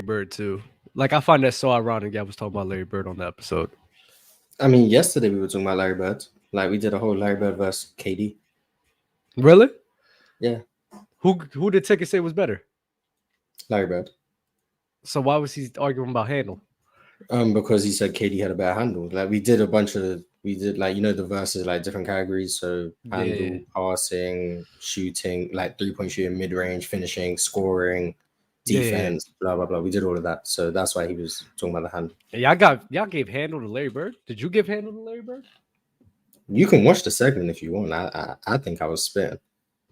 Bird too. Like I find that so ironic. I was talking about Larry Bird on the episode. I mean, yesterday we were talking about Larry Bird. Like we did a whole Larry Bird versus KD. Really? Yeah, Who did Ticket say was better? Larry Bird. So why was he arguing about handle? Because he said KD had a better handle. Like we did like the verses like different categories. So handle, passing, shooting, like 3-point shooting, mid range, finishing, scoring, defense, blah blah blah. We did all of that. So that's why he was talking about the handle. Y'all gave handle to Larry Bird. Did you give handle to Larry Bird? You can watch the segment if you want. I think I was spitting.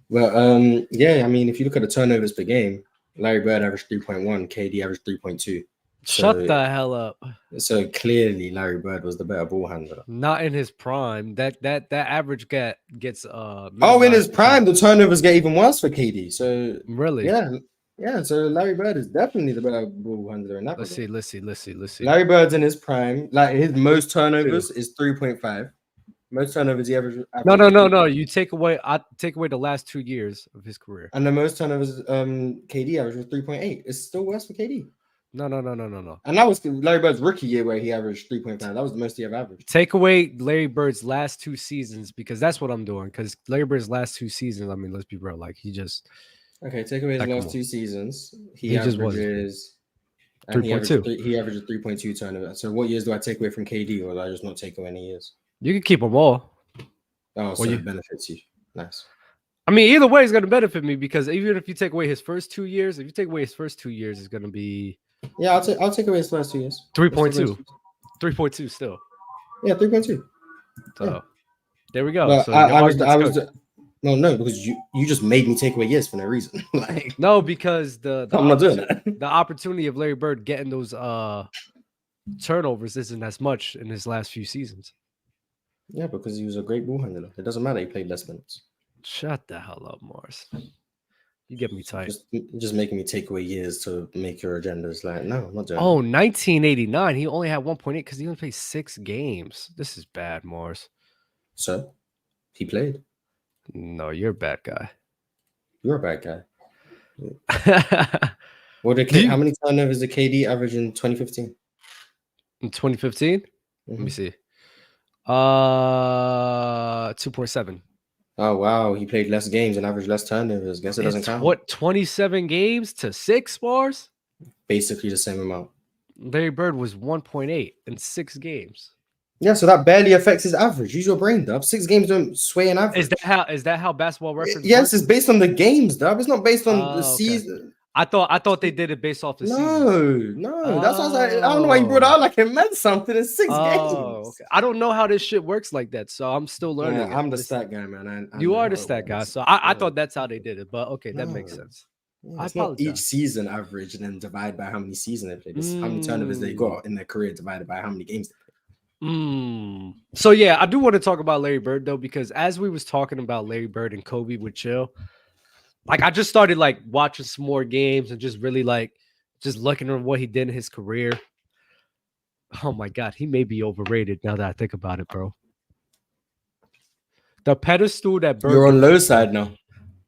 Well, yeah. I mean, if you look at the turnovers per game, Larry Bird averaged 3.1, KD averaged 3.2. Shut the hell up. So clearly Larry Bird was the better ball handler. Not in his prime. That average gets in his prime, the turnovers get even worse for KD. So really? Yeah. So Larry Bird is definitely the better ball handler in that. Let's see. Larry Bird's in his prime. Like his most turnovers is 3.5. Most turnovers he averaged. No. You take away the last 2 years of his career. And the most turnovers KD averaged was 3.8. It's still worse for KD. No. And that was Larry Bird's rookie year where he averaged 3.5. That was the most he ever averaged. Take away Larry Bird's last 2 seasons because that's what I'm doing. Because Larry Bird's last 2 seasons, I mean, let's be real. Like he just take away his last 2 seasons. He averages 3.2. He averages 3.2 turnover. So what years do I take away from KD, or do I just not take away any years? You can keep them all. Oh, so it benefits you. Nice. I mean, either way, it's going to benefit me because even if you take away his first 2 years, it's going to be. Yeah, I'll take away his last 2 years. 3.2. 3.2 still. Yeah, 3.2. So yeah. There we go. Well, so I was no, because you just made me take away years for no reason. Like no, because the I'm not doing that. The opportunity of Larry Bird getting those turnovers isn't as much in his last few seasons. Yeah, because he was a great ball handler. It doesn't matter. He played less minutes. Shut the hell up, Morris. You get me tight. Just making me take away years to make your agendas. Like, no, I'm not doing 1989. He only had 1.8 because he only played 6 games. This is bad, Morris. So, he played. No, you're a bad guy. You're a bad guy. How many turnovers did KD average in 2015? In 2015? Let me see. 2.7. Oh wow, he played less games and averaged less turnovers. Guess it doesn't count. What, 27 games to 6 bars? Basically the same amount. Larry Bird was 1.8 in 6 games. Yeah, so that barely affects his average. Use your brain, Dub. 6 games don't sway an average. Is that how basketball reference Yes, works? It's based on the games, Dub. It's not based on the season. I thought they did it based off the season. No. That's what I was like. I don't know why you brought it out like it meant something. It's 6 games. Okay. I don't know how this shit works like that, so I'm still learning. Yeah, I'm the stat guy, man. You are the stat guy, so I thought that's how they did it. But okay, that makes sense. Yeah, it's not each season average and then divide by how many seasons they played. It's how many turnovers they got in their career divided by how many games they played. So yeah, I do want to talk about Larry Bird though, because as we was talking about Larry Bird and Kobe with Chill, like I just started like watching some more games and just really like just looking at what he did in his career. Oh my God, he may be overrated now that I think about it, bro. The pedestal that Bird. You're on low side now.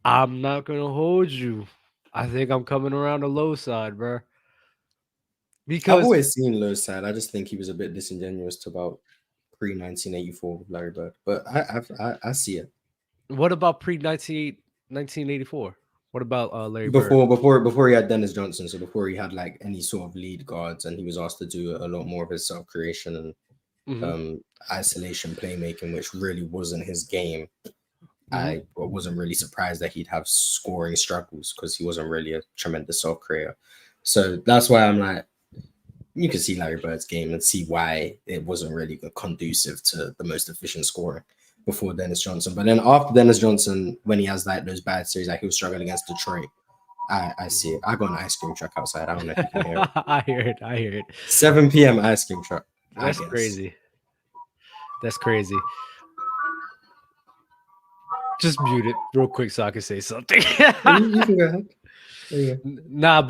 I'm not gonna hold you. I think I'm coming around the low side, bro. Because I've always seen low side. I just think he was a bit disingenuous to about pre-1984 with Larry Bird. But I see it. What about pre-1984? What about Larry Bird? Before he had Dennis Johnson, so before he had like any sort of lead guards, and he was asked to do a lot more of his self-creation and isolation playmaking, which really wasn't his game. I wasn't really surprised that he'd have scoring struggles because he wasn't really a tremendous self-creator. So that's why I'm like, you can see Larry Bird's game and see why it wasn't really conducive to the most efficient scoring before Dennis Johnson. But then after Dennis Johnson, when he has like those bad series, like he was struggling against Detroit, I see it. I got an ice cream truck outside. I don't know if you can hear it. I hear it. 7 p.m. ice cream truck. That's crazy. That's crazy. Just mute it real quick so I can say something. You can go ahead. There you go. Nah,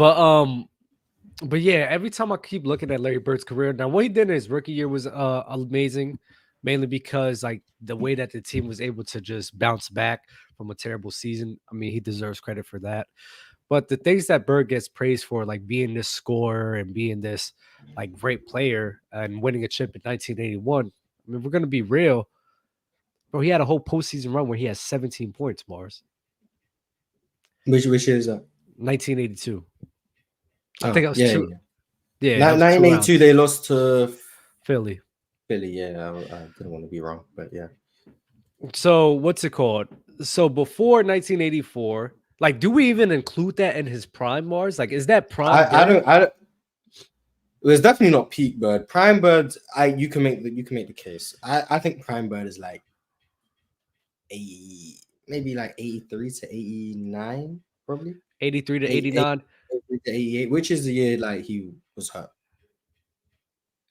but yeah, every time I keep looking at Larry Bird's career, now what he did in his rookie year was amazing, mainly because like the way that the team was able to just bounce back from a terrible season. I mean, he deserves credit for that. But the things that Bird gets praised for, like being this scorer and being this like great player and winning a chip in 1981, I mean, we're gonna be real, bro. He had a whole postseason run where he has 17 points, Mars. Which year is that? 1982. I Oh, think it was yeah, two. yeah. Yeah, that was 1982, they lost to Philly. Yeah, I didn't want to be wrong, but yeah. So what's it called? So before 1984, like, do we even include that in his prime, Mars? Like, is that prime? I don't. It was definitely not peak Bird. Prime Bird, you can make the case. I think Prime Bird is like maybe like 83 to 89, probably 83 to 89. 83 to 88, which is the year like he was hurt.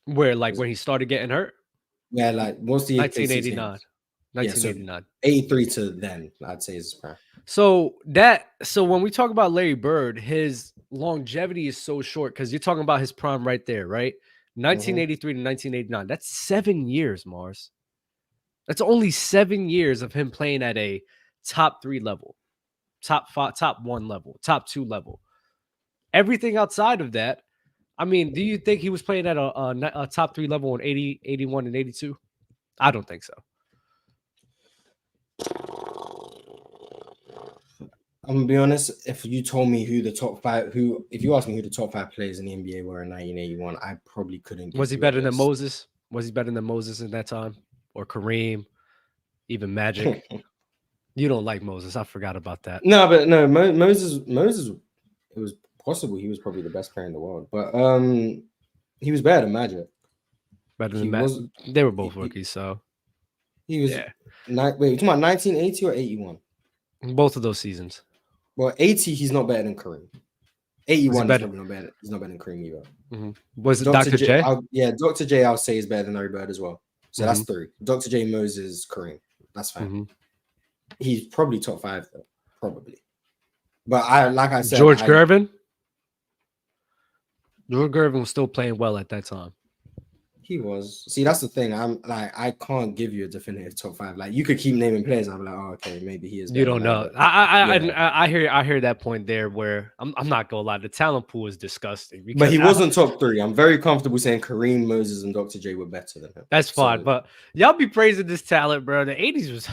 Where he started getting hurt? Yeah, like what's the year? 1989. 1989. Yeah, so 83 to then, I'd say is prime. So when we talk about Larry Bird, his longevity is so short because you're talking about his prime right there, right? 1983 to 1989. That's 7 years, Mars. That's only 7 years of him playing at a top 3 level, top 5, top 1 level, top 2 level. Everything outside of that, I mean, do you think he was playing at a top 3 level in 80, 81, and 82? I don't think so. I'm gonna be honest. If you told me if you asked me who the top 5 players in the NBA were in 1981, I probably couldn't. Was he better than Moses? Was he better than Moses in that time, or Kareem, even Magic? You don't like Moses. I forgot about that. No, but no, Moses. It was possible he was probably the best player in the world, but he was better than Magic. Better than Magic. They were both rookies, so he was. Yeah. Wait, you talking about 1980 or 81? Both of those seasons. Well, 80, he's not better than Kareem. 81 is probably not better. He's not better than Kareem either. Was it Dr. J? Dr. J, I'll say is better than Larry Bird as well. So that's 3. Dr. J, Moses, Kareem. That's fine. He's probably top 5 though, probably. But like I said, George Gervin. George Gervin was still playing well at that time. He was. See, that's the thing. I'm like, I can't give you a definitive top 5. Like, you could keep naming players. I'm like, oh, okay, maybe he is. You don't know. I hear that point there where I'm not gonna lie. The talent pool is disgusting. But he wasn't top 3. I'm very comfortable saying Kareem, Moses, and Dr. J were better than him. That's fine. But y'all be praising this talent, bro. The 80s was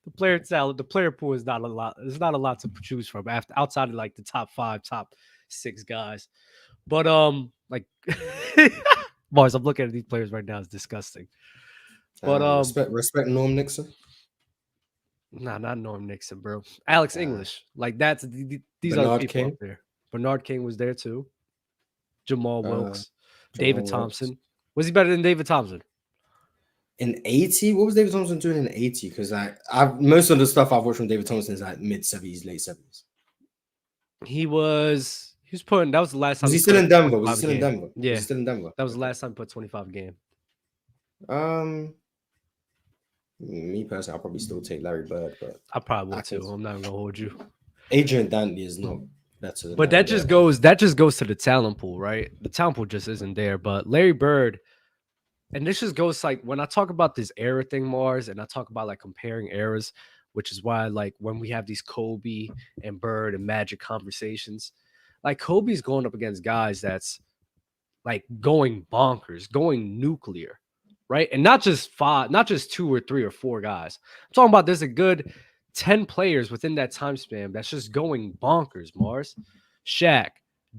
the player talent. The player pool is not a lot. There's not a lot to choose from outside of like the top 5, top 6 guys. But like Mars, I'm looking at these players right now. It's disgusting. But respect Norm Nixon. Nah, not Norm Nixon, bro. Alex English. Like these Bernard are the people King. up there. Bernard King was there too. Jamal Wilkes. David Thompson. Was he better than David Thompson? In 80? What was David Thompson doing in 80? Because most of the stuff I've watched from David Thompson is like mid-70s, late 70s. He was putting. That was the last time. Was he still in Denver? Was he still in Denver? Yeah, still in Denver. That was the last time he put 25 a game. Me personally, I'll probably still take Larry Bird, but I probably would too. I'm not gonna hold you. Adrian Dantley is not better than. But that just goes to the talent pool, right? The talent pool just isn't there. But Larry Bird, and this just goes like when I talk about this era thing, Mars, and I talk about like comparing eras, which is why like when we have these Kobe and Bird and Magic conversations. Like Kobe's going up against guys that's like going bonkers, going nuclear, right? And not just 5, not just 2 or 3 or 4 guys. I'm talking about there's a good 10 players within that time span that's just going bonkers, Mars. Shaq,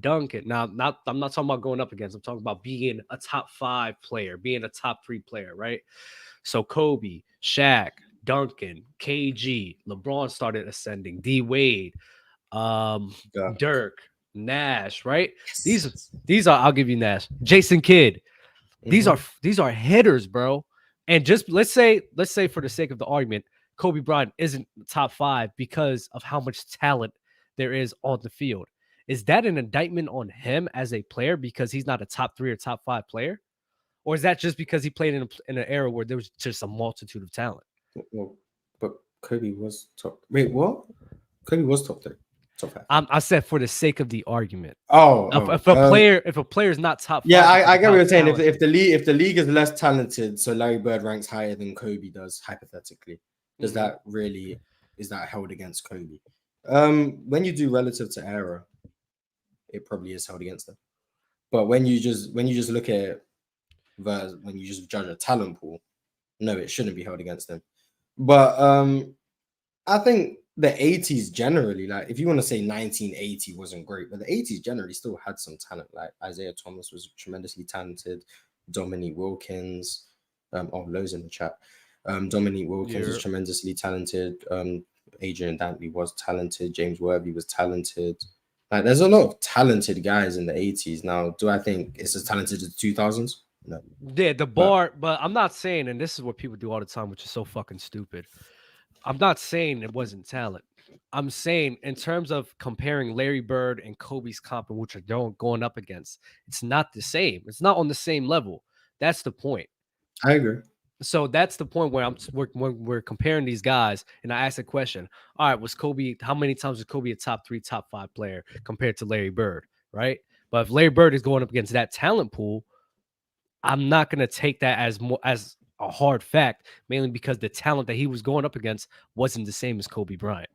Duncan. Now, I'm not talking about going up against. I'm talking about being a top 5 player, being a top 3 player, right? So Kobe, Shaq, Duncan, KG, LeBron started ascending, D Wade, Dirk, Nash, right? These are I'll give you Nash, Jason Kidd. These are hitters, bro. And just let's say for the sake of the argument, Kobe Bryant isn't top 5 because of how much talent there is on the field. Is that an indictment on him as a player because he's not a top 3 or top 5 player? Or is that just because he played in an era where there was just a multitude of talent? Well, but Kobe was top. Wait, what? Kobe was top 3. I said for the sake of the argument. If a player is not top 5, yeah, I get what you're saying. If the league is less talented, so Larry Bird ranks higher than Kobe does, hypothetically, is that held against Kobe? When you do relative to era, it probably is held against them. But when you just look at it, when you just judge a talent pool, no, it shouldn't be held against them. But I think the 80s generally, like if you want to say 1980 wasn't great, but the 80s generally still had some talent. Like Isaiah Thomas was tremendously talented, Dominique Wilkins, lows in the chat. Dominique Wilkins was tremendously talented. Adrian Dantley was talented. James Worthy was talented. Like there's a lot of talented guys in the 80s. Now, do I think it's as talented as the 2000s? No. Yeah, the bar, but I'm not saying, and this is what people do all the time, which is so fucking stupid. I'm not saying it wasn't talent. I'm saying in terms of comparing Larry Bird and Kobe's comp, which are going up against, it's not the same. It's not on the same level. That's the point. I agree. So that's the point where when we're comparing these guys, and I asked a question. All right, was Kobe? How many times was Kobe a top 3, top 5 player compared to Larry Bird? Right. But if Larry Bird is going up against that talent pool, I'm not going to take that as a hard fact, mainly because the talent that he was going up against wasn't the same as Kobe Bryant.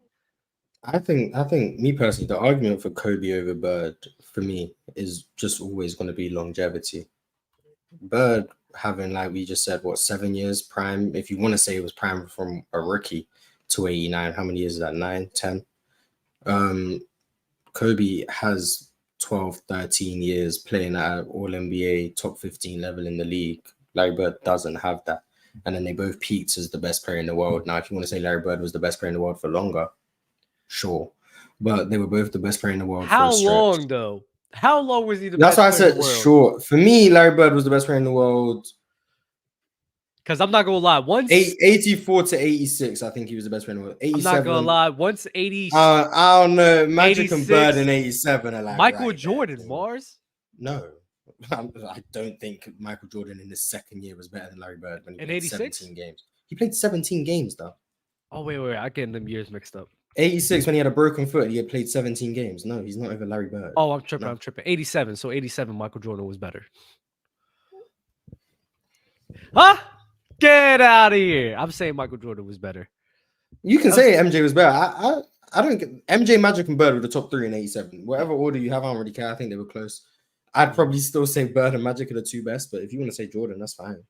I think me personally, the argument for Kobe over Bird for me is just always going to be longevity. Bird having, like we just said, 7 years prime. If you want to say it was prime from a rookie to 89, how many years is that? 9, 10. Kobe has 12, 13 years playing at all NBA top 15 level in the league. Larry Bird doesn't have that. And then they both peaked as the best player in the world. Now, if you want to say Larry Bird was the best player in the world for longer, sure. But they were both the best player in the world. How long, though? How long was he the best player in the world? That's why I said sure. For me, Larry Bird was the best player in the world. Because I'm not going to lie. Once 84 to 86, I think he was the best player in the world. 87. I'm not going to lie. Once 80. I don't know. Magic and Bird in 87 are like Michael Jordan, Mars? No. I don't think Michael Jordan in his second year was better than Larry Bird when he played 17 games. He played 17 games, though. Oh, wait. I'm getting them years mixed up. 86, when he had a broken foot, he had played 17 games. No, he's not over Larry Bird. Oh, I'm tripping. 87. So 87, Michael Jordan was better. Huh? Get out of here. I'm saying Michael Jordan was better. You can say MJ was better. I don't get MJ, Magic, and Bird were the top 3 in 87. Whatever order you have, I don't really care. I think they were close. I'd probably still say Bird and Magic are the 2 best, but if you want to say Jordan, that's fine.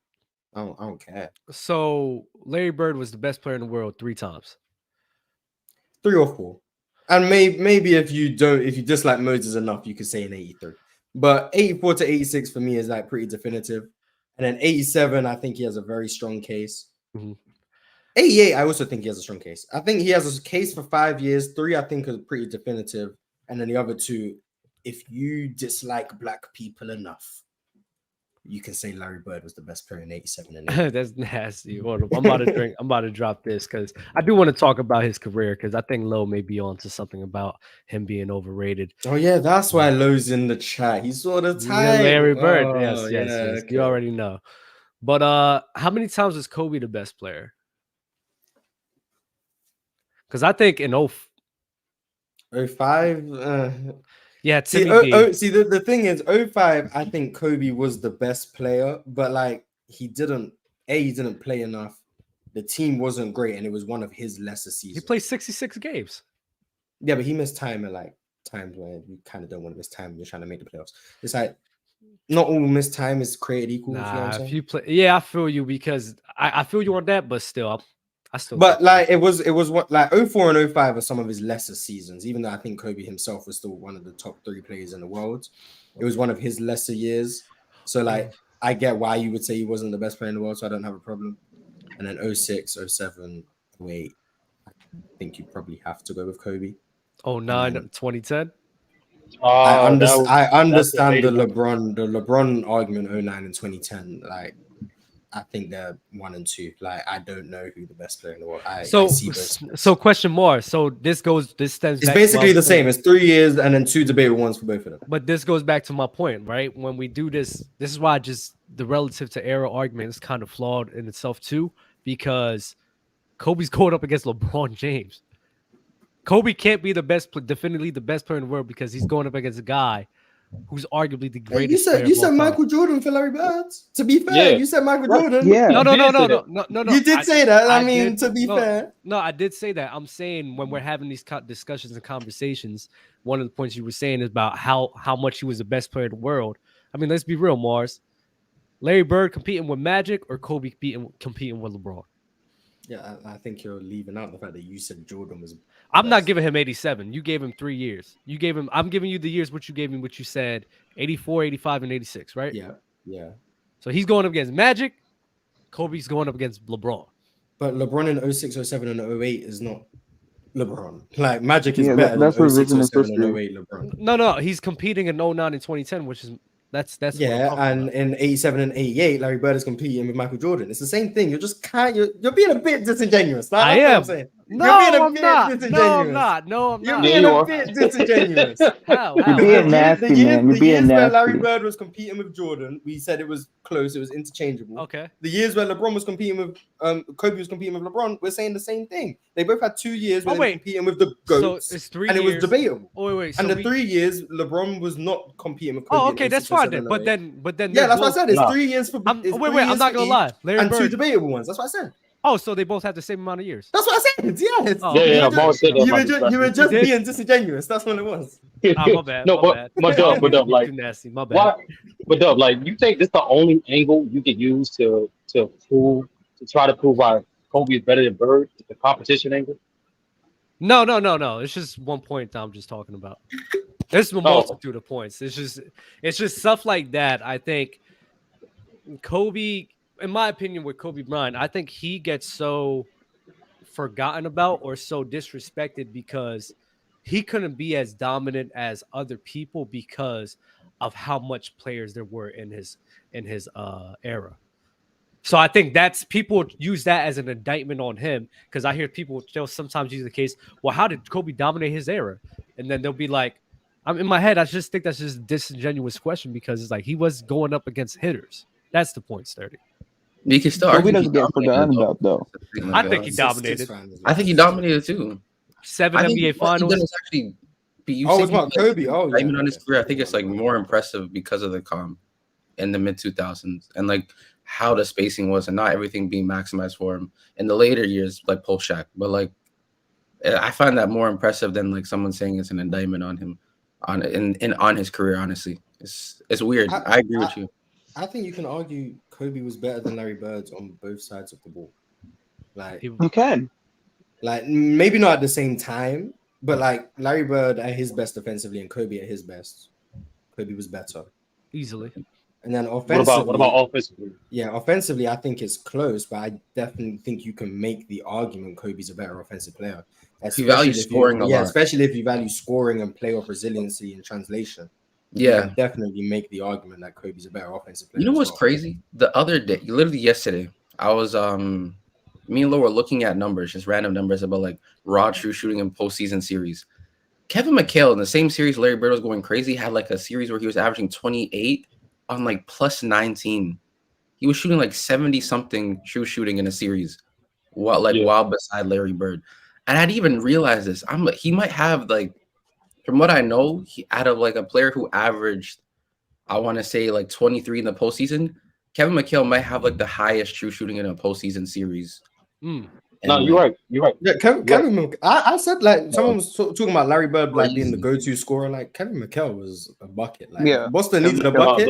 I don't care. So Larry Bird was the best player in the world 3 times. 3 or 4. And maybe if you dislike Moses enough, you could say an 83. But 84 to 86 for me is like pretty definitive. And then 87, I think he has a very strong case. Mm-hmm. 88, I also think he has a strong case. I think he has a case for 5 years. 3, I think, are pretty definitive. And then the other 2, if you dislike black people enough, you can say Larry Bird was the best player in 87 and 88. That's nasty. Hold on. I'm about to drop this because I do want to talk about his career because I think Lo may be on to something about him being overrated. Oh, yeah, that's why Lo's in the chat. He saw the time. Larry Bird. Yes. Okay. You already know. But how many times is Kobe the best player? Because I think in 05, yeah, see, the thing is, 05, I think Kobe was the best player, but like he didn't play enough. The team wasn't great, and it was one of his lesser seasons. He played 66 games. Yeah, but he missed time at like times where you kind of don't want to miss time when you're trying to make the playoffs. It's like not all missed time is created equal. Nah, you know what I'm saying? If you play, yeah, I feel you because I feel you on that, but still. But like it was what like 04 and 05 are some of his lesser seasons, even though I think Kobe himself was still one of the top 3 players in the world. It was one of his lesser years. So like I get why you would say he wasn't the best player in the world, so I don't have a problem. And then 06, 07, 08, I think you probably have to go with Kobe. 09, 2010. I understand the LeBron argument 09 and 2010. Like I think they're 1 and 2. Like I don't know who the best player in the world. So question more. So this stems. It's basically the same. It's 3 years and then 2 debatable ones for both of them. But this goes back to my point, right? When we do this is why the relative to era argument is kind of flawed in itself too, because Kobe's going up against LeBron James. Kobe can't be definitely the best player in the world because he's going up against a guy who's arguably the Hey, greatest you player of all said time. Michael Jordan for Larry Bird. To be fair, you said Michael Jordan. Yeah. No. You did say that. I mean, did, to be fair. No, I did say that. I'm saying when we're having these discussions and conversations, one of the points you were saying is about how much he was the best player in the world. I mean, let's be real, Mars. Larry Bird competing with Magic or Kobe competing with LeBron? Yeah, I think you're leaving out the fact that you said Jordan was. I'm not giving him 87. You gave him 3 years. You gave him. I'm giving you the years what you gave me, what you said 84, 85, and 86, right? Yeah. So he's going up against Magic. Kobe's going up against LeBron. But LeBron in 06, 07, and 08 is not LeBron. Like Magic is Yeah, better that's than 06, revisionist 07, and history. 08 LeBron. No. He's competing in 09 and 2010, which is that's Yeah, and in 87 and 88, Larry Bird is competing with Michael Jordan. It's the same thing. You're just you're being a bit disingenuous. That's I what am. I'm saying. No, I'm not. No, I'm not. You're being a bit disingenuous. How? You're being nasty, man. You're the being years where nasty. Larry Bird was competing with Jordan, we said it was close. It was interchangeable. Okay. The years where LeBron was competing with Kobe was competing with LeBron, we're saying the same thing. They both had 2 years where they were competing with the GOATs. So it's 3 and years. it was debatable. Oh, wait. And the 3 years LeBron was not competing with Kobe. Oh, okay, that's fine then. But then yeah, that's what I said. It's 3 years for. I'm not gonna lie. Larry and Bird. 2 debatable ones. That's what I said. Oh, so they both have the same amount of years. That's what I said. Yeah. Oh, You were just being disingenuous. That's what it was. My bad. No, but Dub, like, too nasty. My bad. why? But Dub, like, you think this is the only angle you could use to try to prove why Kobe is better than Bird? The competition angle? No. It's just one point that I'm just talking about. There's a multitude of points. It's just stuff like that. I think Kobe, in my opinion, with Kobe Bryant, I think he gets so forgotten about or so disrespected because he couldn't be as dominant as other people because of how much players there were in his era. So I think that's people use that as an indictment on him because I hear people still sometimes use the case, well, how did Kobe dominate his era? And then they'll be like, I'm in my head, I just think that's just a disingenuous question because it's like he was going up against hitters. That's the point, Sturdy. You can still Kobe argue doesn't get forgotten about though. I think he dominated. I think he dominated too. 7 NBA finals. Actually, it's about Kobe. Oh, yeah. Even on his career, I think it's like more impressive because of the calm in the mid 2000s and like how the spacing was and not everything being maximized for him in the later years, like post Shaq. But like, I find that more impressive than like someone saying it's an indictment on him, on his career. Honestly, it's weird. I agree with you. I think you can argue Kobe was better than Larry Bird on both sides of the ball. Like you can, like maybe not at the same time, but like Larry Bird at his best offensively and Kobe at his best. Kobe was better easily. And then offensively, what about offensively? Yeah, offensively, I think it's close, but I definitely think you can make the argument Kobe's a better offensive player. He values scoring a lot. Yeah, especially if you value scoring and playoff resiliency and translation. Yeah, you can definitely make the argument that Kobe's a better offensive player. You know what's crazy? The other day, literally yesterday, I was me and Lo were looking at numbers, just random numbers about like raw true shooting in postseason series. Kevin McHale in the same series Larry Bird was going crazy had like a series where he was averaging 28 on like plus 19. He was shooting like 70 something true shooting in a series, while beside Larry Bird. And I didn't even realize this. He might have like, from what I know, out of like a player who averaged, I want to say like 23 in the postseason, Kevin McHale might have like the highest true shooting in a postseason series. No, you're right. You're right. Yeah, Kevin I said like someone was talking about Larry Bird like being the go-to scorer. Like Kevin McHale was a bucket. Like Boston needed a bucket.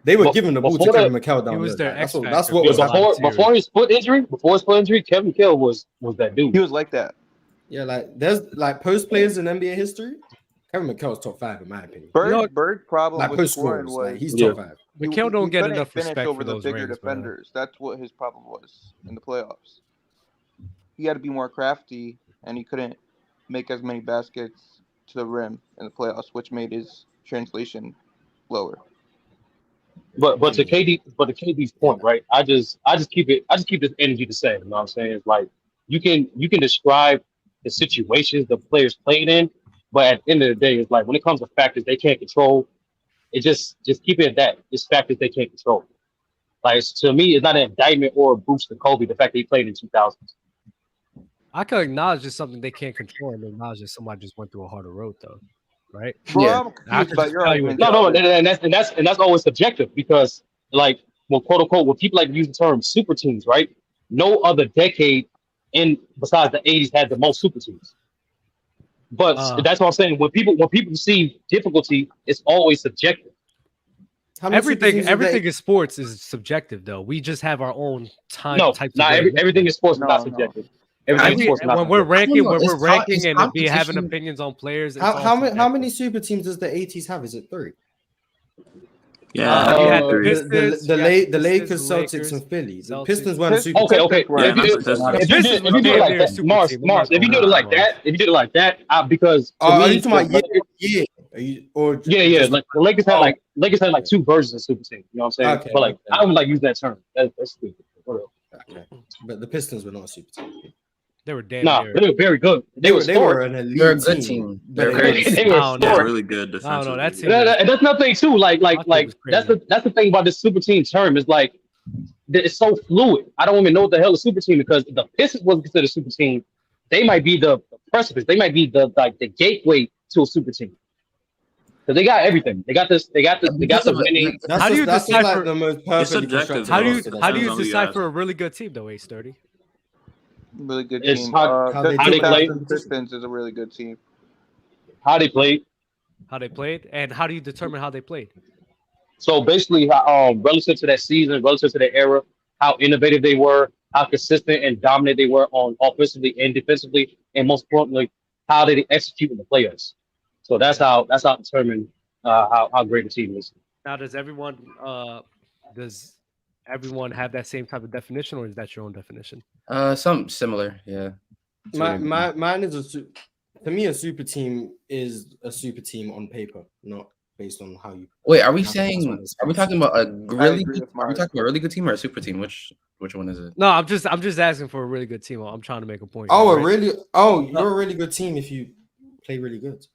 They were giving the ball to Kevin McHale down. He was their X factor. That's what was before his foot injury. Kevin McHale was that dude. He was like that. Yeah, like there's like post players in NBA history. Kevin McHale's top 5 in my opinion. Bird problem like with scoring was like, he's top 5. McHale don't get enough finish respect over for the those bigger rings, defenders. Bro. That's what his problem was in the playoffs. He had to be more crafty, and he couldn't make as many baskets to the rim in the playoffs, which made his translation lower. But to KD's point, right? I just keep this energy the same. You know what I'm saying? It's like you can describe the situations the players played in, but at the end of the day, it's like when it comes to factors they can't control, it just keep it at that. It's factors they can't control. Like to me, it's not an indictment or a boost to Kobe, the fact that he played in 2000s. I can acknowledge it's something they can't control and acknowledge that somebody just went through a harder road, though. right? Bro, Yeah. I'm I confused could about just your tell you argument. No, and that's always subjective because like when quote unquote when people like to use the term super teams, right? No other decade in besides the 80s had the most super teams. But that's what I'm saying. When people see difficulty, it's always subjective. How many super teams is Everything there? in sports is subjective, though. We just have our own No, types of not way of looking everything at in it. sports is not No. subjective. Everything in Every sports is not when we're subjective. ranking, know. when we're It's ranking, and be having competition. opinions on players, it's all How subjective. many super teams does the 80s have? Is it 3? Yeah, You had the Uh, Pistons, The you had the Lakers, Pistons, Celtics, and Philly. The Celtics. Pistons weren't a super Okay, team. okay. Yeah, not the Pistons. If you Pistons was do it damn like near a that, super Mars, team. I'm not if you gonna do it lie, like Mars. that, because to Are me, you talking about year? Are you or yeah, just like the Lakers had like two versions of super team. You know what I'm saying? Okay, But like, okay. I don't like use that term. That's stupid. Whatever. okay. But the Pistons were not a super team. They were damn Nah, near. they were very good. They were historic. an elite They're a good team. They're very They good. were I don't know. Yeah, historic. really good I don't defensively. know. That team And was, that's another thing too. Like My team was that's crazy. the thing about this super team term is like that it's so fluid. I don't even know what the hell is super team because if the Pistons wasn't considered a super team, they might be the precipice. They might be the gateway to a super team. So they got everything. They got this. They got the winning. How do you that's decipher- like the most perfectly subjective, constructed how do you roster that's how do depends you on who you decipher ask. a really good team though? Ace 30. Really good It's team. how The they play. 2000 Pistons is a really good team. How they played. How they played, and how do you determine how they played? So basically, relative to that season, relative to that era, how innovative they were, how consistent and dominant they were on offensively and defensively, and most importantly, how did they execute in the playoffs. So that's how determine how great the team is. Now, does everyone have that same type of definition, or is that your own definition? Something similar. Yeah. mine is to me a super team is a super team on paper, not based on how you. Wait, are we That's what saying? it's Are we based talking about a really? agree with Are we Mark. talking about a really good team or a super team? Which one is it? No, I'm just asking for a really good team. I'm trying to make a point. Oh, right? you're a really good team if you play really good.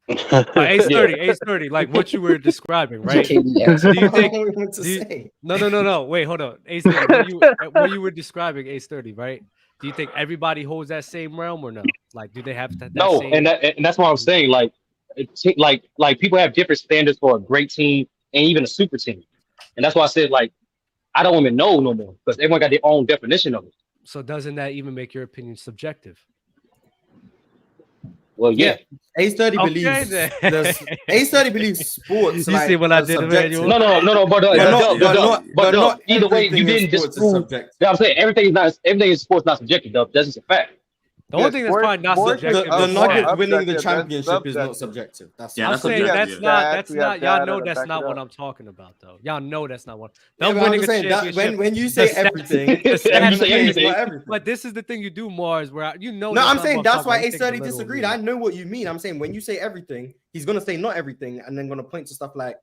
Ace 30, like what you were describing, right? KD. So do you think? What to do you- say? No. Wait, hold on. Ace 30, when you were describing Ace 30, right? Do you think everybody holds that same realm or no? Like, do they have that No, same? and that's what I'm saying. Like, like people have different standards for a great team and even a super team, and that's why I said like I don't even know no more because everyone got their own definition of it. So doesn't that even make your opinion subjective? Well, yeah. Ace 30 Okay, believes then. Ace 30 believes sports. You like, see what I are did, subjective. Emmanuel? No, but not either way, everything you in didn't sports is disprove. subjective. Yeah, I'm saying everything in sports not subjective, though. That's just a fact. The only thing that's probably not sports- subjective The is Nuggets fact. winning the Subjective, championship that's is not subjective. That's Yeah, I'm that's saying subjective, that's We have not. Y'all data know to that's back not it what up. I'm talking about, though. Y'all know that's not what. Yeah, Them but I'm winning a saying that championship. when you say the stats- everything, the you're stats gonna say say it's everything. not everything. But this is the thing you do, Mars. Where No, that's I'm not saying what that's talking why about. He Ace thinks 30 a little disagreed. weird. I know what you mean. I'm saying when you say everything, he's gonna say not everything, and then gonna point to stuff like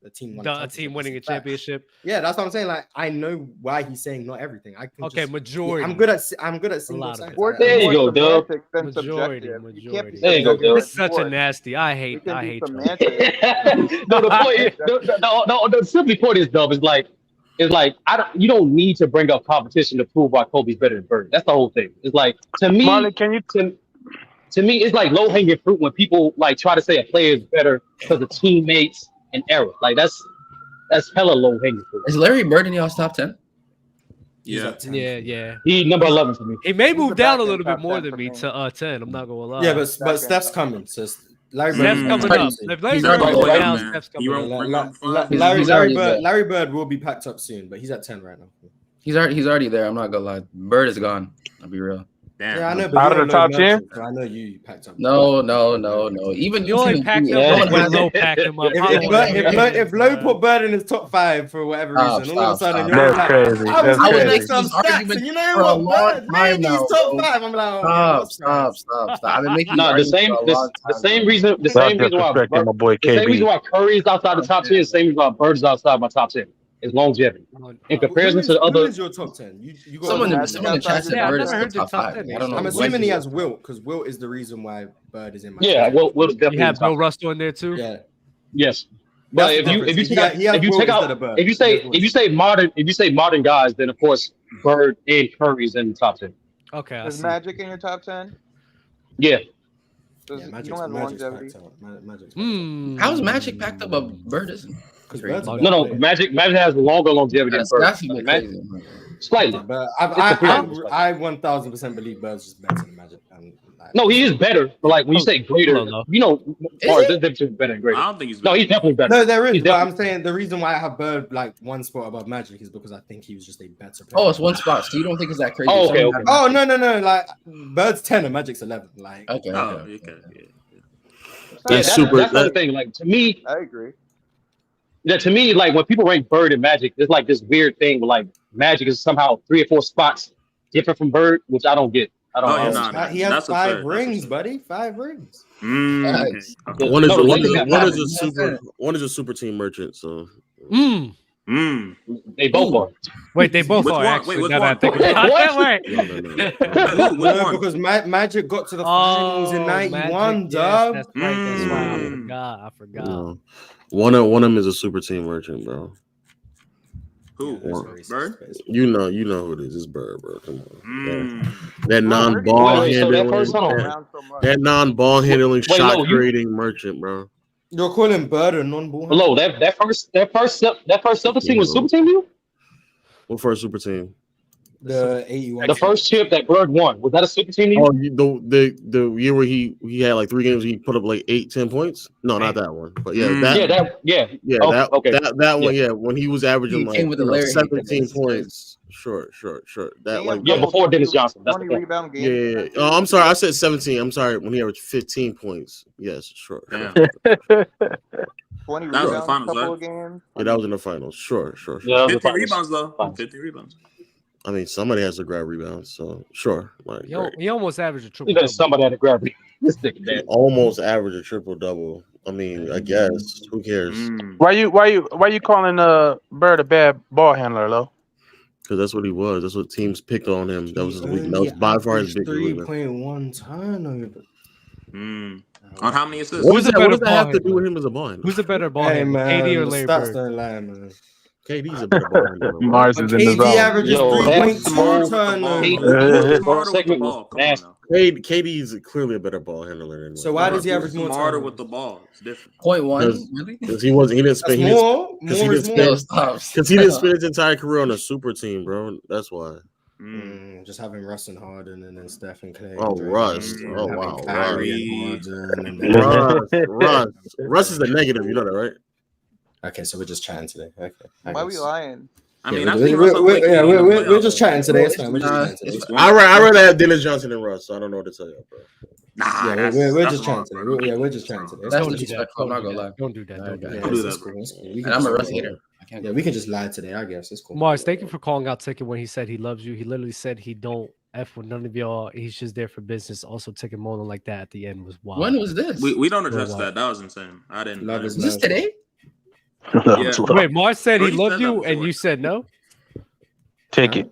the team won A team winning a That's facts. championship. Yeah, that's what I'm saying. Like I know why he's saying not everything. I can Okay, just, majority. I'm good at seeing lot both of sides. it. Sports There is you more go, Dub. semantic than Majority. subjective. You can't be There you go, subjective Dub. in It's such a sports. nasty. I You hate can be y'all. semantic. No, the point. The simply point is, Dub, is like you don't need to bring up competition to prove why Kobe's better than Bird. That's the whole thing. It's like to me, Marlon, can you? to me, it's like low hanging fruit when people like try to say a player is better because of teammates and era. Like that's hella low hanging fruit. Is Larry Bird in y'all's top 10? Yeah. Yeah. He number 11 for me. He may He's move the down a back-end little bit top more 10 than for me me. to 10. I'm not gonna lie. Yeah, but Back Steph's end. coming. So Larry Steph's Bird. coming up. If Larry He's Bird already goes there, down, man. Steph's You coming won't up. bring up five. He's already there. Larry Bird will be packed up soon, but he's at 10 right now. He's already there. I'm not gonna lie. Bird is gone. I'll be real. Damn. Yeah, I know. But Out you're of the a low top 10? merchant, so I know you packed up. No. Even You only packed him Yeah. up when Low packed him up. If Lowe put Bird in his top 5 for whatever reason, all of a sudden you're That's like, crazy. I was That's looking crazy. at some These stats, arguments and you know for a what? long Bird time made now, these top bro. 5. I'm like, oh, Stop. I've been making No, these the arguments for a long the time, same bro. reason the Stop same reason why disrespecting my boy the same reason KB. why Curry's outside the top 10 is the same reason why Bird's outside my top 10. Is longevity. In comparison to the who other is your top 10? You got Someone in Magic the chat said Yeah, I've Bird never is heard the top the top 5. 10. I don't know. I'm when assuming he he was. has Wilt because Wilt is the reason why Bird is in my yeah, top 10. Will is definitely You have the top. Bill Russell in there too. Yeah. Yes. But That's the if you difference. take out He has if you Wilt take instead out of Bird. if you say modern guys, then of course Bird and Curry's in the top 10. Okay, I Is see. Magic in your top 10? Yeah. You don't have the longevity. How's Magic packed up, but Bird isn't? No. Magic has longer longevity than Bird. That's a bit crazy. Slightly. But It's I 1000% believe Bird's just better than Magic. No, he is better. But like when you say greater, you know, there's a difference between better and greater. I don't think he's. No, he's definitely better. No, there is. He's But definitely- I'm saying the reason why I have Bird like one spot above Magic is because I think he was just a better player. Oh, it's one spot. So you don't think it's that crazy? Oh, okay, Someone okay. Oh no! Like Bird's 10 and Magic's 11. Like Okay. Oh, Okay. okay. Yeah, That's super. That's the thing. Like to me, I agree. like when people rank Bird and Magic, there's like this weird thing where like Magic is somehow 3 or 4 spots different from Bird, which I don't get. I don't. Oh, yeah, understand. nah. he has That's a 5 fair- rings, that's a buddy. 5 rings. Nice. Okay. One is No, one like is that. one is a That's super it. one is a super team merchant. So They both are. Wait, they both Which are one? actually. Wait, which now that I one? think about it. What? Wait. no. Which No, one? because Magic got to the finals in '91, Magic, dog. yes, that's right. That's right. Mm. I forgot. No. One of them is a super team merchant, bro. Who? Bird? You know who it is. It's Bird, bro. Come on. Mm. That non-ball Wait, so that handling, first hold on. Around so much. that non-ball handling, Wait, shot no, you- creating merchant, bro. You're calling Bird a non-ball. Hello, that first Silver team was Super Team you? What for a super team? The 81. The first chip that Bird won, was that a Super Team to you? Oh, the year where he had like 3 games, he put up like 8-10 points. No, not that one, but yeah, that Okay. that one, yeah, when he was averaging He like came with the Larry 17 Hicks. points. Sure. That He like had Yeah, double before Dennis 20 Johnson. That's the 20 thing. rebound yeah. games. Oh, I'm sorry, I said 17. I'm sorry, when he averaged 15 points. Yes, sure. Damn. 20 That was the rebounds, finals, couple right? of games. Yeah, that was in the finals. Sure. Yeah, that was the 50 finals. rebounds though. Finals. 50 rebounds. I mean, somebody has to grab rebounds, so sure. Like, He almost averaged a triple. You got somebody had to grab me. This nigga, man. almost average a triple double. I mean, I guess who cares? Mm. Why you calling Bird a bad ball handler, Lo? Because that's what he was. That's what teams picked on him. That was his weakness. That was by far his biggest weakness. 3.1 turnover. On how many assists? What Who's does the that better have to ball do with him as a ball handler? Who's the better ball Hey handler, man, KD or the Larry stats Bird? don't lie, man. KD's a better ball handler. bro. Mars But is in the KD zone. averages Yo, 3.2 Smarter turnovers. with the segment was ball. Come on nasty. now. KD's clearly a better ball handler than So why does he average more Smarter turnovers? with the ball. It's different. 0.1, really? Because he didn't That's spend more. because he More didn't is spend- more. Stop. because he didn't spend his entire career on a super team, bro. That's why. Just having Russ and Harden and then Steph and Clay. Oh, Draymond, Russ. and Oh, having wow. Kyrie and Harden and then- Russ is the negative. You know that, right? Okay, so we're just chatting today. Okay. Why are we lying? I mean, Yeah, I've seen Russell Westbrook in the we're playoffs. just chatting today. It's fine. We're just Nah, chatting today. It's I rather have Dennis Johnson than Russ. So I don't know what to tell you, bro. Nah, Yeah, that's- we're that's just chatting wrong, today. bro. We're just chatting today. That's Don't do that. disrespectful, I'm not gonna lie. Don't do that. Don't do Yeah, that. Don't do it's that, cool, bro. it's cool. We And can I'm a just- Russ hater. I can't Yeah, we can just lie today. I guess it's cool. Mars, thank you for calling out Ticket when he said he loves you. He literally said he don't F with none of y'all. He's just there for business. Also, Ticket moaning like that at the end was wild. When was this? We don't address Wow. that. That was insane. I didn't. Love is Was this today? Yeah. Wait, Mars said he Already loved said you, that and before. you said no. Ticket.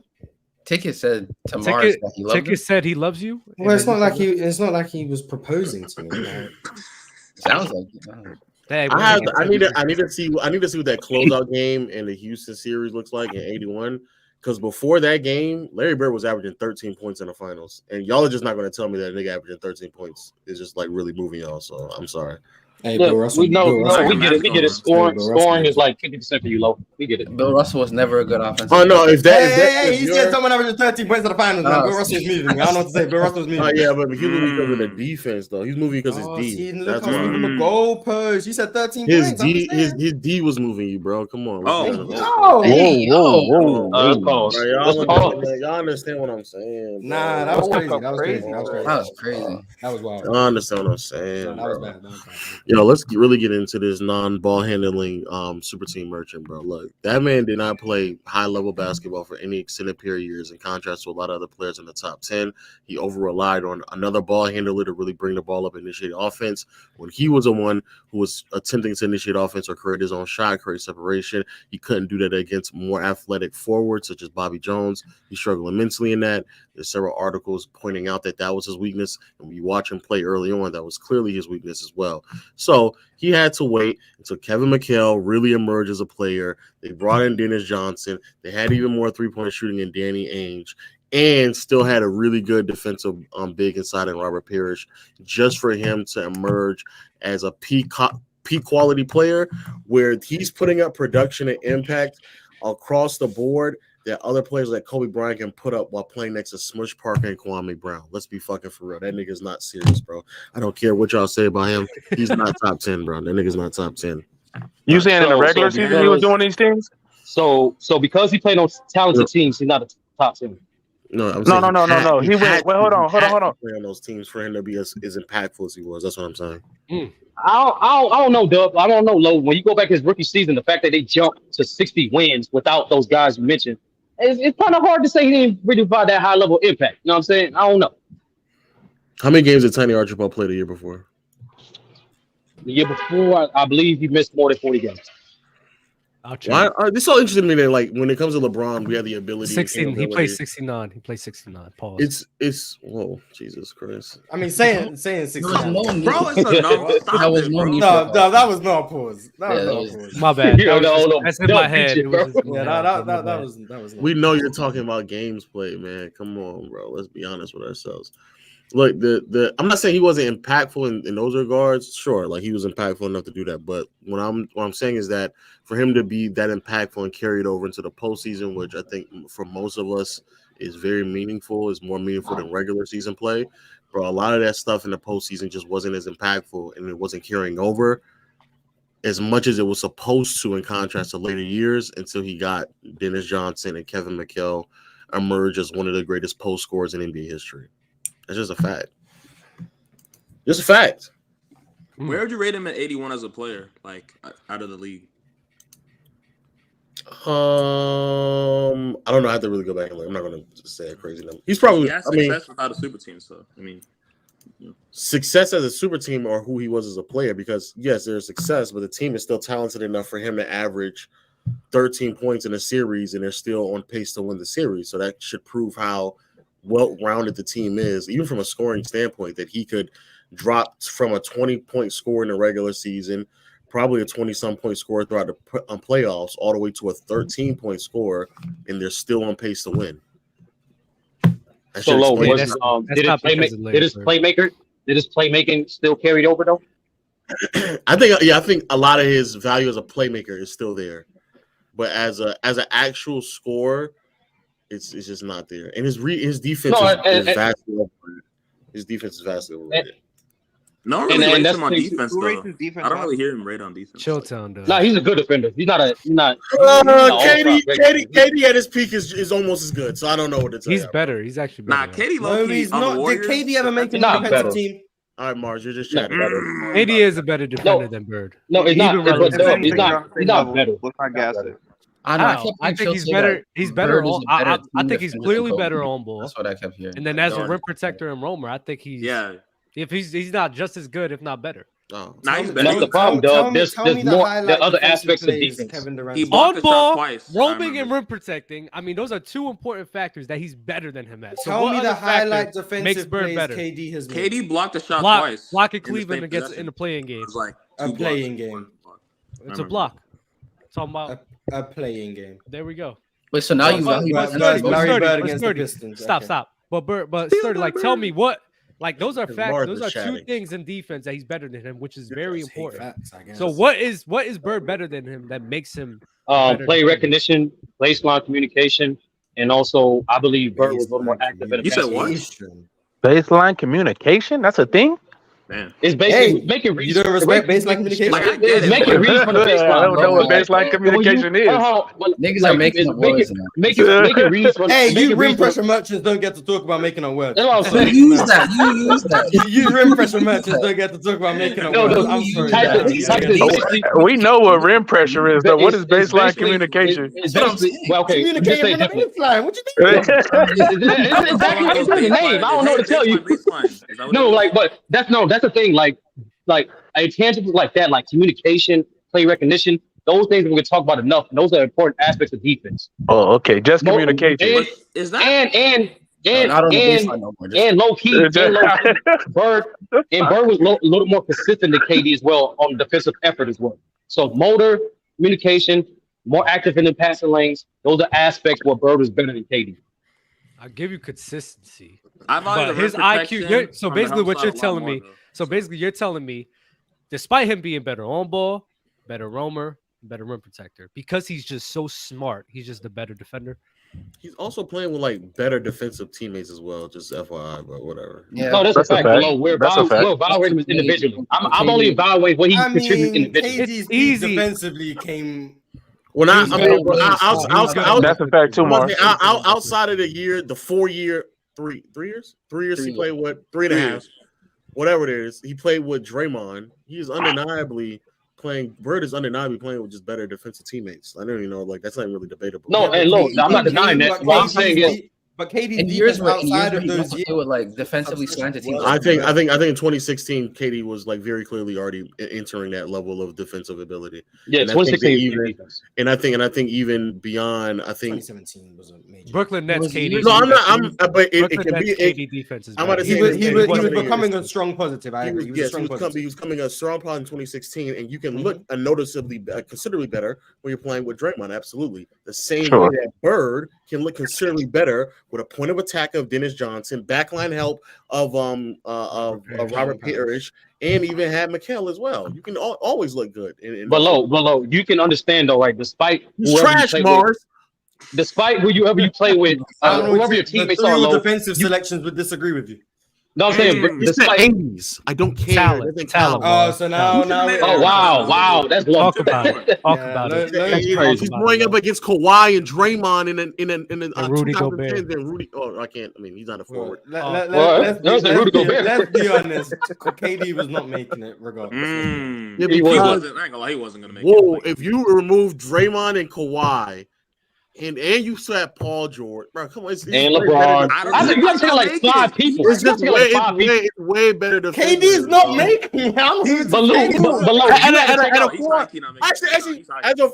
Ticket said to Mars Ticket, that he loved him. Ticket said he loves you. and Well, it's then not you like said he. It's not like he was proposing to me. Like, Sounds like no. Hey, I need to see what that closeout game in the Houston series looks like in '81. Because before that game, Larry Bird was averaging 13 points in the finals, and y'all are just not going to tell me that a nigga averaging 13 points is just like really moving y'all. So I'm sorry. hey, Look, Bill Russell. we know, Bill Russell- we get it. We get it. Bill Russell. Scoring is like 50% for you, Lo. We get it. Bill Russell was never a good offensive. Oh no, if that, Hey, if he you're- said someone averaging 13 points in the finals. Man. Oh, Bill Russell was moving me. I don't know what to say. Bill Russell was moving. Oh me. yeah, but he's moving because of the defense, though. He's moving because Oh, his D. see, look That's how why. moving the goalpost. You said 13 His points. D, understand? his D was moving you, bro. Come on. Oh. Yo. Hey, yo. Let's pause. Bro, Let's pause. y'all understand what I'm saying? Bro. Nah, that was Oh, crazy. That was crazy. That was crazy. That was crazy. That was wild. Y'all understand what I'm saying? That was bro. bad. That was bad. Yo, let's really get into this non-ball handling super team merchant, bro. Look, that man did not play high-level basketball for any extended period of years in contrast to a lot of other players in the top 10. He over-relied on another ball handler to really bring the ball up and initiate offense. When he was the one who was attempting to initiate offense or create his own shot, create separation, he couldn't do that against more athletic forwards such as Bobby Jones. He struggled immensely in that. There's several articles pointing out that was his weakness. And when you watch him play early on, that was clearly his weakness as well. So he had to wait until Kevin McHale really emerged as a player. They brought in Dennis Johnson. They had even more three-point shooting in Danny Ainge. and still had a really good defensive big inside in Robert Parrish, just for him to emerge as a peak quality player where he's putting up production and impact across the board that other players like Kobe Bryant can put up while playing next to Smush Parker and Kwame Brown. Let's be fucking for real. That nigga's not serious, bro. I don't care what y'all say about him. He's not top 10, bro. That nigga's not top 10. You saying in the regular season he was doing these things? So because he played on talented teams, he's not a top 10. No. No. He went. Wait, hold on. Play on those teams for him to be as impactful as he was. That's what I'm saying. I don't know, Dub. I don't know, Lo. When you go back his rookie season, the fact that they jumped to 60 wins without those guys you mentioned, it's kind of hard to say he didn't really provide that high level impact. You know what I'm saying? I don't know. How many games did Tiny Archibald play the year before? The year before, I believe he missed more than 40 games. Why? This all interesting to me that like when it comes to LeBron, we have the ability. 16. He plays 69. He plays 69. Pause. It's whoa, Jesus Christ. I mean, saying 69. Bro, it's a no. Stop it, bro. No, that was no pause. That was no pause. My bad. That's in my head. That was. We know you're talking about games played, man. Come on, bro. Let's be honest with ourselves. Look, I'm not saying he wasn't impactful in those regards. Sure, like he was impactful enough to do that. But what I'm saying is that for him to be that impactful and carried over into the postseason, which I think for most of us is very meaningful, is more meaningful than regular season play. Bro, a lot of that stuff in the postseason just wasn't as impactful and it wasn't carrying over as much as it was supposed to in contrast to later years until he got Dennis Johnson and Kevin McHale emerge as one of the greatest post scorers in NBA history. That's just a fact. Just a fact. Where would you rate him at 81 as a player, like out of the league? I don't know. I have to really go back and look. I'm not going to say a crazy number. He's probably. He has success without a super team, so I mean, success as a super team or who he was as a player. Because yes, there's success, but the team is still talented enough for him to average 13 points in a series, and they're still on pace to win the series. So that should prove how well-rounded the team is, even from a scoring standpoint, that he could drop from a 20-point score in the regular season, probably a 20-some point score throughout the playoffs, all the way to a 13-point score, and they're still on pace to win. So low. Did his playmaking still carried over though? I think a lot of his value as a playmaker is still there, but as an actual scorer, it's just not there. And his defense is vastly overrated. His defense is vastly overrated. No one really rates him on defense, though. I don't really hear him rate on defense. Chilltown does. No, he's a good defender. He's not. KD at his peak is almost as good. So I don't know what to tell you. He's better. He's actually better. Nah, KD low key on the Warriors. Did KD ever make an defensive team? All right, Mars, you're just chatting. KD is a better defender than Bird. No, it's not. He's not better. Let's not gas it. I think he's better. He's better. I think he's clearly better on ball. That's what I kept hearing. And then as a rim protector and roamer, I think he's If he's not just as good, if not better. Oh. That's the problem, dog. There's more other aspects of defense. He blocked the shot On ball, twice. roaming and rim protecting. I mean, those are two important factors that he's better than him at. So tell me the highlight makes defensive Bird plays better. KD has made. KD blocked the shot twice. Block at Cleveland against in the playing game. It's like a playing game. It's a block. Talking about a playing game. There we go. Wait, so now you value Larry Bird against the Pistons. Stop. But Sturdy, like, tell me what. Like, those are facts. Those are two things in defense that he's better than him, which is very important. So what is Bird better than him that makes him play recognition, baseline communication, and also I believe Bird was a little more active in the You said what? Baseline communication? That's a thing? Man. It's basically making reads. You don't respect baseline communication? Like, I get it, making reads from the baseline. I don't know what baseline communication is. Niggas are making making reads from. Hey, you rim pressure merchants don't get to talk about making a word. You use that. You rim pressure merchants don't get to talk about making a word. I'm sorry. We know what rim pressure is, though. What is baseline communication? Okay, communicating with an flying. What you think? It's exactly the name. I don't know what to tell you. No, like, but that's the thing. Like intangibles like that, like communication, play recognition. Those things we can talk about enough. And those are important aspects of defense. Oh, okay. Just communication. Is that and low key, Bird was a little more consistent than KD as well on defensive effort as well. So motor, communication, more active in the passing lanes. Those are aspects where Bird is better than KD. I'll give you consistency. I value But the his rim IQ. protection So from the basically, help what side you're a lot telling more, me. though. So basically, you're telling me, despite him being better on ball, better roamer, better rim protector, because he's just so smart, he's just the better defender. He's also playing with like better defensive teammates as well. Just FYI, but whatever. Yeah, No, that's a fact. Below, we're That's a fact. evaluating him individually. I'm only evaluating what he I contributes mean, individually. KD's easy. defensively came. Well, I He was mean, good well, on defense. He was good on That's a defense. fact too, I'm gonna Mark. say, outside of the year, the 4 year, 3 years, 3 years he played with 3.5, whatever it is. He played with Draymond. He is undeniably playing. Bird is undeniably playing with just better defensive teammates. I don't even know, like that's not really debatable. No, and look, I'm not denying that. What I'm saying is, But KD's in years defense where outside of he those also years, play with like defensively slanted teams. I think in 2016, KD was like very clearly already entering that level of defensive ability. yeah, And I think 2016 even- defense. And I think even beyond, I think 2017 was a major. Brooklyn Nets, Was KD. years no, I'm ago. not. But it Brooklyn can Nets, be. KD defense is I'm about better. to He say was, that he it was, he wasn't was a- becoming a strong positive. I He agree. was, He was a strong positive. he was coming a strong part in 2016, and you can look noticeably, considerably better when you're playing with Draymond. Absolutely, the same Sure. way that Bird can look considerably better with a point of attack of Dennis Johnson, backline help of Robert Parrish, and even had McHale as well. You can always look good. Below, you can understand though, right? Despite He's whoever you trash, play Mars. with, despite whoever you play with, I don't know whoever your the teammates three are low. defensive selections would disagree with you. No, I'm saying, It's the despite. 80s. I don't care. Talent, It doesn't talent. count. So now, Oh wow, that's low. Talk about it. Talk about it. That's He's going up against Kawhi and Draymond in Rudy 2010s Gobert. and Rudy. Oh, I can't. I mean, he's not a forward. There's the Rudy Gobert. Let's be honest. KD was not making it regardless. Yeah, He because wasn't. I ain't gonna lie, he wasn't gonna make whoa, it. if you remove Draymond and Kawhi, and you slap Paul George, bro, come on, it's And way LeBron. better than- I think you got to take like 5 people. It's just it's way better than KD's not making it. Actually,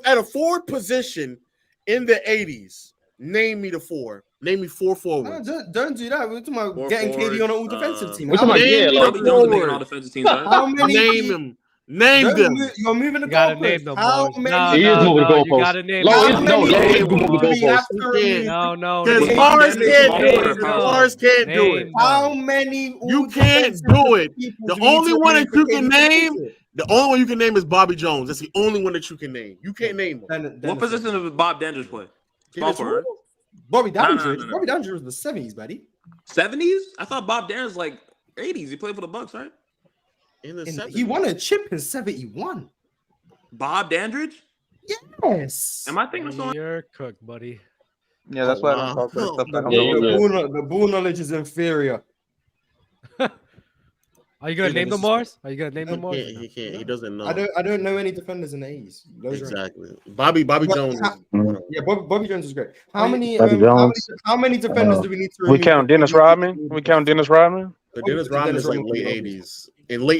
at a forward position in the 80s, name me the four. Name me 4 forwards. Don't do that. We're talking about Four getting KD on an all forwards, defensive team. we're talking about- yeah, like- Bobby Jones making all defensive teams, right? How many? Name them. Name them. You're moving the You gotta goalposts. name them. How Mars. many? He is moving the You goalposts. gotta name Low them. is no, low is moving the we goalposts. have to remove? No. Because Mars can't do it. Mars can't do it. How many? You can't do it. The only one that you can name, the only one you can name is Bobby Jones. That's the only one that you can name. You can't name him. What position does Bob Dandridge play? Small forward. Bobby Dandridge. No. Bobby Dandridge was the 70s, buddy. 70s? I thought Bob Dandridge was like 80s. He played for the Bucks, right? In the 70s. He won a chip in 71. Bob Dandridge? Yes. Am I thinking of someone? You're cooked, buddy. Yeah, that's why I don't talk about stuff I don't know. The ball knowledge is inferior. Are you gonna name them, Mars? Are you gonna name them, Mars? He can't. He doesn't know. I don't know any defenders in the 80s. Those are- Exactly. Bobby Jones. Yeah, Bobby Jones is great. How many? Bobby Jones. How many defenders do we need to? We remove? count Dennis Rodman. We count Dennis Rodman. But Dennis Rodman is like late 80s.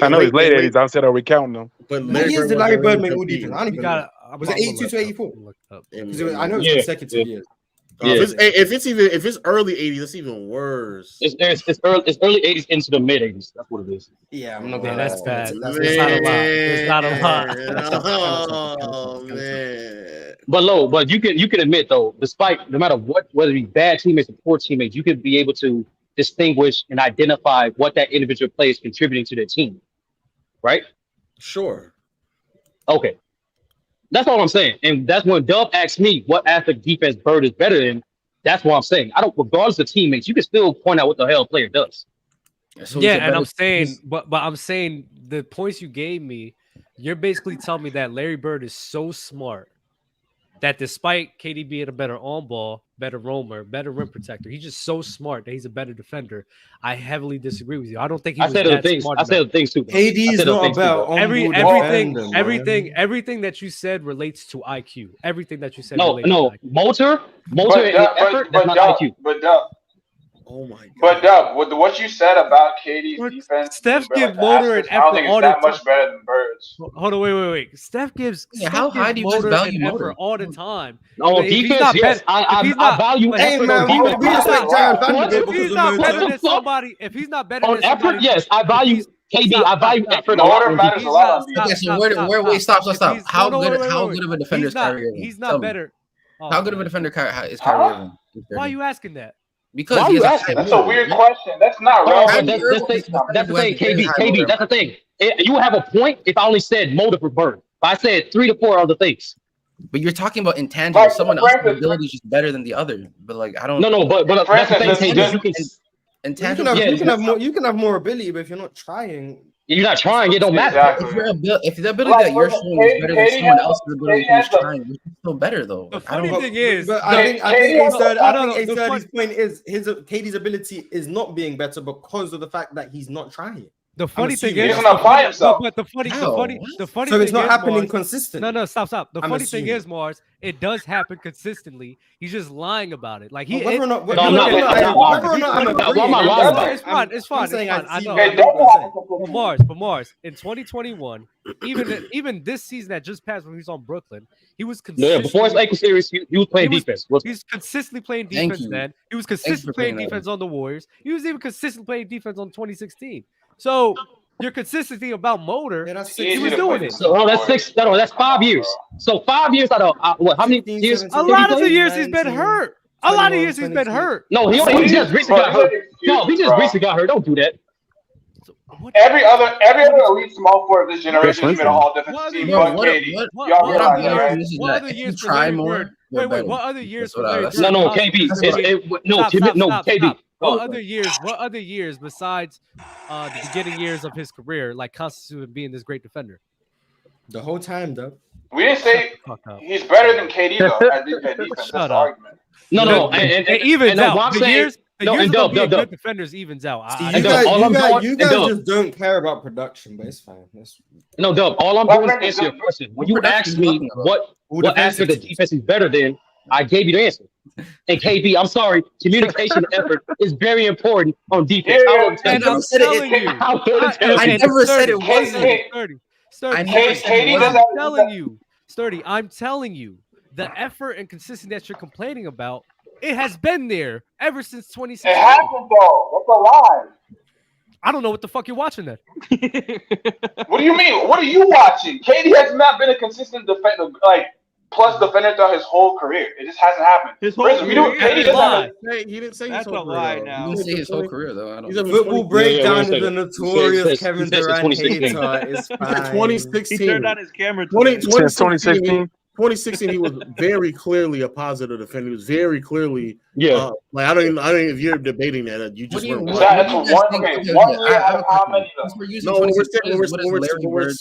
I know he's late 80s. I said, are we counting them? But What years did Larry Bird make all defense? I don't You even gotta. know. Was it 82 to 84? Because I know it's Yeah. consecutive years. If it's early 80s, that's even worse. It's early 80s into the mid 80s. That's what it is. Yeah, I'm not Yeah, gonna. that's bad. That's It's not a lot. It's not a lot. Oh man. But you can admit though, despite no matter what, whether it be bad teammates or poor teammates, you could be able to distinguish and identify what that individual player is contributing to their team, right? Sure. Okay, that's all I'm saying, and that's when Dub asked me what aspect defense Bird is better in. That's what I'm saying. I don't, regardless of teammates, you can still point out what the hell a player does. So Yeah, and I'm saying, but I'm saying the points you gave me, you're basically telling me that Larry Bird is so smart that despite KD being a better on ball, better roamer, better rim protector, he's just so smart that he's a better defender. I heavily disagree with you. I don't think he was I said the that things. smart I said the enough. things too. bro. KD I is said the not things too, about bro. Everything that you said relates to IQ. Everything that you said. No, relates no, to IQ. motor and effort. That's not IQ. But Dub, Oh my god. but Dub, with what you said about KD's defense, Steph being gives the motor and aspects, I don't effort think all it's the that much better than Bird's. Hold on, wait. Steph gives. Yeah, Steph how high gives do you guys motor value and motor? effort all the time. On If he's defense, not yes, better- if he's I not- value Hey, effort man, on we defense. respect Jared Vanderbilt If because he's of not better motor. than somebody, if he's not better On than effort, somebody, yes, I value KD. I value effort a lot. Motor on matters defense. a lot on defense. Okay, so wait, stop. If he's- How no, good? wait, How wait. good of a defender is Kyrie Irving? He's Tell not me. better. Oh, How good of a man. defender is Kyrie Irving? Why are you asking that? Because Why he you has asking? That's a weird question. That's not Oh, relevant. but that's the thing. That's the thing, KB. That's the thing. You have a point if I only said motive for Bird. I said 3 to 4 other things. But you're talking about intangibles. But Someone else's Francis, ability is just better than the other. But like I don't. No, but that's the Francis, thing, KB. You can. Intangibles. You can have more ability, but if you're not trying, You're not trying. It don't matter. Exactly. If the ability that you're showing is better than someone else's ability who's trying, you're still better though. The funny thing is, but I think A30's point is KD's ability is not being better because of the fact that he's not trying. the funny thing He is, doesn't apply himself. but the funny So thing it's not is, happening Mars, consistently. No, stop. The I'm funny thing assuming. is, Mars, it does happen consistently. He's just lying about it. Like he. Whether or not, No, I'm not. It's fine. It's fine. I know. It doesn't happen consistently. But Mars, in 2021, even this season that just passed when he was on Brooklyn, he was Yeah, before his ankle series, he was playing defense. He was consistently playing Thank defense you. then. He was Thanks consistently for playing bringing that defense on the Warriors. He was even consistently playing defense on 2016. So your consistency about motor, he was doing it. So that's 6. No, that's 5 years. So 5 years out of what? How many years? A lot of the years he's been hurt. A lot of years he's been hurt. No, he just recently got hurt. No, he just recently got hurt. Don't do that. Every other elite small forward of this generation has been an all defensive team. But KD, y'all realize that, right? What other years for Larry Bird? Wait. What other years for Larry Bird? No, KB. KB. What other years besides the beginning years of his career, like constituted being this great defender? The whole time, though. We didn't say he's better than KD though at defense. That's the argument. No, and evens out. The years of being good defenders evens out. You guys just don't care about production, but it's fine. No, Dub. All I'm doing is answer your question. When you asked me what aspect of defense is better than, I gave you the answer. And KB, I'm sorry, communication effort is very important on defense. I'm telling you. I never said it wasn't. Sturdy, I'm telling you, the effort and consistency that you're complaining about, it has been there ever since 2016. It hasn't though. That's a lie. I don't know what the fuck you're watching then. What do you mean? What are you watching? KD has not been a consistent defender, plus defender throughout his whole career. It just hasn't happened. His whole career. He didn't say his whole career. He didn't say his whole career though. I don't. Football breakdown is a notorious Kevin Durant hater. It's fine. 2016. He turned on his camera. 2016. 2016, he was very clearly a positive defender. He was very clearly, I don't even if you're debating that. You just weren't. No, what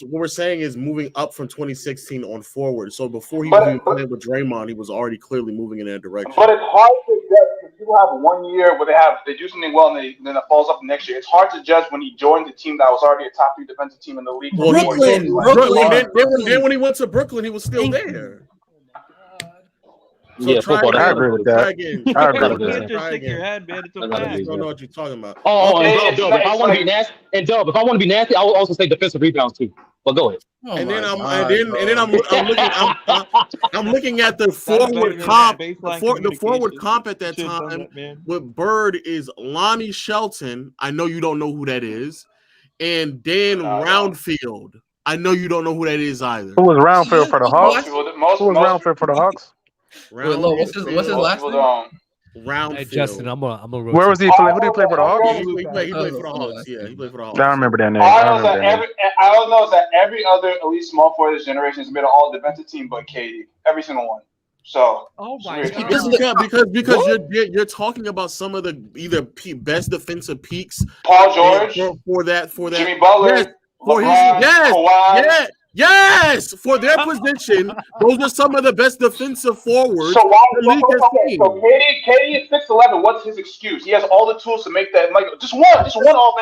we're saying is moving up from 2016 on forward. So before he was even playing with Draymond, he was already clearly moving in that direction. But it's hard to judge because people have 1 year where they do something well and then it falls off the next year. It's hard to judge when he joined the team that was already a top 3 defensive team in the league. Brooklyn. Then when he went to Brooklyn, he was still there. So yeah, football. I agree with that. I agree with that. Just stick your head, man. It's a I fact. don't know what you're talking about. And Dub, if I want to be nasty, if I want to be nasty, I will also say defensive rebounds too. But go ahead. I'm looking at the forward comp. The forward comp at that time with Bird is Lonnie Shelton. I know you don't know who that is, and Dan Roundfield. I know you don't know who that is either. Who was Roundfield for the Hawks? Who was Roundfield for the Hawks? What's his last name? Roundfield. Hey, Justin, I'm a Where was he playing? Who did he play for the Hawks? He played for the Hawks. Yeah, he played for the Hawks. I remember that name. I don't know that every other elite small forward of this generation has made an all defensive team but KD. Every single one. So because you're talking about some of the either best defensive peaks. Paul George for that Jimmy Butler. Yes, for their position, those are some of the best defensive forwards. So KD is 6'11". What's his excuse? He has all the tools to make that. Just one all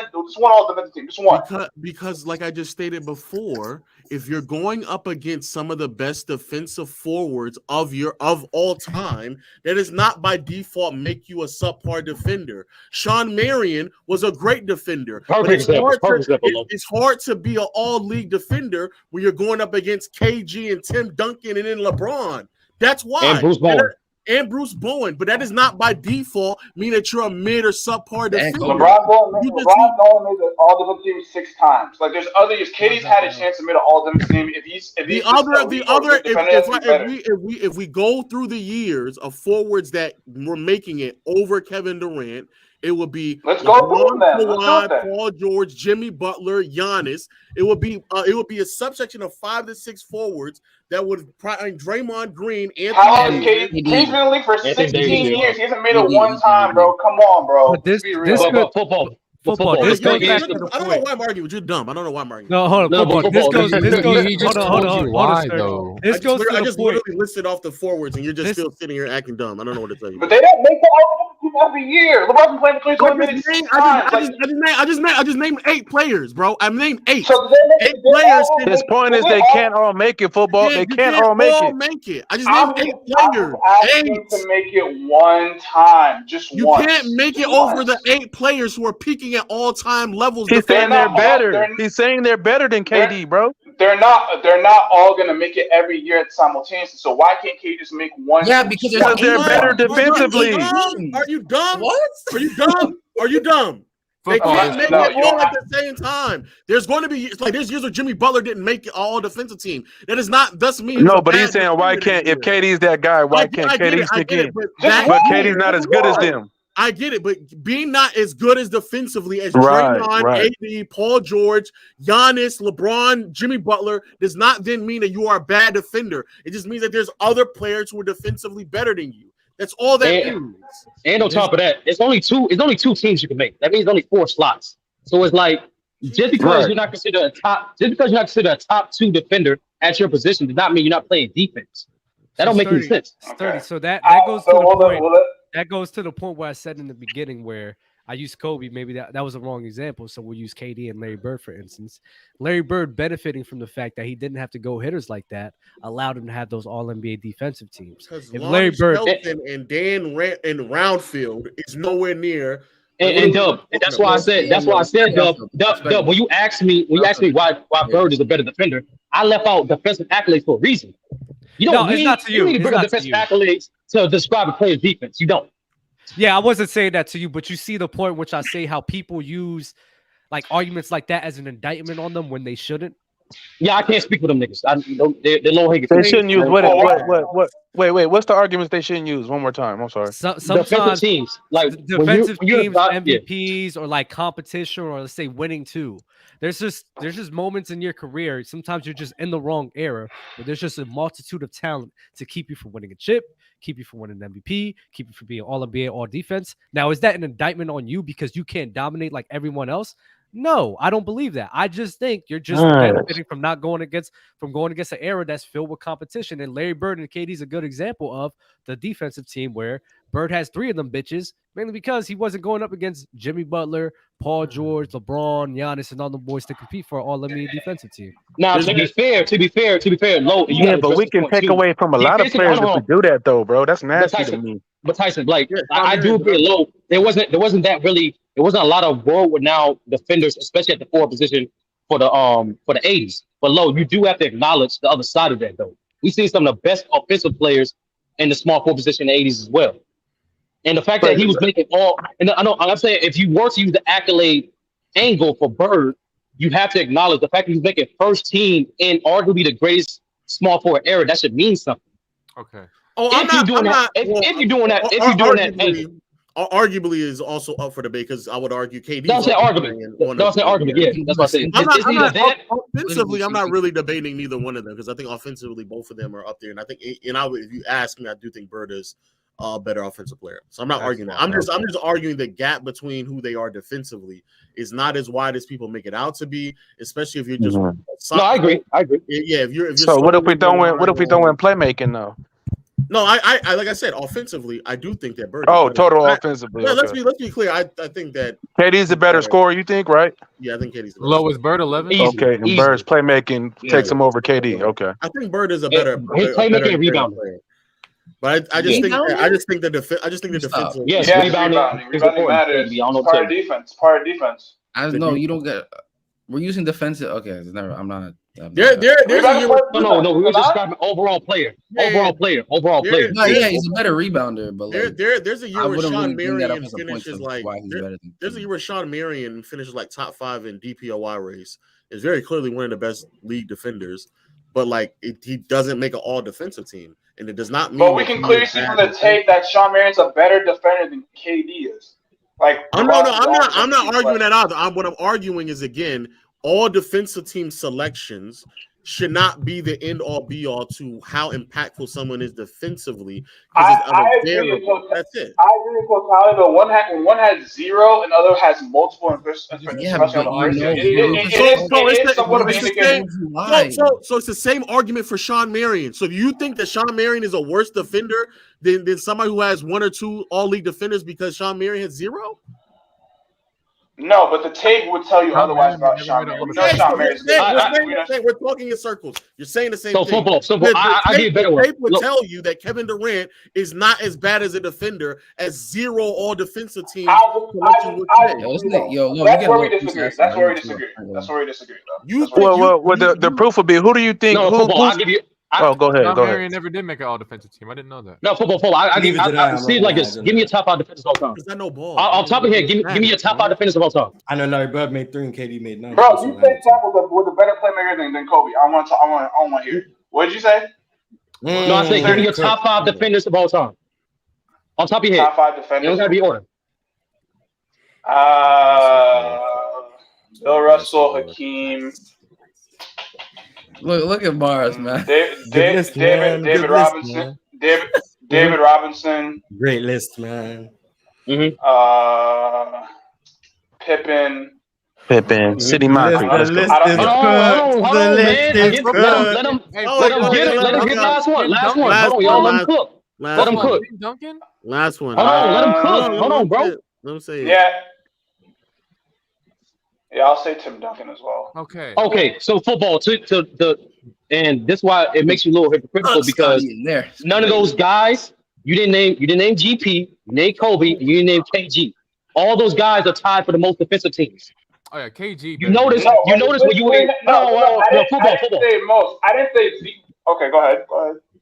defensive team. Just one. Because, like I just stated before, if you're going up against some of the best defensive forwards of all time, that does not by default make you a subpar defender. Sean Marion was a great defender. It's hard to be an all-league defender when you're going up against KG and Tim Duncan and then LeBron. That's why. And Bruce Bowen. and Bruce Bowen, but that does not by default mean that you're a mid or subpar defender. LeBron Bowen made the all-defensive team 6 times. Like there's other years. KD's had a chance to make an all-defensive team. If we go through the years of forwards that were making it over Kevin Durant, it would be Paul George, Jimmy Butler, Giannis. It would be a subsection of 5 to 6 forwards that would Draymond Green. How long KD's been in the league for 16 years? He hasn't made it one time, bro. Come on, bro. But this football. This goes back to the I don't know why I'm arguing with you. Dumb. I don't know why I'm arguing. No, hold on. Football. This goes. Hold on. This goes to I the just point. literally listed off the forwards, and you're just still sitting here acting dumb. I don't know what to tell you. But they don't make the all-defensive team every year. LeBron's been playing between 20 minutes. I just named 8 players, bro. I named 8. So 8 players. His point is they can't all make it. Football. They can't all make it. I just named 8 players. I'm asking to make it one time, just you once. You can't make it over the 8 players who are peaking at all-time levels. He's saying they're better. He's saying they're better than KD, bro. They're not all gonna make it every year simultaneously. So why can't KD just make one? Yeah, because they're better defensively. Are you dumb? What? Are you dumb? Are you dumb? They can't make it all at the same time. There's going to be there's years where Jimmy Butler didn't make it all defensive team. That is not thus mean. No, but he's saying why can't if KD's that guy, why can't KD stick in? But KD's not as good as them. I get it, but being not as good as defensively as Draymond, AD, Paul George, Giannis, LeBron, Jimmy Butler does not then mean that you are a bad defender. It just means that there's other players who are defensively better than you. That's all that means. And on top of that, it's only two teams you can make. That means only 4 slots. So it's like just because you're not considered a top 2 defender at your position does not mean you're not playing defense. That don't make any sense. So that goes to the point. That goes to the point where I said in the beginning where I used Kobe. Maybe that was a wrong example. So we'll use KD and Larry Bird, for instance. Larry Bird benefiting from the fact that he didn't have to go hitters like that allowed him to have those all-NBA defensive teams. If Larry Bird and Dan Roundfield is nowhere near. And Dub, and that's why I said Dub, when you asked me why Bird is a better defender, I left out defensive accolades for a reason. You don't need to bring defensive accolades to describe a player's defense. You don't. Yeah, I wasn't saying that to you, but you see the point which I say how people use like arguments like that as an indictment on them when they shouldn't. Yeah, I can't speak for them niggas. They're low hanging. They shouldn't use what? Wait. What's the arguments they shouldn't use? One more time. I'm sorry. Sometimes defensive teams, like defensive teams, MVPs, or like competition, or let's say winning too. There's just moments in your career. Sometimes you're just in the wrong era, but there's just a multitude of talent to keep you from winning a chip, keep you from winning an MVP, keep you from being all NBA, all defense. Now, is that an indictment on you because you can't dominate like everyone else? No, I don't believe that. I just think you're just benefiting from going against an era that's filled with competition. And Larry Bird and KD is a good example of the defensive team where Bird has 3 of them bitches, mainly because he wasn't going up against Jimmy Butler, Paul George, LeBron, Giannis, and all the boys to compete for all NBA defensive team. Now, to be fair, low. Yeah, but we can take away from a lot of players if we do that, though, bro. That's nasty to me. But Tyson, like, I do agree, low. There wasn't a lot of world-renowned defenders, especially at the 4 position for the 80s. But low, you do have to acknowledge the other side of that, though. We see some of the best offensive players in the small 4 position in the 80s as well. And the fact that he was making and I'm saying if you were to use the accolade angle for Bird, you have to acknowledge the fact that he's making first team in arguably the greatest small forward era. That should mean something. Okay. If you're doing that, arguably is also up for debate because I would argue KD. Don't say argument. Don't say argument. Yeah, that's what I'm saying. Offensively, I'm not really debating neither one of them because I think offensively both of them are up there, and I think if you ask me, I do think Bird is a better offensive player. So I'm not arguing that. I'm just arguing the gap between who they are defensively is not as wide as people make it out to be, especially if you're just. No, I agree. Yeah, if you're. So what if we don't win? What if we don't win playmaking though? No, I like I said, offensively, I do think that Bird. Total offensively. Yeah, let's be clear. I think that KD's a better scorer. You think, right? Yeah, I think KD's low is Bird 11. Okay, and Bird's playmaking takes him over KD. Okay, I think Bird is a better playmaking and rebounding. But I just think the defense. Yes, rebounding matters. Part of defense. I know you don't get. We're using defensive. Okay, never. I'm not. There's a year. No. We were just describing overall player. Overall player. No, yeah, he's a better rebounder, but like, there's a year where Sean Marion finishes like. There's a year where Sean Marion finishes like top 5 in DPOY race. Is very clearly one of the best league defenders, but like he doesn't make an all defensive team, and it does not mean. But we can clearly see from the tape that Sean Marion's a better defender than KD is. Like, I'm not arguing that either. What I'm arguing is, again, all defensive team selections should not be the end all be all to how impactful someone is defensively. I agree with that's it. I agree with totality, but one has 0 and the other has multiple. So it's the same argument for Sean Marion. So do you think that Sean Marion is a worse defender than somebody who has 1 or 2 all league defenders because Sean Marion has 0? No, but the tape would tell you otherwise about Sean Marion. We're talking in circles. You're saying the same thing. Football. I get better. The tape would tell you that Kevin Durant is not as bad as a defender as 0 all defensive teams. That's where we disagree. The proof would be, who do you think? I'll give you. Go ahead. Marion never did make an all defensive team. I didn't know that. No, football. I see it like this. Give me your top 5 defenders of all time. Because I know ball. I'll top it here. Give me your top 5 defenders of all time. I know Larry Bird made 3 and KD made 9. Bro, you said Steph was a better playmaker than Kobe. I want to hear. What did you say? No, I said give me your top 5 defenders of all time. On top of your head. Top 5 defenders. You don't gotta be order. Bill Russell, Hakeem. Look at Mars, man. David Robinson. David Robinson. Great list, man. Pippen. City Mafia. Hold on, man. Let him get last one. Hold on, y'all. Let him cook. Let him cook. Duncan? Last one. Hold on, let him cook. Hold on, bro. Let him say it. Yeah, I'll say Tim Duncan as well. Okay. So football and this is why it makes you a little hypocritical because none of those guys you didn't name GP, you named Kobe, and you didn't name KG. All those guys are tied for the most defensive teams. Oh yeah, KG. You notice when you were football. I didn't say Z. Okay, go ahead.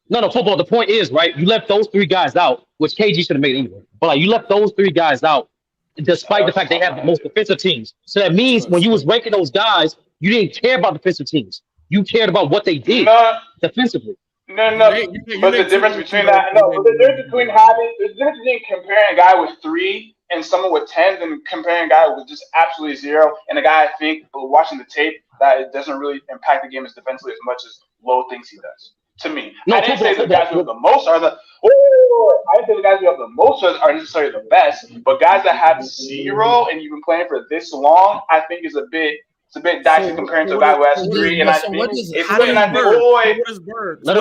No, football. The point is, right? You left those 3 guys out, which KG should have made anyway. But like, you left those 3 guys out. Despite the fact they have the most defensive teams. So that means when you was ranking those guys, you didn't care about defensive teams. You cared about what they did defensively. No. But the difference between comparing a guy with 3 and someone with 10 than comparing a guy with just absolutely 0 and a guy I think watching the tape that it doesn't really impact the game as defensively as much as Lowe thinks he does. To me, I didn't say the guys who have the most are the. I didn't say the guys who have the most are necessarily the best, but guys that have 0 and you've been playing for this long, I think is a bit dicey comparing to a guy who has 3. And I think let him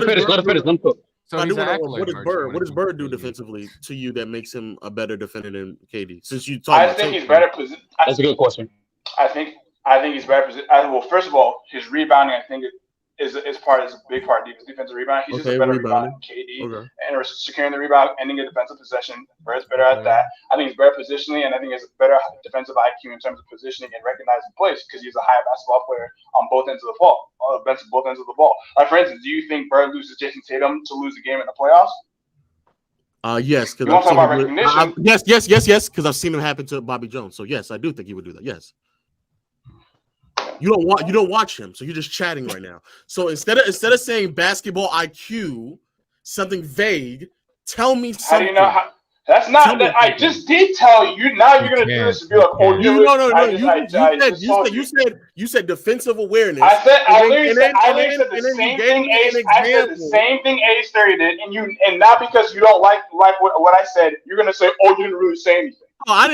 finish. Let him cook. So what does Bird do defensively to you that makes him a better defender than KD? Since you talk, I think he's better. That's a good question. I think he's better. Well, first of all, his rebounding, I think, is a big part of defensive rebound. He's just a better rebounder than KD, and securing the rebound, ending a defensive possession. Bird's better at that. I think he's better positionally, and I think he has a better defensive IQ in terms of positioning and recognizing plays because he's a high basketball player on both ends of the ball. Like for instance, do you think Bird loses Jason Tatum to lose a game in the playoffs? Yes, because yes, because I've seen him happen to Bobby Jones. So yes, I do think he would do that. Yes. You don't watch him, so you're just chatting right now. So instead of saying basketball IQ, something vague, tell me something. How do you know how? That's not that. I just did tell you. Now you're gonna do this and be like, "Oh, you said defensive awareness." I literally said the same thing Ace 30 did, and not because you don't like what I said, you're gonna say, "Oh, you didn't really say anything." Oh, I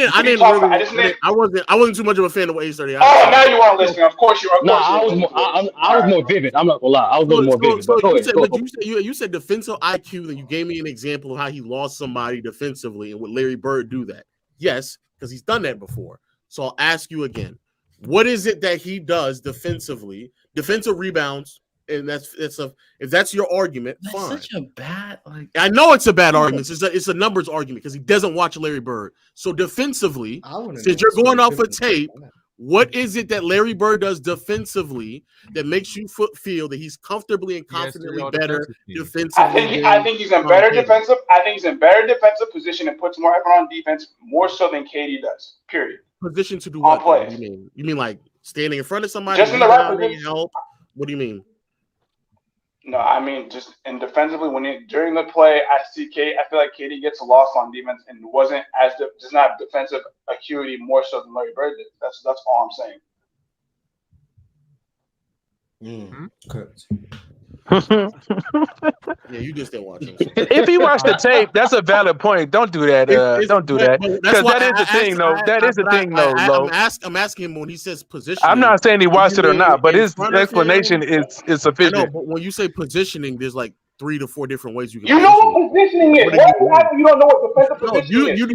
wasn't too much of a fan of what Ace 30. Oh, now you weren't listening. Of course you are. No, I was more vivid. I'm not gonna lie. I was more vivid. You said defensive IQ, and you gave me an example of how he lost somebody defensively, and would Larry Bird do that? Yes, because he's done that before. So I'll ask you again. What is it that he does defensively? Defensive rebounds. And if that's your argument, fine. Such a bad I know it's a bad argument. It's a numbers argument because he doesn't watch Larry Bird. So defensively, since you're going off of tape, What is it that Larry Bird does defensively that makes you feel that he's comfortably and confidently better defensively? I think he's in better defensive. I think he's in better defensive position and puts more effort on defense, more so than KD does. Period. Position to do what? What do you mean? You mean like standing in front of somebody? Just in the right position. Help? What do you mean? No, I mean just in defensively during the play, I feel like KD gets lost on defense and does not have defensive acuity more so than Larry Bird did. That's all I'm saying. Correct. Yeah, you just didn't watch him. If he watched the tape, that's a valid point. Don't do that. Don't do that. Because that is the thing, though. That is the thing, though. I'm asking him when he says position. I'm not saying he watched it or not, but his explanation is sufficient. I know, but when you say positioning, there's like 3 to 4 different ways you can. You know what positioning is. You don't know what defensive positioning is. You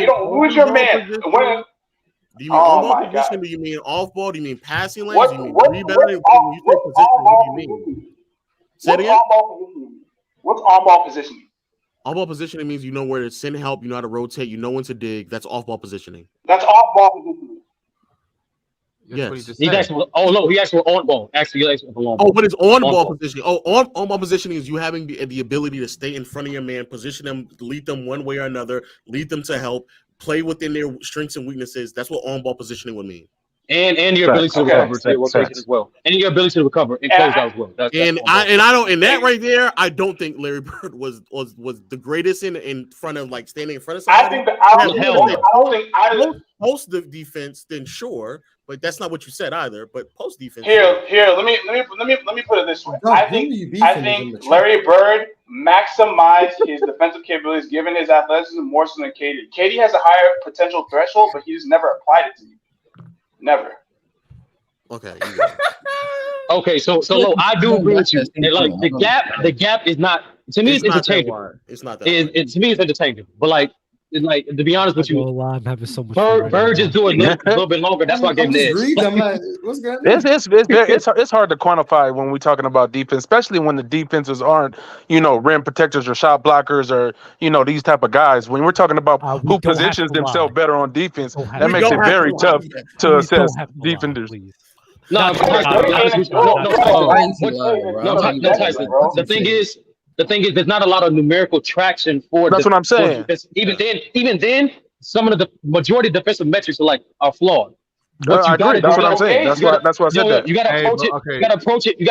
don't lose your man. Do you mean on-ball position? Do you mean off-ball? Do you mean passing lanes? Do you mean rebounding? When you say position, what do you mean? Say it again. What's on-ball positioning? On-ball positioning means you know where to send help, you know how to rotate, you know when to dig. That's off-ball positioning. That's off-ball positioning. Yes. He actually on-ball. Actually, on-ball. Oh, but it's on-ball positioning. Oh, on-ball positioning is you having the ability to stay in front of your man, position them, lead them one way or another, lead them to help, play within their strengths and weaknesses. That's what on-ball positioning would mean. And your ability to recover as well. And your ability to recover and close out as well. That right there, I don't think Larry Bird was the greatest in front of like standing in front of somebody. I don't think post the defense, then sure, but that's not what you said either. But post defense. Here, let me put it this way. I think Larry Bird maximized his defensive capabilities given his athleticism more so than KD. KD has a higher potential threshold, but he's never applied it to you. Never. Okay. Okay, so I do agree with you. Like the gap is not, to me, it's interchangeable. It's not that. To me, it's interchangeable. But like to be honest with you, I'm having so much Bird just doing a little bit longer. That's why I gave him the edge. I'm like, what's going on? It's hard to quantify when we're talking about defense, especially when the defenses aren't, rim protectors or shot blockers or, these type of guys. When we're talking about who positions themselves better on defense, that makes it very tough to assess defenders. The thing is, there's not a lot of numerical traction for. That's what I'm saying. Even then, some of the majority of defensive metrics are flawed. That's what I'm saying. That's why I said that. You got to approach it. Okay. You got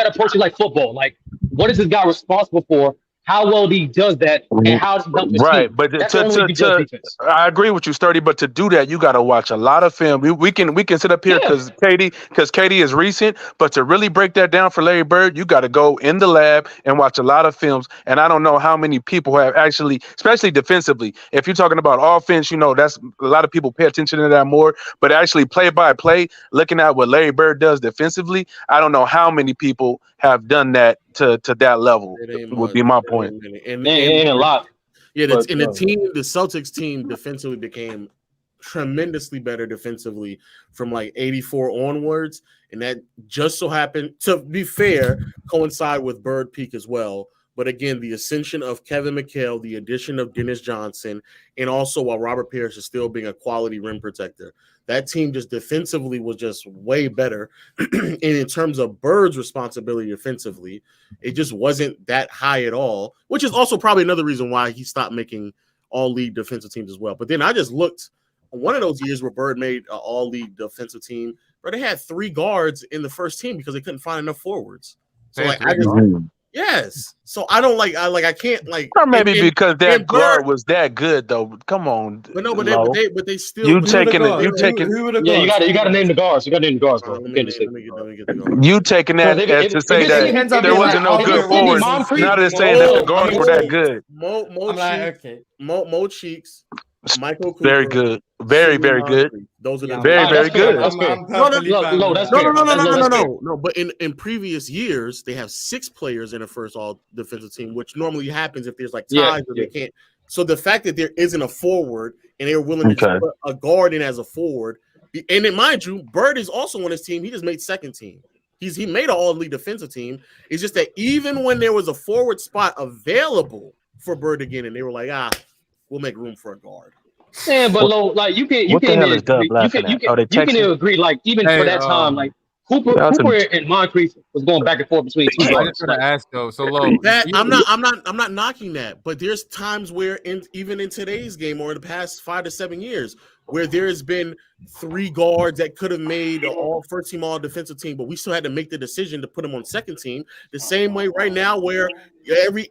to approach it like football. Like, what is this guy responsible for? How well he does that, and how does he help his team? But I agree with you, Sturdy. But to do that, you got to watch a lot of film. We can sit up here because KD is recent. But to really break that down for Larry Bird, you got to go in the lab and watch a lot of films. And I don't know how many people have actually, especially defensively. If you're talking about offense, that's a lot of people pay attention to that more. But actually, play by play, looking at what Larry Bird does defensively, I don't know how many people have done that to that level. Would be my point. And a lot. Yeah, the Celtics team defensively became tremendously better defensively from like 84 onwards, and that just so happened, to be fair, coincide with Bird peak as well. But again, the ascension of Kevin McHale, the addition of Dennis Johnson, and also while Robert Parrish is still being a quality rim protector, that team just defensively was just way better. And in terms of Bird's responsibility defensively, it just wasn't that high at all, which is also probably another reason why he stopped making all-league defensive teams as well. But then I just looked on one of those years where Bird made an all-league defensive team, where they had 3 guards in the first team because they couldn't find enough forwards. So yes. So I don't I can't or maybe because that guard was that good though. Come on. But no, but they still you taking it. Yeah, you got to name the guards. You got to name the guards, bro. Let me get the guards. You taking that as to say that there wasn't no good forwards. Not to say that the guards were that good. Mo Cheeks, Michael Cooper, very good. Very, very good. Those are the very good. No. But in previous years, they have 6 players in a first all defensive team, which normally happens if there's like ties or they can't. So the fact that there isn't a forward and they're willing to just put a guard in as a forward, and then mind you, Bird is also on his team. He just made second team. He made an all-league defensive team. It's just that even when there was a forward spot available for Bird again, and they were like, we'll make room for a guard. Yeah, but low, like you can What the hell is Dub agree, laughing at? Oh, they you can texting? agree, like even Hey, for that time, like Cooper Yeah, that's and Moncrief was going back and forth between two I guards. just want Like, to ask though. So low. That I'm not knocking that, but there's times where even in today's game or in the past 5 to 7 years where there's been 3 guards that could have made an all first team, all defensive team, but we still had to make the decision to put them on second team. The same way right now, where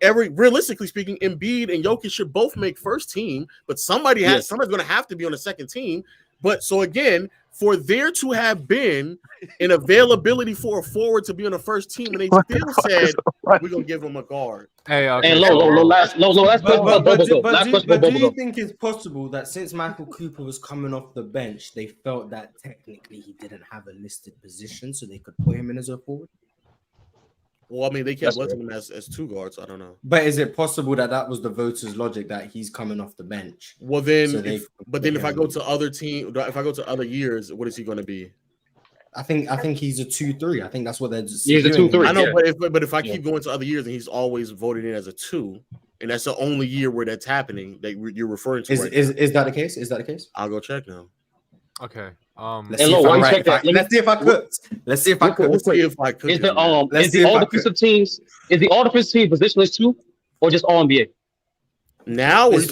every realistically speaking, Embiid and Jokic should both make first team, but somebody's going to have to be on the second team. But so again, for there to have been an availability for a forward to be on the first team, and they still said we're gonna give him a guard. Hey, okay. and last But do you think it's possible that since Michael Cooper was coming off the bench, they felt that technically he didn't have a listed position, so they could put him in as a forward? Well, I mean, they kept listing him as 2 guards. I don't know. But is it possible that was the voters' logic that he's coming off the bench? Well, then, so if I go to other years, what is he going to be? I think he's a 2-3. I think that's what they're just. He's a 2-3. I know, but if I keep going to other years and he's always voted in as a 2, and that's the only year where that's happening that you're referring to. Is that the case? Is that the case? I'll go check now. Okay. Let's see if I could. Let's see if I could. Is the all defensive teams? Is the all defensive team positionless too, or just all NBA? Now moving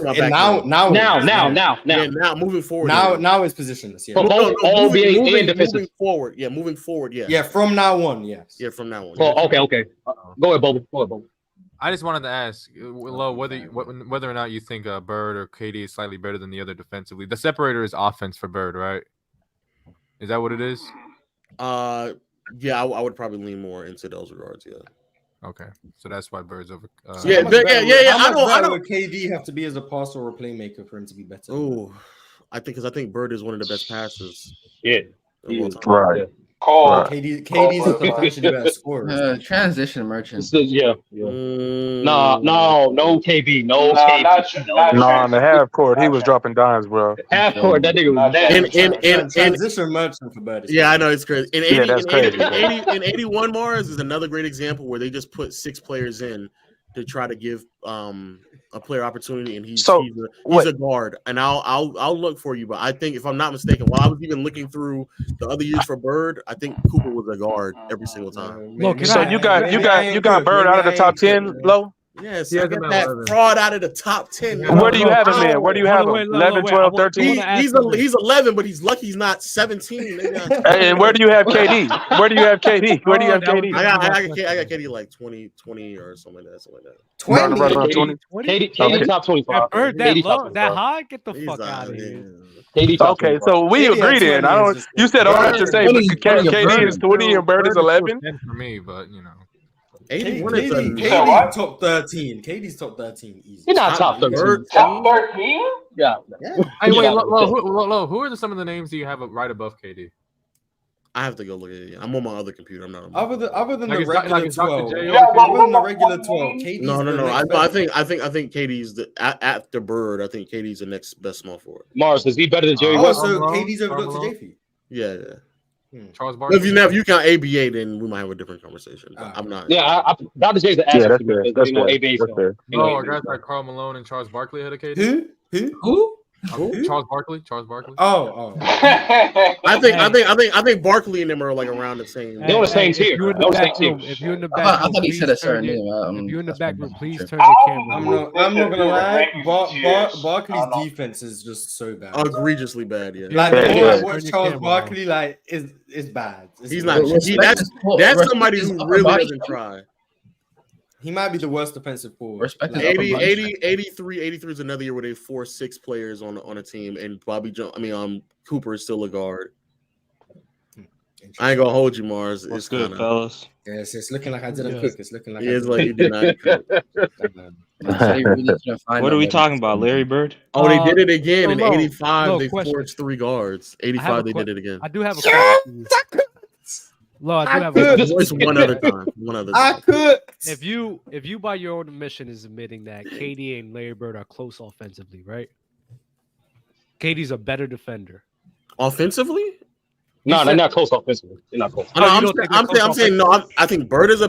forward. Now it's positionless. Yeah. All NBA and defensive. Moving forward. Yeah. Yeah. From now on. Yes. Yeah. From now on. Oh, okay. Go ahead, Bobo. I just wanted to ask, Lo, whether or not you think Bird or KD is slightly better than the other defensively. The separator is offense for Bird, right? Is that what it is? Yeah, I would probably lean more into those regards. Yeah. Okay, so that's why Bird's over. How much better would KD have to be as a passer or a playmaker for him to be better? Oh, I think Bird is one of the best passers. Yeah. Right. KD's a potentially better scorer. Transition merchant. No, KB. No, KB. No, in the half court, he was dropping dimes, bro. Half court, that nigga was transition merchant for Bird. Yeah, I know it's crazy. That's crazy. In 81 Mars is another great example where they just put 6 players in to try to give a player opportunity, and he's a guard. And I'll look for you, but I think if I'm not mistaken, while I was even looking through the other years for Bird, I think Cooper was a guard every single time. So you got Bird out of the top 10, Lo? Yes, I got that fraud out of the top 10. Where do you have him in? Where do you have him? 11, 12, 13? He's 11, but he's lucky he's not 17. And where do you have KD? I got KD like 20 or something like that. 20? KD top 25. Bird that high? Get the fuck out of here. Okay, so we agree then. You said all that to say KD is 20 and Bird is 11? For me, but you know. KD's top 13. KD's top 13. Easy. He's not top 13. Top 13? Yeah. Hey, wait, who are some of the names that you have right above KD? I have to go look at it. I'm on my other computer. I'm not. Other than the regular 12. Other than the regular 12. KD's no. I think KD's after Bird. I think KD's the next best small forward. Mars, is he better than Jerry? So KD's over Dr. JP. Yeah. Charles Barkley. If you count ABA, then we might have a different conversation. I'm not. Yeah, Dr. J's the that's fair. Are guys like Karl Malone and Charles Barkley ahead of KD? Who? Charles Barkley. Oh. I think Barkley and them are like around the same. They're on the same tier. If you're in the back, I thought he said a certain name. If you're in the back room, please turn your camera. I'm not gonna lie. Barkley's defense is just so bad, egregiously bad. Yeah, like what Charles Barkley is bad. He's not. That's somebody who really doesn't try. He might be the worst defensive forward. Respect 83 is another year where they forced 6 players on a team, and Cooper is still a guard. I ain't gonna hold you, Mars. It's good, fellas. Yes, it's looking like I didn't cook. It's looking like you did not cook. What are we talking about, Larry Bird? Oh, they did it again in 85. They forced 3 guards. 85, they did it again. I do have a question. One other time. I could. If you by your own admission is admitting that KD and Larry Bird are close offensively, right? KD's a better defender. Offensively? No, they're not close offensively. They're not close. I'm saying no. I think Bird is I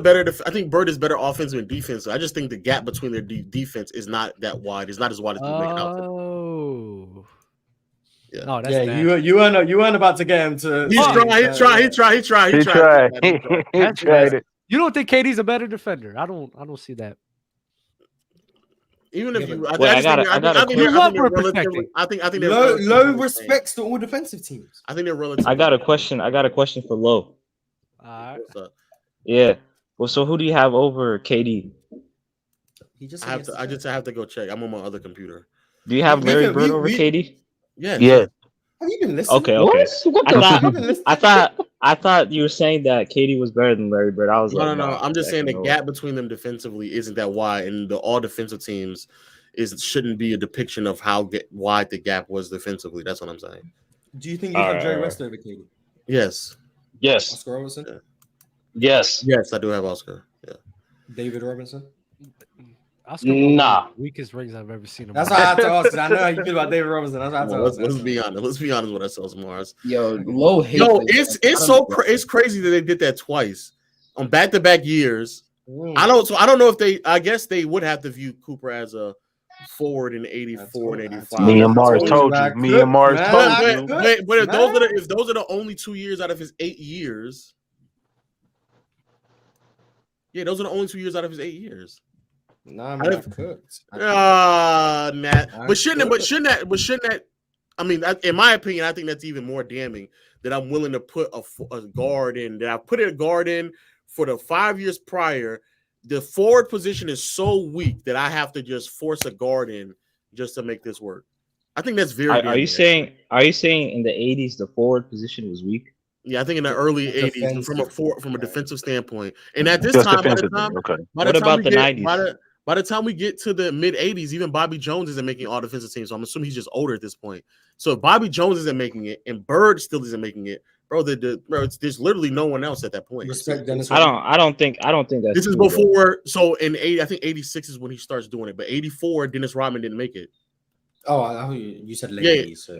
think Bird is better offensive and defensive. I just think the gap between their defense is not that wide. It's not as wide as people make it out. Oh. To be. So you don't think they're close offensively? Oh. I just think the gap between their defense is not that wide. It's not as wide as people make it out. To be. Oh. Yeah. No, that's Yeah, you weren't about to get him to. He tried. He tried it. You don't think KD's a better defender? I don't see that. Even if you, I think they're low respects to all defensive teams. I think they're relative. I got a question for Low. All right. Yeah. Well, so who do you have over KD? I just have to go check. I'm on my other computer. Do you have Larry Bird over KD? Yeah. Have you been listening? Okay. I thought you were saying that KD was better than Larry Bird. I was no. I'm just saying the gap between them defensively isn't that wide, and the all defensive teams shouldn't be a depiction of how wide the gap was defensively. That's what I'm saying. Do you think you have Jerry West over KD? Yes. Oscar Robertson? Yeah. Yes, I do have Oscar. Yeah. David Robinson? Nah. Weakest rings I've ever seen. That's why I had to ask. I know how you feel about David Robinson. That's why I had to ask. Let's be honest. Let's be honest with ourselves, Mars. Yo, Low hate. It's crazy that they did that twice on back-to-back years. I don't know if I guess they would have to view Cooper as a forward in 84 and 85. Me and Mars told you. But if those are the only 2 years out of his 8 years. Yeah, those are the only 2 years out of his 8 years. Nah, man, I've cooked. Matt. But shouldn't that? I mean, in my opinion, I think that's even more damning that I'm willing to put a guard in. That I put a guard in for the 5 years prior. The forward position is so weak that I have to just force a guard in just to make this work. I think that's very. Are you saying in the 80s the forward position was weak? Yeah, I think in the early 80s from a defensive standpoint. And at this time, by the time we get to the mid 80s, even Bobby Jones isn't making all defensive teams. So I'm assuming he's just older at this point. So if Bobby Jones isn't making it and Bird still isn't making it, there's literally no one else at that point. Respect Dennis. I don't think that's this is before. So in 80, I think 86 is when he starts doing it. But 84, Dennis Rodman didn't make it. Oh, you said late 80s. So.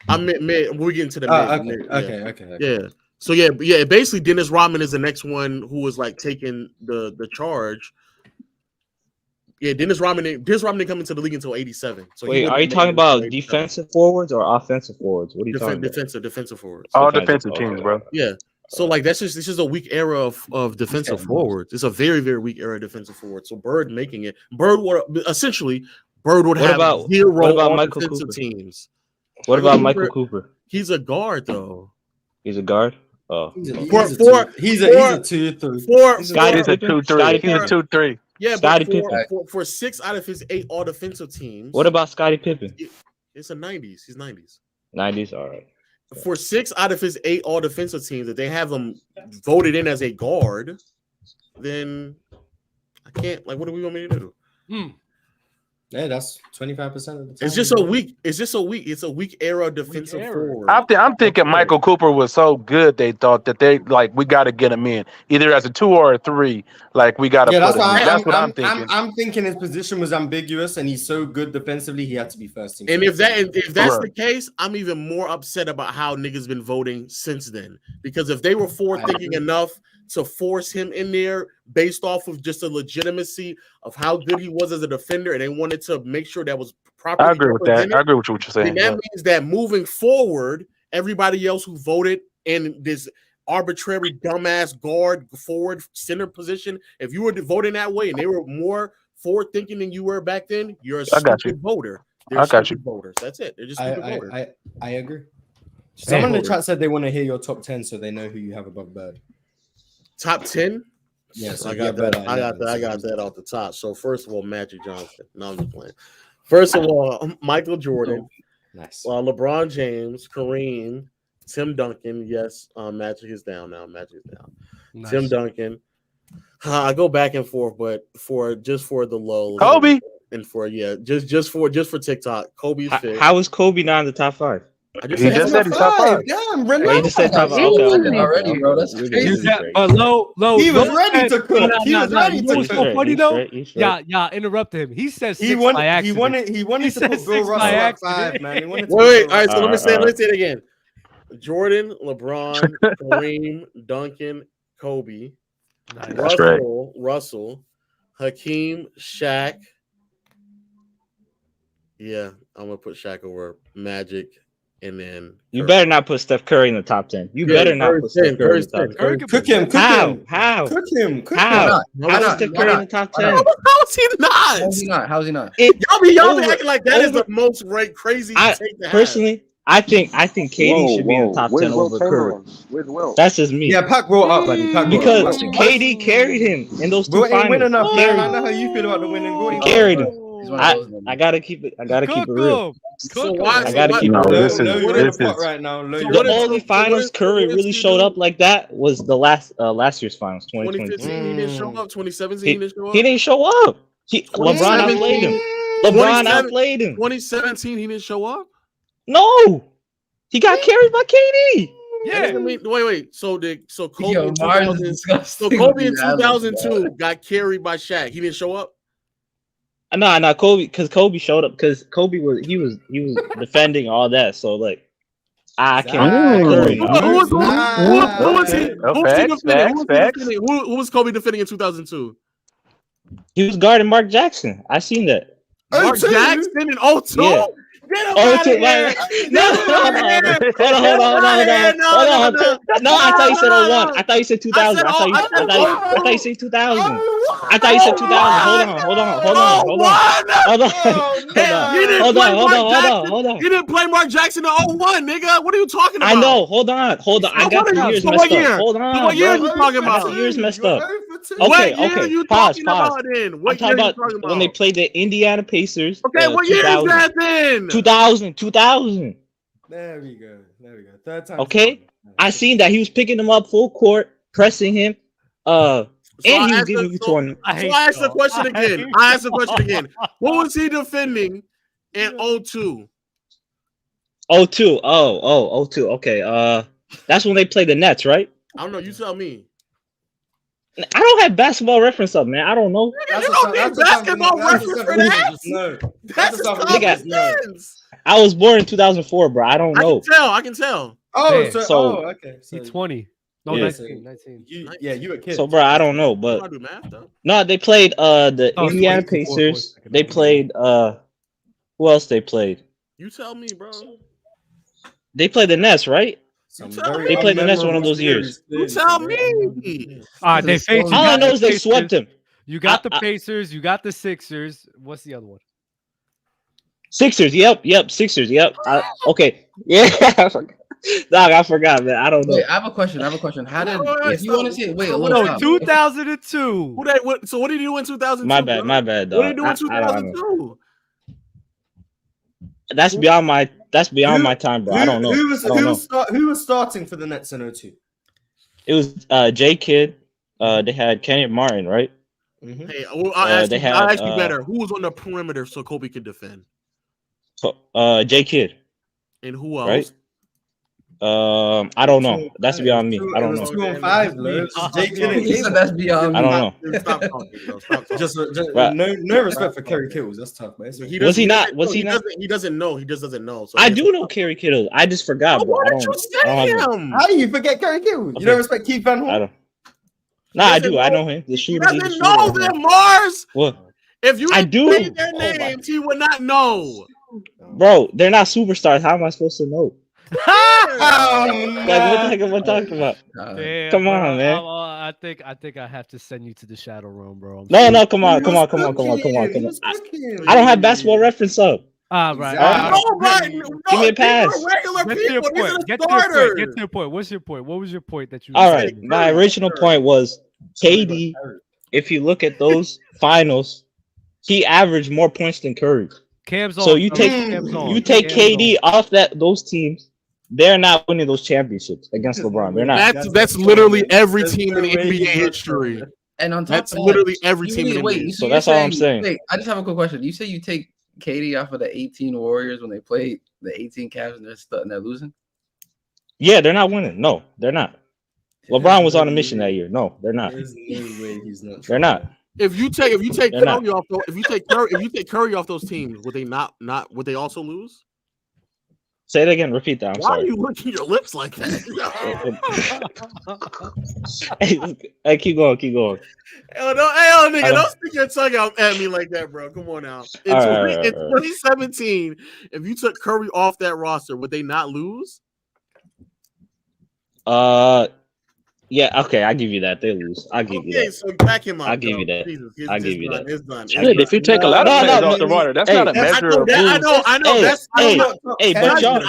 I meant mid. We're getting to the mid. Okay. Yeah. So yeah. Basically, Dennis Rodman is the next one who was like taking the charge. Yeah, Dennis Rodman didn't come into the league until 87. So wait, are you talking about defensive forwards or offensive forwards? What are you talking about? Defensive forwards. All defensive teams, bro. Yeah. So like this is a weak era of defensive forwards. It's a very, very weak era of defensive forwards. So Bird making it. Bird would have zero Michael defensive Cooper? Teams. What about Michael Cooper? He's a guard though. He's a guard. Oh, he's a 2-3. He's a 2-3. He's a 2-3. Yeah, Scottie but for 6 out of his 8 all defensive teams. What about Scottie Pippen? It's a 90s. He's 90s. 90s, all right. For 6 out of his 8 all defensive teams, that they have him voted in as a guard, then I can't. Like, what do we want me to do? Yeah, that's 25% of the time. It's just so weak. It's a weak era defensive forward. I'm thinking Michael Cooper was so good they thought that we got to get him in either as a 2 or a 3. Like we got to. Yeah, that's what I'm thinking. I'm thinking his position was ambiguous, and he's so good defensively, he had to be first team. And if that's the case, I'm even more upset about how niggas been voting since then. Because if they were forward thinking enough to force him in there based off of just a legitimacy of how good he was as a defender, and they wanted to make sure that was properly. I agree with that. I agree with what you're saying. And that means that moving forward, everybody else who voted in this arbitrary dumbass guard forward center position, if you were voting that way and they were more forward thinking than you were back then, you're a stupid voter. I got you. Voters. That's it. They're just stupid voters. I agree. Someone in the chat said they want to hear your top 10 so they know who you have above Bird. Top 10? Yes, I got that off the top. So first of all, Magic Johnson. No, I'm just playing. First of all, Michael Jordan. Nice. LeBron James, Kareem, Tim Duncan. Yes, Magic is down now. Nice. Tim Duncan. I go back and forth, but for the low. Kobe. And just for TikTok, Kobe's fit. How is Kobe not in the top 5? He just said he's top 5. Damn, he just said top 5 already, bro. That's crazy. Low. He was ready to cook. He was ready to cook. So funny though. Yeah, interrupt him. He says he wanted to put Bill Russell at 5, man. Wait. All right, so let me say it again. Jordan, LeBron, Kareem, Duncan, Kobe, Russell, Hakeem, Shaq. Yeah, I'm gonna put Shaq over Magic and then You better not put Steph Curry in the top 10. You better not put Steph Curry in the top 10. Cook him. How? Cook him. How is Steph Curry in the top 10? How is he not? How's he not? Y'all be acting like that is the most crazy take to have. Personally, I think KD should be in the top 10 over Curry. Where's Will? That's just me. Yeah, Pac brought up, buddy. Because KD carried him in those two finals. Win enough. I know how you feel about the winning. He carried him. I gotta keep it. I gotta keep it real. So why? I gotta keep it real. This is right now. The only finals Curry really showed up like that was the last year's finals, 2022. 2015 he didn't show up. 2017 he didn't show up. He didn't show up. LeBron outplayed him. LeBron outplayed him. 2017 he didn't show up. No, he got carried by KD. Yeah. Wait. So Kobe. Yo, in Mars 2000 is disgusting. so Kobe in 2002 got carried by Shaq. He didn't show up. No, Kobe, because Kobe showed up because Kobe was defending all that. So like, I can't. Who was he? Who was Kobe defending in 2002? He was guarding Mark Jackson. I seen that. Mark Jackson in 02? Yeah. Hold on. No, I thought you said 01. I thought you said 2000. I thought you said 2000. I thought you said 2000. Hold on. You didn't play Mark Jackson in 01, nigga. What are you talking about? I know. Hold on. I got the years messed up. Hold on. What year are you talking about? I got the years messed up. Okay. Pause. What I'm talking about when they played the Indiana Pacers. Okay, what year is that then? 2000. There we go. Third time. Okay, I seen that he was picking him up full court, pressing him. And he was giving you torn. I asked the question again. What was he defending in 02? 02. Oh, 02. Okay. That's when they played the Nets, right? I don't know. You tell me. I don't have basketball reference up, man. I don't know. You don't need basketball reference for that. No. That's just common sense. I was born in 2004, bro. I don't know. I can tell. Oh, okay. He's 20. No, Yeah. 19. You a kid. So, bro, I don't know, but do math, though. no, they played the Indiana 24, Pacers. They played who else they played? You tell me, bro. They played the Nets, right? They played the Nets one of those years. You tell me. They faced. All I know is they swept them. You got the Pacers. You got the Sixers. What's the other one? Sixers. Yep. Sixers. Yep. Okay. Yeah. Dog, I forgot, man. I don't know. Wait, I have a question. How did if you want to see? Wait, no, 2002. So what did you do in 2002? My bad, dog. What did you do in 2002? That's beyond my time, bro. I don't know. Who was starting for the Nets in 02? It was J Kidd. They had Kenneth Martin, right? Mm-hmm. Hey, I'll ask you better. Who was on the perimeter so Kobe could defend? J Kidd. And who else? Right? I don't know. That's beyond me. I don't know. 2 on 5, bro. That's beyond. I don't know. Stop talking, bro. Stop talking. Just no respect for Kerry Kittles. That's tough, man. Was he not? He doesn't know. He just doesn't know. So I do know Kerry Kittles. I just forgot, bro. Why did you say him? How do you forget Kerry Kittles? You don't respect Keith Van Horn? I don't. Nah, I do. I know him. The shooter. He doesn't know them, Mars. What? If you I do. say their names, he would not know. Bro, they're not superstars. How am I supposed to know? Like, what the heck am I talking about? Damn, come on, man. I think I have to send you to the shadow room, bro. No, come on. I don't have basketball reference up. Right. Give me a pass. Get to your point. What's your point? What was your point that you? All right, my original point was KD. If you look at those finals, he averaged more points than Curry. So you take KD off those teams. They're not winning those championships against LeBron. They're not. That's literally every team in NBA history. And on top that's literally every team in NBA. So that's all I'm saying. Wait, I just have a quick question. You say you take KD off of the 18 Warriors when they play the 18 Cavs and they're losing? Yeah, they're not winning. No, they're not. LeBron was on a mission that year. No, they're not. There's no way he's not. They're not. If you take Curry off those teams, would they not would they also lose? Say it again. Repeat that. I'm Why sorry. are you licking your lips like that? Hey, keep going. Hell, nigga, don't stick your tongue out at me like that, bro. Come on now. In 2017, if you took Curry off that roster, would they not lose? Yeah, okay, I give you that. They lose. I'll give you that. So back him up. I'll give you that. I'll give you that. It's done. If you take a lot of players off the roster, that's not a measure of who. I know. But y'all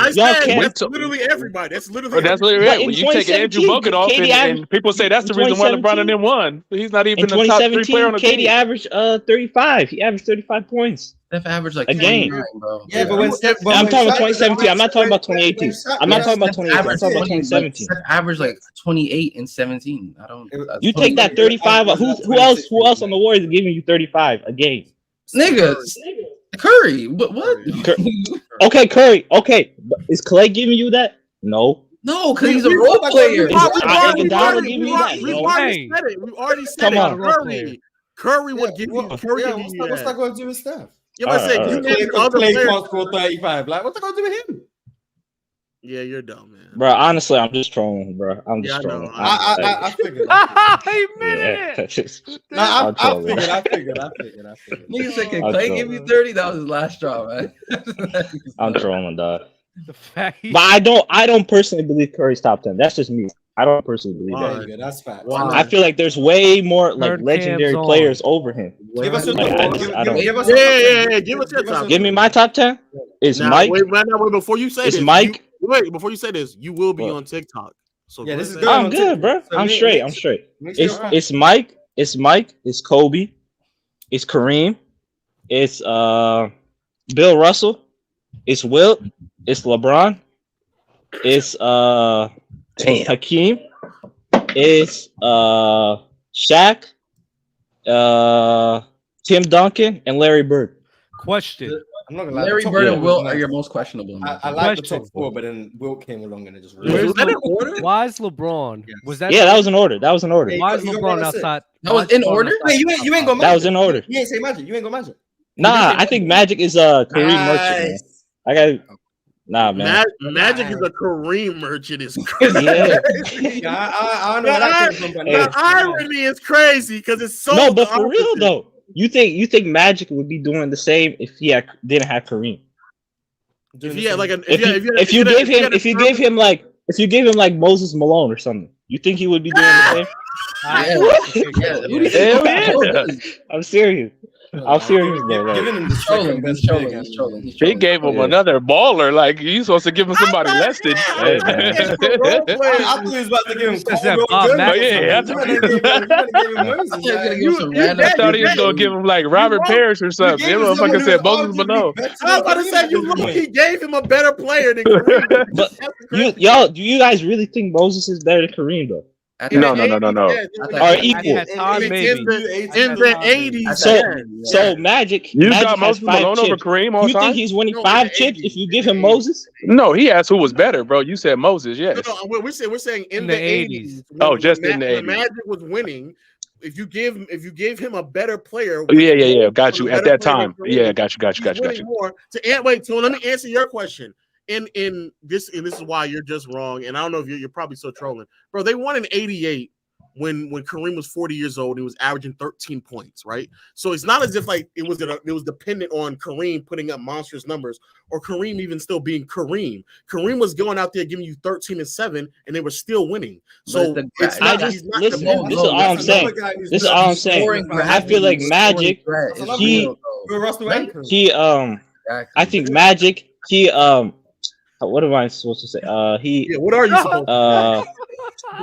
can't. That's literally everybody. That's literally right. When you take Andrew Bogut off, and people say that's the reason why LeBron and them won. He's not even the top 3 player on the team. KD averaged 35. He averaged 35 points. Steph averaged like a game. Bro. Yeah, but when Steph, I'm talking about 2017. I'm not talking about 2018. I'm not talking about 2018. I'm talking about 2017. Steph averaged like 28 and 17. I don't. You take that 35. Who else on the Warriors is giving you 35 a game? Niggas. Curry. What? Okay, Curry. Okay, is Clay giving you that? No. No, because he's a role player. We've already said it. Curry would give you. Curry what's that going to do with Steph? Yeah, but say you named other Clay players. can't score 35. Like, what's that going to do with him? Yeah, you're dumb, man. Bro, honestly, I'm just trolling, bro. I'm just trolling. I figured. I admitted it. I figured. Nigga said, can Clay give you 30? That was his last straw, man. I'm trolling, dog. The fact but I don't personally believe Curry's top 10. That's just me. I don't personally believe that. Yeah, that's fact. I feel like there's way more like legendary players over him. Give us your Give us your top. Give me my top 10. It's Mike. Wait, before you say it's this, Mike. Before you say this, you will be on TikTok. So yeah, this is good. I'm good, bro. I'm straight. It's Mike. It's Kobe. It's Kareem. It's Bill Russell. It's Wilt. It's LeBron. It's Hakeem. It's Shaq. Tim Duncan and Larry Bird. Question. I'm not gonna lie. Larry Bird and Wilt are your most questionable. I like the top 4, but then Wilt came along and it just really. Why is LeBron? Yes. Was that? Yeah, that was in order. Why is LeBron outside? That was in order. Wait, you ain't go Magic. That was in order. You ain't say Magic. You ain't go Magic. Nah, I think Magic is a Kareem merchant. Man. I got. Nah, man. Magic is a Kareem merchant. Is crazy. I know the irony is crazy because it's so. No, but for real though, you think Magic would be doing the same if he didn't have Kareem? If you gave him like Moses Malone or something, you think he would be doing the same? I'm serious. I'm serious though. He gave him another baller. Like you supposed to give him somebody less than. I thought he was about to give him. I thought he was gonna give him like Robert Parrish or something. That motherfucker said Moses Malone. I was about to say he gave him a better player than Kareem. But y'all, do you guys really think Moses is better than Kareem though? No. Are equal in the 80s. So Magic. You Magic got Moses Malone over Kareem all time? You think he's winning 5 chips if you give him Moses? No, he asked who was better, bro. You said Moses, yes. No, we're saying in the 80s. Just in the 80s. Magic was winning. If you give him a better player, yeah, got you at that time. Yeah, got you. So let me answer your question. And this is why you're just wrong. And I don't know if you're probably so trolling, bro. They won in '88 when Kareem was 40 years old. He was averaging 13 points, right? So it's not as if like it was dependent on Kareem putting up monstrous numbers or Kareem even still being Kareem. Kareem was going out there giving you 13 and 7, and they were still winning. So it's not. This is all I'm saying. This is all I'm saying. I feel like Magic. I think Magic. What am I supposed to say? What are you supposed to say?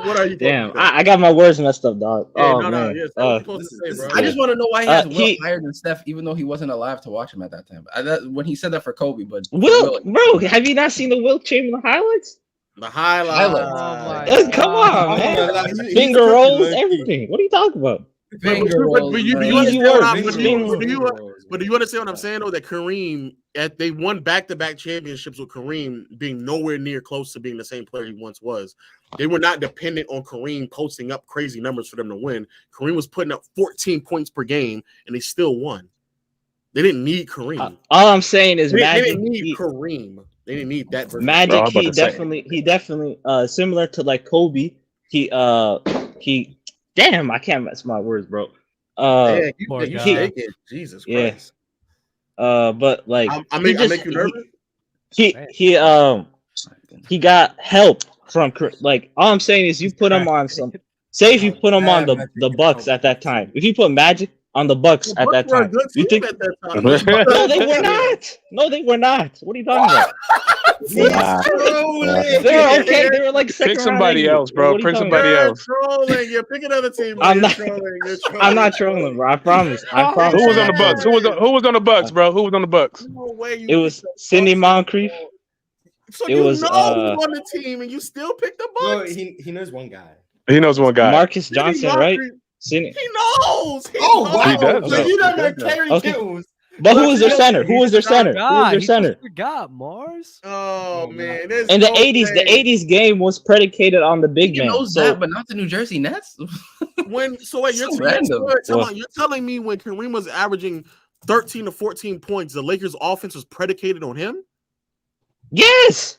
What are you? Damn, I got my words messed up, dog. Man. I just want to know why he has Wilt higher than Steph, even though he wasn't alive to watch him at that time. When he said that for Kobe, but Wilt, bro, have you not seen the Wilt Chamberlain highlights? The highlights. Oh, come on, man. Finger rolls, everything. What are you talking about? But do you understand what I'm saying though? That Kareem, they won back-to-back championships with Kareem being nowhere near close to being the same player he once was. They were not dependent on Kareem posting up crazy numbers for them to win. Kareem was putting up 14 points per game, and they still won. They didn't need Kareem. All I'm saying is they didn't need Kareem. They didn't need that version. Magic, he definitely similar to like Kobe. He damn, I can't mess my words, bro. Jesus Christ. But like I make you nervous. He got help from like all I'm saying is you put him on some. Say if you put him on the Bucks at that time. If you put Magic on the Bucks at that time, you think? No, they were not. No, they were not. What are you talking about? They were okay. They were like second. Pick somebody else, bro. Pick somebody else. Trolling. You're picking another team. I'm not trolling, bro. I promise. Who was on the Bucks? Who was on the Bucks, bro? Who was on the Bucks? It was Sidney Moncrief. So it was who's on the team, and you still picked the Bucks. Bro, he knows one guy. He knows one guy. Marcus Johnson, right? He knows. Wow. He does. So you don't know Kerry Kittles. But who was their center? Who was their center? Forgot Mars. Oh man! In the '80s game was predicated on the big man. Knows that, but not the New Jersey Nets. You're telling me when Kareem was averaging 13 to 14 points, the Lakers' offense was predicated on him? Yes.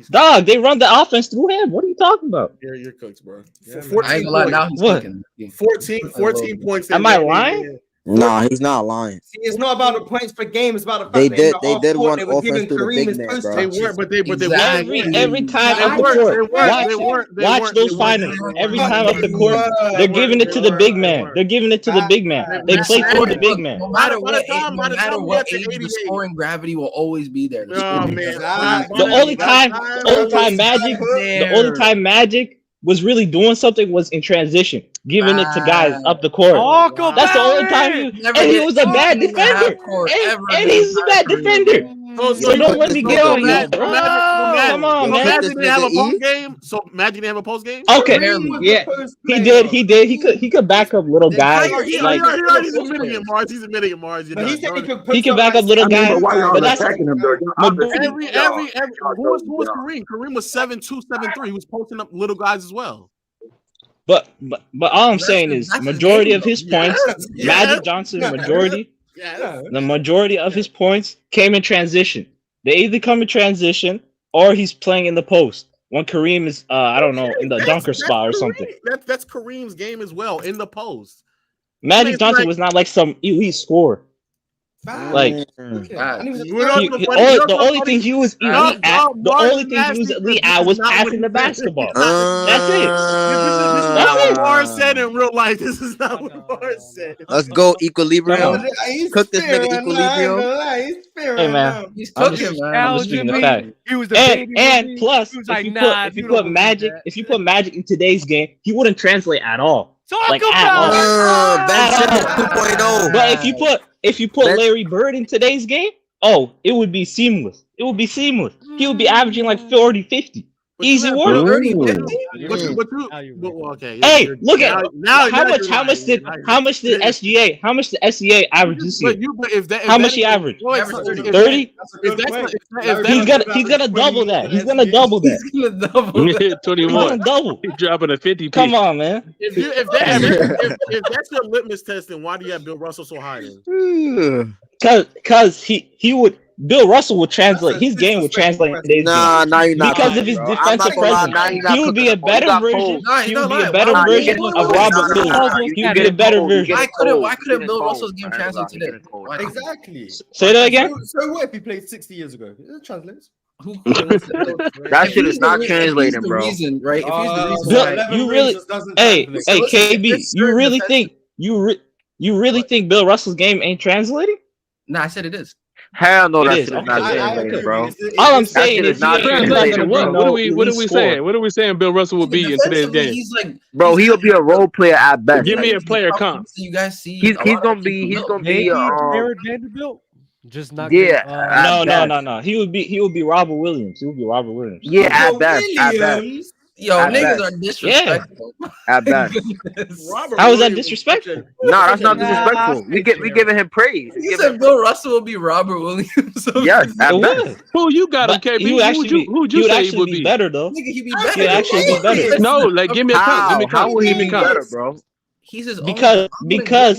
Dog, they run the offense through him. What are you talking about? You're cooked, bro. Yeah, 14 points. Now he's cooking. 14 points. Am I lying? Nah, he's not lying. See, it's not about the points per game. It's about the fact they that did one they were offense giving through the Kareem big his man, post bro. They weren't, but they every time up the court. Watch those finals. Every time up the court, they're giving it to the big man. They're giving it to the big man. They play for the big man. No matter what age, the scoring gravity will always be there. The only time Magic was really doing something was in transition, giving it to guys up the court. That's the only time he was a bad defender. And he's a bad defender. So don't let me get on that, bro. Come on, man. Magic didn't have a post game. So Magic didn't have a post game. Okay, yeah, he did. He could back up little guys. He's admitting it, Mars. He's admitting it, Mars. He can back up little guys. But that's who was Kareem? Kareem was 7'2", 7'3". He was posting up little guys as well. But all I'm saying is majority of his points, Magic Johnson, the majority of his points came in transition. They either come in transition or he's playing in the post. When Kareem is, I don't know, in the dunker spot or something. That's Kareem's game as well, in the post. Magic Johnson was not like some elite scorer. Like the only thing he was elite at was passing the basketball. That's it. This is not what Mars said in real life. This is not what Mars said. Let's go equilibrium. Cook this nigga equilibrium. Hey man, he's cooking, man. I'm just speaking the fact. And plus, if you put Magic in today's game, he wouldn't translate at all. Like at all. But if you put Larry Bird in today's game, it would be seamless. He would be averaging like 40, 50. Easy work. Okay. Hey, look at how much did SGA average this year? How much he averaged? 30? He's gonna double that. He's gonna double that. 21. Double. He's dropping a 50. Come on, man. If that's your litmus test, then why do you have Bill Russell so high? Because he would. Bill Russell would translate. His game would translate in today's game. You're not because of his defensive presence. He would be a better version. He would be a better version of Robert Williams. He would be a better version. Why couldn't Bill Russell's game translate today? Exactly. Say that again. So what if he played 60 years ago? It translates. That shit is not translating, bro. Reason, right? You really, hey, KB, you really think Bill Russell's game ain't translating? Nah, I said it is. Hell no, that shit is not translating, bro. All I'm saying is not translating. What are we saying? What are we saying? Bill Russell will be in today's game. He's like, bro, he'll be a role player at best. Give me a player comp. You guys see, he's gonna be Jared Vanderbilt. Just not. No. He would be Robert Williams. Yeah, at best. Yo, niggas are disrespectful. At best. How is that disrespectful? No, that's not disrespectful. We giving him praise. He said Bill Russell will be Robert Williams. Yes, at best. Who you got him, KB? Who'd you say he would be better though? Nigga, he'd actually be better. No, like give me a comp. How will he be better, bro? He's his because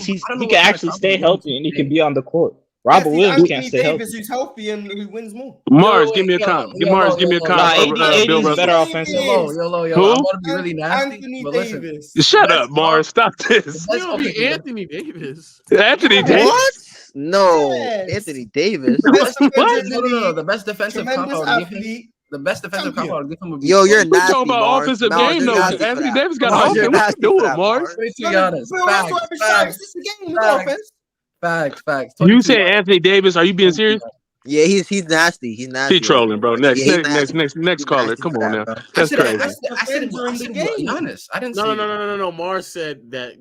he can actually stay healthy and he can be on the court. Robert Williams can't stay Davis, healthy. who's healthy and who wins more. Mars, give me a comp. Mars, give me a comp. AD Bill is Russell. better offensively. Yo, Who? I'm about to be really nasty. Anthony But listen, Davis. Shut up, Mars. Stop this. okay, Anthony Davis. Anthony What? Davis. No, Yes. Anthony Davis. Best defensive in the no. league, The best defensive comp tremendous I would give him. athlete. The best defensive comp I would give him would be. Yo, you're We nasty, talking about Mars. offensive Mars, game you're though. nasty for Anthony that. Davis got Mars, you're offense. nasty Do for it, that, Mars. Straight to No, Giannis. Bill Russell averaged stripes. This is the game. No offense. Facts. You said Anthony Davis. Are you being serious? Yeah, he's nasty. He's nasty. He trolling, bro. Next Yeah, he's nasty. next caller. nasty Come for on that, now. bro. That's crazy. I said Giannis. I didn't say No. Mars said that.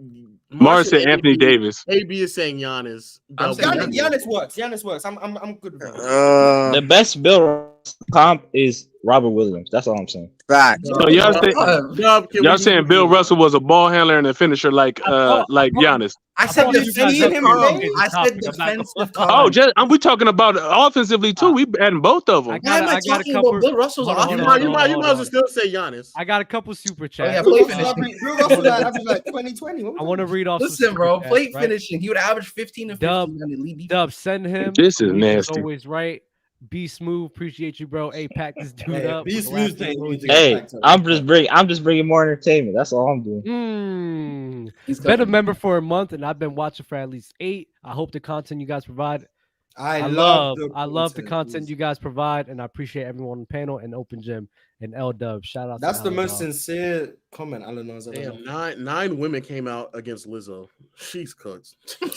Mars said Anthony Davis. AB is saying Giannis. I'm saying Giannis works. Giannis works. I'm good with that. The best Bill comp is Robert Williams. That's all I'm saying. Facts. So y'all saying Bill Russell was a ball handler and a finisher like Giannis? I said defensive comp. I said defensive comp. Oh, we talking about offensively too. We adding both of them. I got a couple. Bill Russell's You might as well still say Giannis. I got a couple super chats. yeah, play finishing. Bill Russell averaged like 2020. I want to read off. Listen, bro, chats, plate right? finishing. He would average 15 and 15 on the lead. Dub, send him. This is He's nasty. always right. Be smooth. Appreciate you, bro. Hey, pack this dude up. Be smooth. Hey, I'm just bringing more entertainment. That's all I'm doing. Been a member for a month, and I've been watching for at least 8. I hope the content you guys provide. I love the content you guys provide, and I appreciate everyone on the panel and Open Gym and L Dub. Shout out. That's to the L most Dub. sincere comment Alan knows. Damn, nine women came out against Lizzo. She's cooked.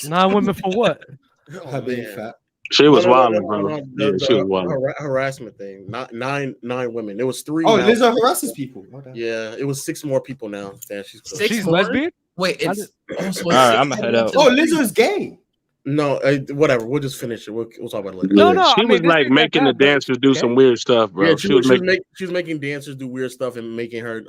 9 women for what? Her being fat. She was wild, bro. Yeah, she was wild. Harassment thing. Not nine women. There was 3. Oh, now. Lizzo harasses people. Yeah, it was 6 more people now. Damn, she's lesbian. Wait, it's all right. I'm gonna head out. Oh, Lizzo's gay. No, whatever. We'll just finish it. We'll talk about it later. No. She was like making the dancers do some weird stuff, bro. Yeah, she was making dancers do weird stuff and making her.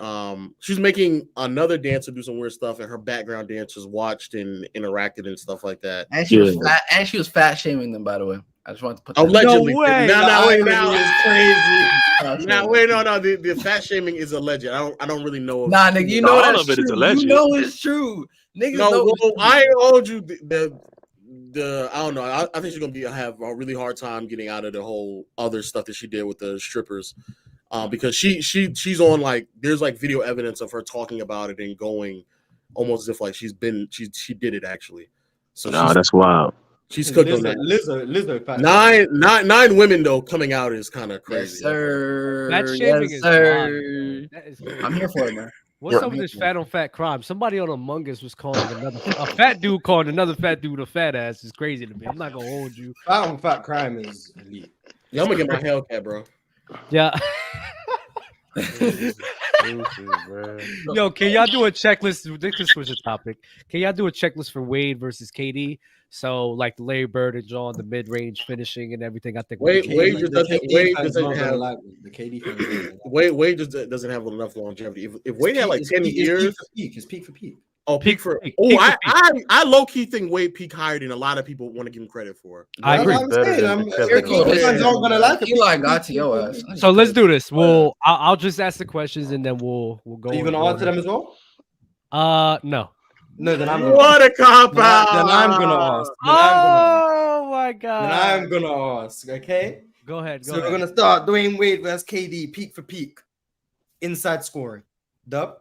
She was making another dancer do some weird stuff, and her background dancers watched and interacted and stuff like that. And she was fat. And she was fat shaming them. By the way, I just wanted to put that. Allegedly. No way. Now it's crazy. Now wait, no. The fat shaming is alleged. I don't really know. Nah, nigga, you know all that's of it true. is alleged. You know it's true. Niggas No, know well, I owed you the I don't know. I think she's gonna have a really hard time getting out of the whole other stuff that she did with the strippers, because she's on like there's like video evidence of her talking about it and going almost as if like she did it actually. So no, that's wild. She's cooked on that. Lizzo fat. Nine women though coming out is kind of crazy. Yes, sir. That shaming is wild. That is I'm here for it, man. What's up with this fat on fat crime? Somebody on Among Us was calling a fat dude calling another fat dude a fat ass is crazy to me. I'm not gonna hold you. Fat on fat crime is elite. Yeah, I'm gonna get my Hellcat, bro. Yeah. Yo, can y'all do a checklist? This was the topic. Can y'all do a checklist for Wade versus KD? So like the Larry Bird and John, the mid-range finishing and everything. I think Wade just doesn't have the KD. Wade just doesn't have enough longevity. If Wade had like 10 years, it's peak for peak. Oh, peak for peak. Oh, I low key think Wade peak higher than a lot of people want to give him credit for. I agree. Eli got to your ass. So let's do this. I'll just ask the questions and then we'll go. Are you gonna answer them as well? No. No, then I'm what a cop out. Then I'm gonna ask. My God. Then I'm gonna ask. Okay. Go ahead. So we're gonna start Dwayne Wade versus KD, peak for peak, inside scoring. Dub.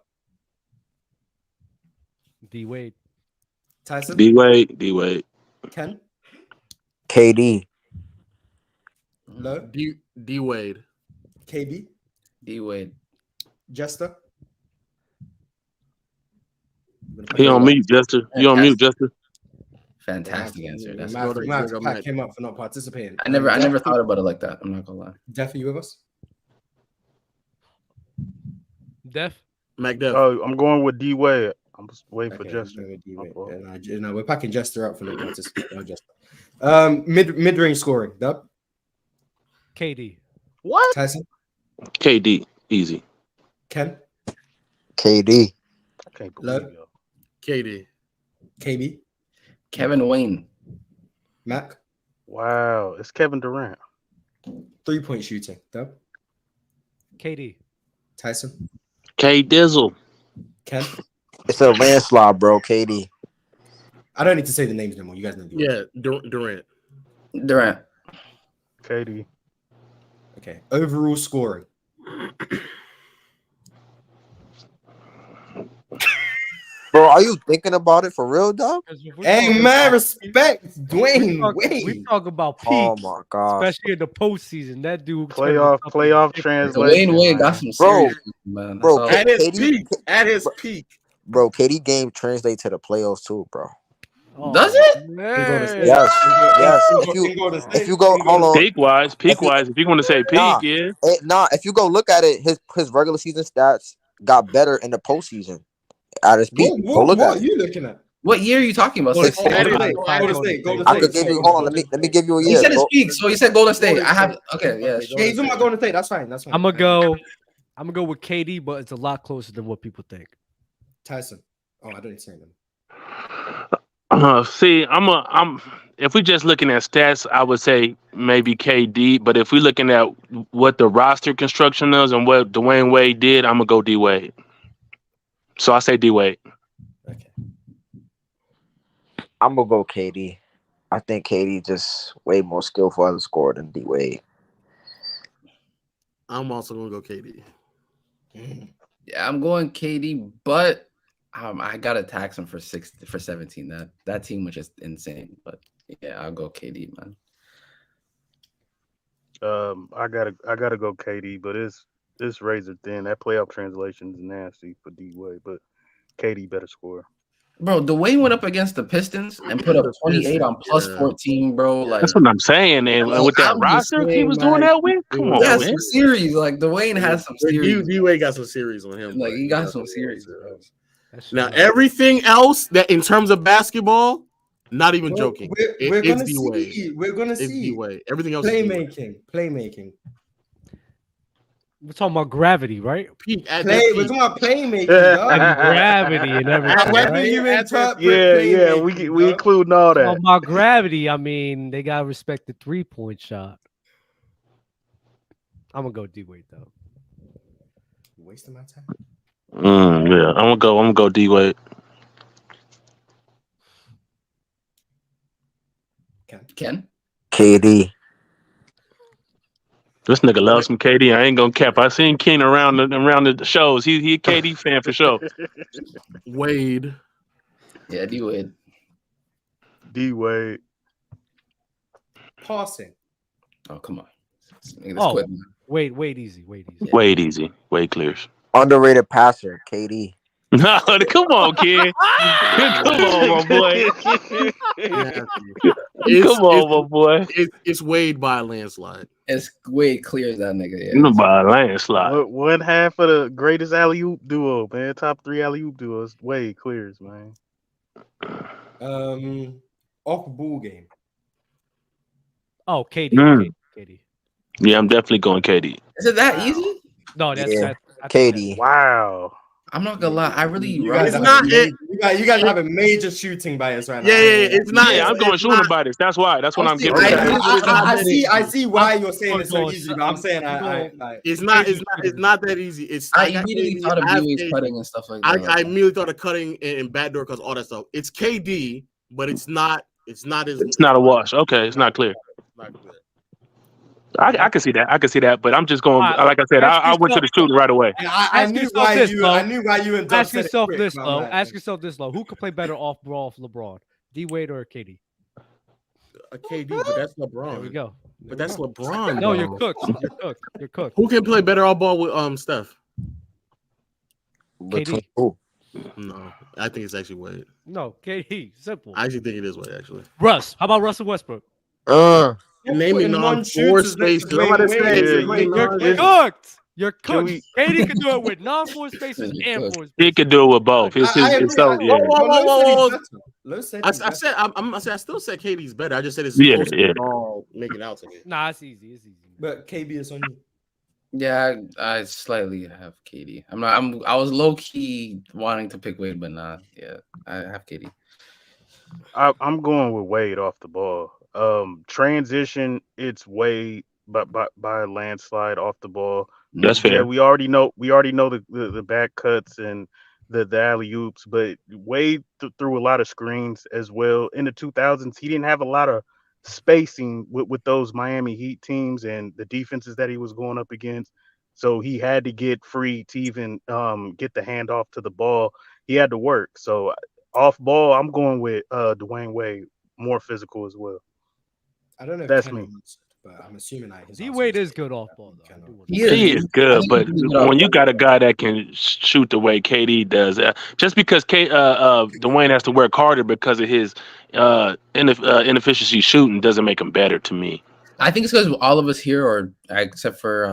D Wade. Tyson. D Wade. Ken. KD. Low. D Wade. KB. D Wade. Jester. He on mute, Jester. You on mute, Jester. Fantastic answer. That's Matt came up for not participating. I never thought about it like that. I'm not gonna lie. Def, are you with us? Def. MacDef. Oh, I'm going with D Wade. I'm just waiting for Jester. No, we're packing Jester up for not participating. No, Jester. Mid-range scoring. Dub. KD. What? Tyson. KD. Easy. Ken. KD. Okay, KD. KB. Kevin Wayne. Mac. Wow, it's Kevin Durant. 3-point shooting. Dub. KD. Tyson. K Dizzle. Ken. It's a landslide, bro. KD. I don't need to say the names no more. You guys know. Yeah, Durant. Durant. KD. Okay. Overall scoring. Bro, are you thinking about it for real, dog? Hey man, respect Dwayne Wade. We talk about peak. Oh my god. Especially in the postseason. That dude Playoff translation. Dwayne Wade got some serious, man. Bro, At his KD, peak. At his peak. Bro, KD game translate to the playoffs too, bro. Does it? Yes. If you go, hold on. Peak wise, if you want to say peak, if you go look at it, his regular season stats got better in the postseason at his peak. Go look at What are you looking at? What year are you talking about? Golden State. I could give you. Hold on, let me give you a year. He said his peak, so he said Golden State. I have okay, yeah. Yeah, he's talking about Golden State. That's fine. I'm gonna go with KD, but it's a lot closer than what people think. Tyson. Oh, I didn't say them. See, I'm. If we're just looking at stats, I would say maybe KD. But if we're looking at what the roster construction is and what Dwayne Wade did, I'm gonna go D Wade. So I say D Wade. Okay. I'm gonna go KD. I think KD just way more skillful as a scorer than D Wade. I'm also gonna go KD. Yeah, I'm going KD, but I gotta tax him for 17. That team was just insane. But yeah, I'll go KD, man. I gotta go KD, but it's razor thin. That playoff translation is nasty for D Wade, but KD better score. Bro, Dwayne went up against the Pistons and put up 28 on plus 14, bro. Like that's what I'm saying. And with that roster he was doing that with, come on, man. Man. Some series. Like Dwayne has some series. D-Wade got some series on him. Like he got some series, bro. Now everything else that in terms of basketball, not even joking. We're gonna it's D-Wade. see. We're gonna it's see. D-Wade. Everything else Playmaking. We're talking about gravity, right? We're talking about playmaking, dog. And gravity and everything. However right? you interpret Yeah, we include all that. Talking about gravity, I mean, they gotta respect the 3-point shot. I'm gonna go D-Wade though. You're wasting my time. Yeah, I'm gonna go D Wade. Ken? KD. This nigga loves some KD. I ain't gonna cap. I seen Ken around the shows. He a KD fan for sure. Wade. Yeah, D Wade. D Wade. Passing. Oh, come on. Wade easy. Wade easy. Wade clears. Underrated passer, KD. No, come on, kid. Come on, my boy. Come on, my boy. It's Wade by a landslide. It's Wade clears that nigga. Yeah. By a landslide. One half of the greatest alley-oop duo, man. Top 3 alley-oop duos. Wade clears, man. Off ball game. Oh, KD. Yeah, I'm definitely going KD. Is it that easy? No, that's KD. Wow. I'm not gonna lie. I really. You guys have a major shooting bias right now. Yeah, it's not. Yeah, I'm going shooting bias. That's why. That's what I'm getting. I see why you're saying it's so easy, but I'm saying it's not that easy. I immediately thought of D-Wade's cutting and stuff like that. I immediately thought of cutting and backdoor because all that stuff. It's KD, but it's not a wash. Okay, it's not clear. I can see that. But I'm just going. Like I said, I went to the shooting right away. I knew why you and Ask yourself this, though. Ask yourself this, though. Who could play better off ball for LeBron? D Wade or KD? KD, but that's LeBron. There we go. But that's LeBron. No, you're cooked. You're cooked. Who can play better off ball with Steph? KD. No, I think it's actually Wade. No, KD. Simple. I actually think it is Wade. Actually, Russ. How about Russell Westbrook? Name me non-4 spaces. You're cooked. You're cooked. KD can do it with non-4 spaces and 4 spaces. He can do it with both. It's so yeah. I still said KD's better. I just said it's all making out to me. Nah, it's easy. It's easy. But KB is on you. Yeah, I slightly have KD. I was low key wanting to pick Wade, but nah. Yeah, I have KD. I'm going with Wade off the ball. Transition, it's Wade, but by a landslide off the ball. That's fair. Yeah, we already know the back cuts and the alley oops, but Wade threw a lot of screens as well. In the 2000s, he didn't have a lot of spacing with those Miami Heat teams and the defenses that he was going up against. So he had to get free to even get the handoff to the ball. He had to work. So off ball, I'm going with Dwayne Wade, more physical as well. I don't know if That's Ken me. answered, but I'm assuming that D Wade is good off ball though. He is good, but when you got a guy that can shoot the way KD does, just because Dwayne has to work harder because of his inefficiency shooting doesn't make him better to me. I think it's because all of us here, or except for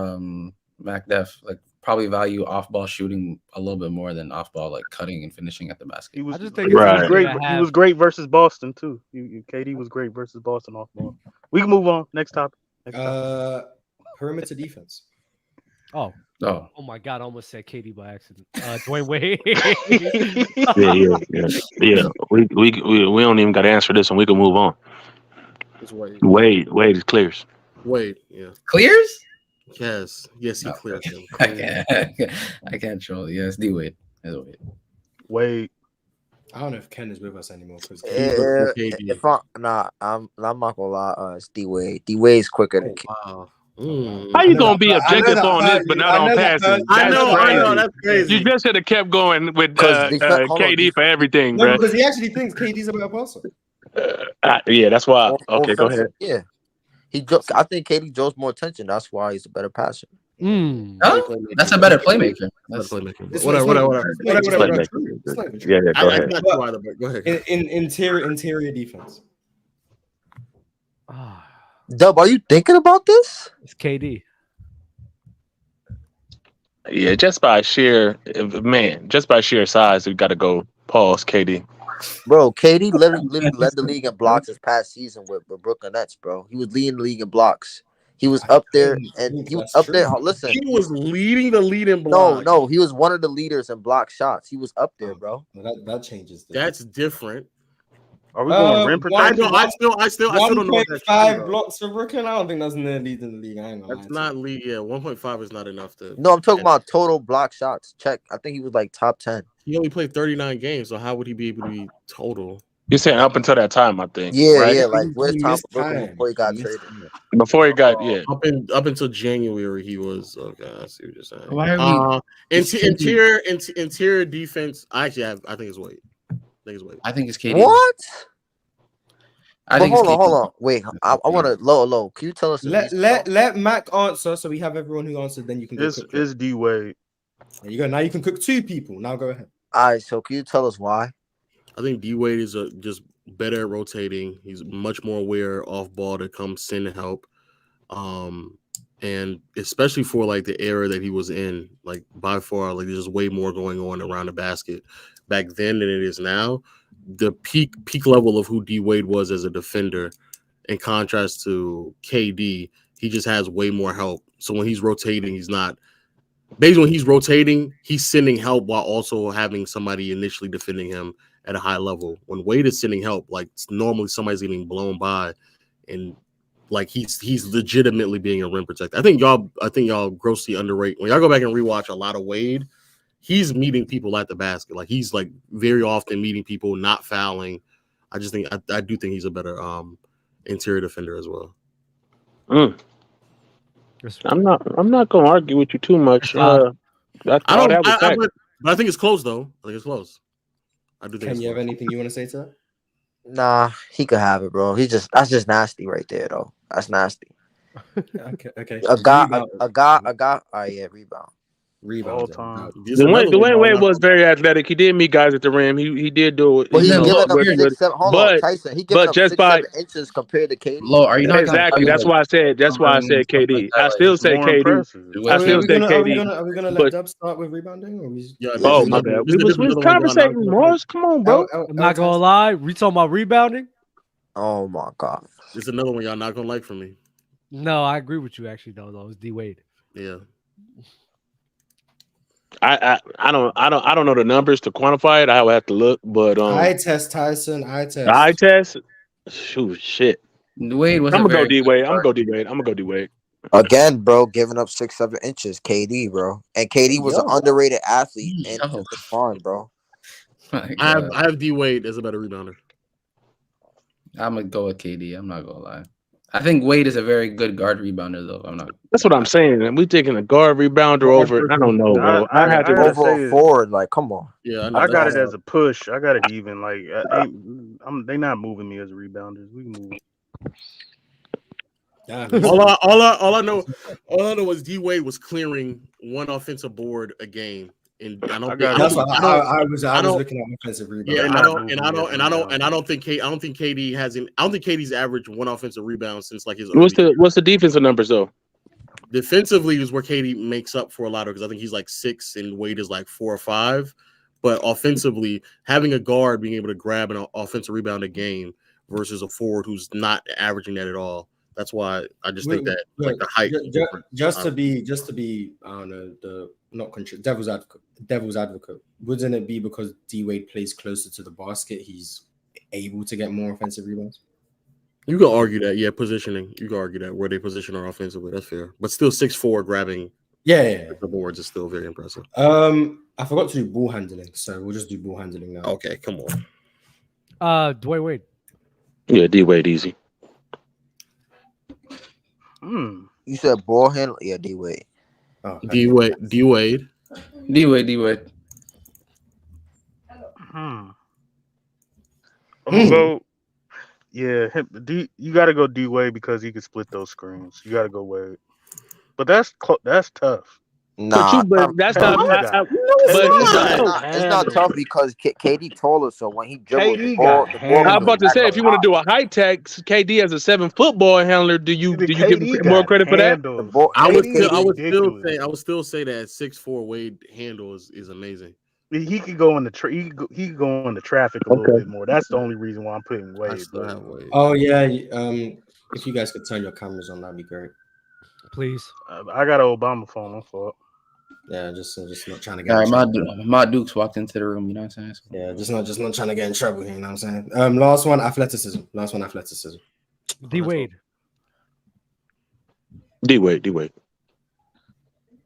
MacDef, like probably value off-ball shooting a little bit more than off-ball like cutting and finishing at the basket. He was, I just think he was great. He was great versus Boston too. KD was great versus Boston off ball. We can move on. Next topic. Perimeter defense. Oh my God! I almost said KD by accident. Dwayne Wade. yeah. We don't even got to answer this, and we can move on. It's Wade. Wade is clears. Wade, yeah. Clears? Yes, he clears him. I can't troll. Yes, D Wade. Wade. I don't know if Ken is with us anymore because I'm not gonna lie. It's D Wade. D Wade's quicker than KD. Wow. How you gonna be objective on this, but not on passing? I know, that's crazy. You just should have kept going with KD for everything, bro. Because he actually thinks KD's a better passer. Yeah, that's why. Okay, go ahead. Yeah, I think KD draws more attention. That's why he's a better passer. Oh, that's a better playmaker. Whatever. Yeah, go ahead. Go ahead. In interior defense. Dub, are you thinking about this? It's KD. Yeah, just by sheer size, we got to go pause KD. Bro, KD literally led the league in blocks this past season with Brooklyn Nets, bro. He was leading the league in blocks. He was up there, and he was up there. Listen, he was leading the lead in blocks. No, he was one of the leaders in block shots. He was up there, bro. That changes. That's different. Are we going rim protection? I still don't know. 1.5 blocks for Brooklyn. I don't think that's near lead in the league. That's not lead. Yeah, 1.5 is not enough to. No, I'm talking about total block shots. Check. I think he was like top 10. He only played 39 games, so how would he be able to be total? You're saying up until that time, I think. Yeah, right? yeah. Like where's Tom Brooklyn before he got traded? Before he got up until January, he was okay. I see what you're saying. Why interior defense. I think it's Wade. I think it's KD. What? Hold on. Wait, I want to low. Can you tell us? Let Mac answer, so we have everyone who answered. Then you can. It's D Wade. There you go. Now you can cook two people. Now go ahead. All right. So can you tell us why? I think D Wade is just better at rotating. He's much more aware off ball to come send help, and especially for like the era that he was in, like by far, like there's way more going on around the basket back then than it is now. The peak level of who D Wade was as a defender, in contrast to KD, he just has way more help. So when he's rotating, he's sending help while also having somebody initially defending him at a high level. When Wade is sending help, like normally somebody's getting blown by, and like he's legitimately being a rim protector. I think y'all grossly underrate when y'all go back and rewatch a lot of Wade. He's meeting people at the basket. Like he's like very often meeting people, not fouling. I just think I do think he's a better interior defender as well. I'm not gonna argue with you too much. But I think it's close though. I think it's close. I do think. Can you have anything you want to say to that? Nah, he could have it, bro. That's just nasty right there, though. That's nasty. Okay. A guy. Oh yeah, rebound. All time. Dwayne Wade was very athletic. He did meet guys at the rim. He did do it. But he's giving up 6, 7. Hold on, Tyson. He giving up 6, 7 inches compared to KD. Low, are you not exactly? That's why I said. That's why I said KD. I still say KD. I still say KD. Are we gonna let Dub start with rebounding? Or my bad. We was conversating, Morris. Come on, bro. I'm not gonna lie. We talking about rebounding? Oh my God. It's another one y'all not gonna like from me. No, I agree with you actually. Though it's D Wade. Yeah. I don't know the numbers to quantify it. I would have to look, but eye test Tyson. Eye test. Shoot, shit. Wade was. I'm gonna go D Wade. Again, bro, giving up 6, 7 inches. KD, bro, and KD was an underrated athlete and it's fun, bro. I have D Wade as a better rebounder. I'm gonna go with KD. I'm not gonna lie. I think Wade is a very good guard rebounder, though. I'm not. That's what I'm saying. We taking a guard rebounder over. I don't know, bro. I had to over a forward. Like, come on. Yeah, I got it as a push. I got it even. Like, they not moving me as rebounders. We move. All I know is D Wade was clearing one offensive board a game, and I was looking at offensive rebound. Yeah, I don't think KD's averaged one offensive rebound since like his. What's the defensive numbers though? Defensively is where KD makes up for a lot of, because I think he's like 6 and Wade is like 4 or 5. But offensively, having a guard being able to grab an offensive rebound a game versus a forward who's not averaging that at all. That's why I just think that like the height. Just to be, I don't know, the devil's advocate. Wouldn't it be because D Wade plays closer to the basket, he's able to get more offensive rebounds? You can argue that, yeah, positioning. You can argue that where they position are offensively. That's fair, but still 6'4" grabbing. Yeah. The boards is still very impressive. I forgot to do ball handling, so we'll just do ball handling now. Okay, come on. Dwayne Wade. Yeah, D Wade easy. You said ball handle? Yeah, D Wade. Oh, D Wade. I'm gonna go. Yeah, you got to go D Wade because he can split those screens. You got to go Wade, but that's tough. Nah, that's tough. It's not tough because KD taller, so when he dribbles the ball, I'm about to say, if you want to do a high tech, KD as a 7-foot ball handler, do you give him more credit for that? I would still say that 6'4" Wade handle is amazing. He could go in the he could go in the traffic a little bit more. That's the only reason why I'm putting Wade. Oh yeah, if you guys could turn your cameras on, that'd be great. Please. I got an Obama phone. I'm fault. Yeah, just not trying to get. All right, my Dukes walked into the room. You know what I'm saying? Yeah, just not trying to get in trouble here. You know what I'm saying? Last one, athleticism. D Wade. D Wade.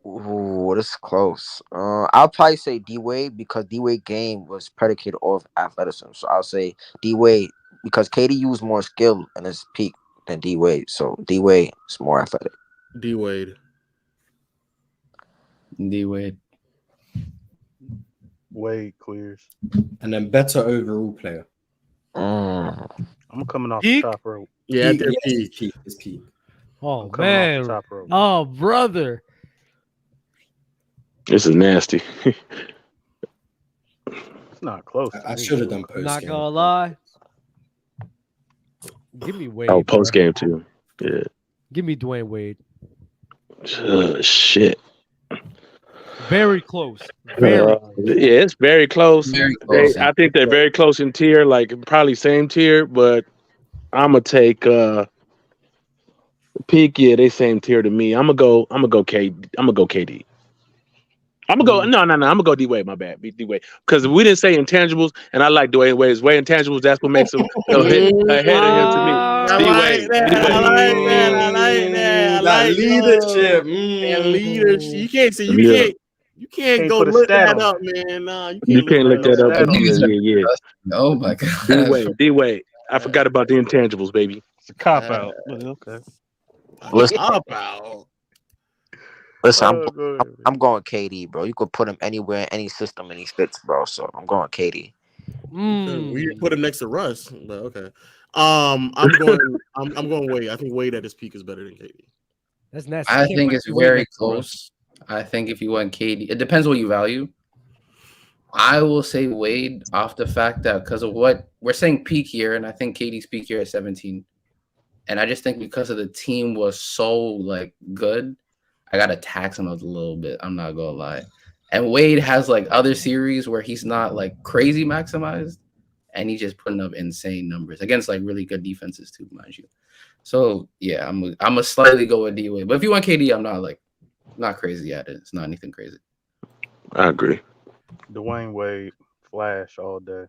Ooh, this is close. I'll probably say D Wade because D Wade game was predicated off athleticism. So I'll say D Wade because KD used more skill in his peak than D Wade. So D Wade is more athletic. D Wade. Wade clears. And then better overall player. I'm coming off the top rope. Yeah, peak. Oh man. Top rope. Oh brother. This is nasty. It's not close. I should have done post. Not gonna lie. Give me Wade. Oh, post game too. Yeah. Give me Dwayne Wade. Shit. Very close. Yeah, it's very close. I think they're very close in tier, like probably same tier, but I'm gonna take peak. Yeah, they same tier to me. I'm gonna go KD. I'm gonna go no. I'm gonna go D Wade. My bad, D Wade, because we didn't say intangibles, and I like Dwayne Wade's way intangibles. That's what makes him ahead of him to me. D Wade. I like that. Leadership. And leadership. You can't say you can't go look that up, man. Nah, you can't look that up. Yeah. Oh my god. D Wade. I forgot about the intangibles, baby. It's a cop out. Okay. Listen, I'm going KD, bro. You could put him anywhere, any system, and he fits, bro. So I'm going KD. We put him next to Russ, but okay. I'm going Wade. I think Wade at his peak is better than KD. That's nasty. I think it's very close. I think if you want KD, it depends what you value. I will say Wade off the fact that because of what we're saying peak here, and I think KD's peak here at 17. And I just think because of the team was so like good, I gotta tax him a little bit. I'm not gonna lie. And Wade has like other series where he's not like crazy maximized, and he's just putting up insane numbers against like really good defenses too, mind you. So yeah, I'm a slightly go with D Wade. But if you want KD, I'm not crazy at it. It's not anything crazy. I agree. Dwayne Wade, Flash all day.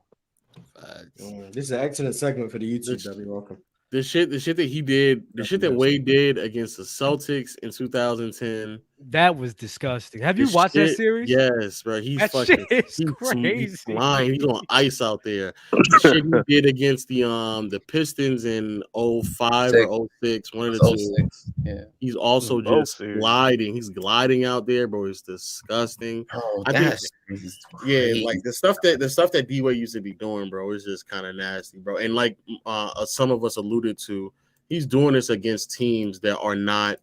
This is an excellent segment for the YouTube. That'd be welcome. The shit that he did, the shit that Wade did against the Celtics in 2010 That was disgusting. Have you This watched that shit- series? Yes, bro. He's That fucking shit is he's crazy. flying. He's on ice out there. The shit he did against the Pistons in 05 or 06, one of the two. Yeah. He's also Both just series. gliding. He's gliding out there, bro. It's disgusting. Bro, I think, that's yeah, like the stuff that D-Wade used to be doing, bro, is just kind of nasty, bro. And like some of us alluded to, he's doing this against teams that are not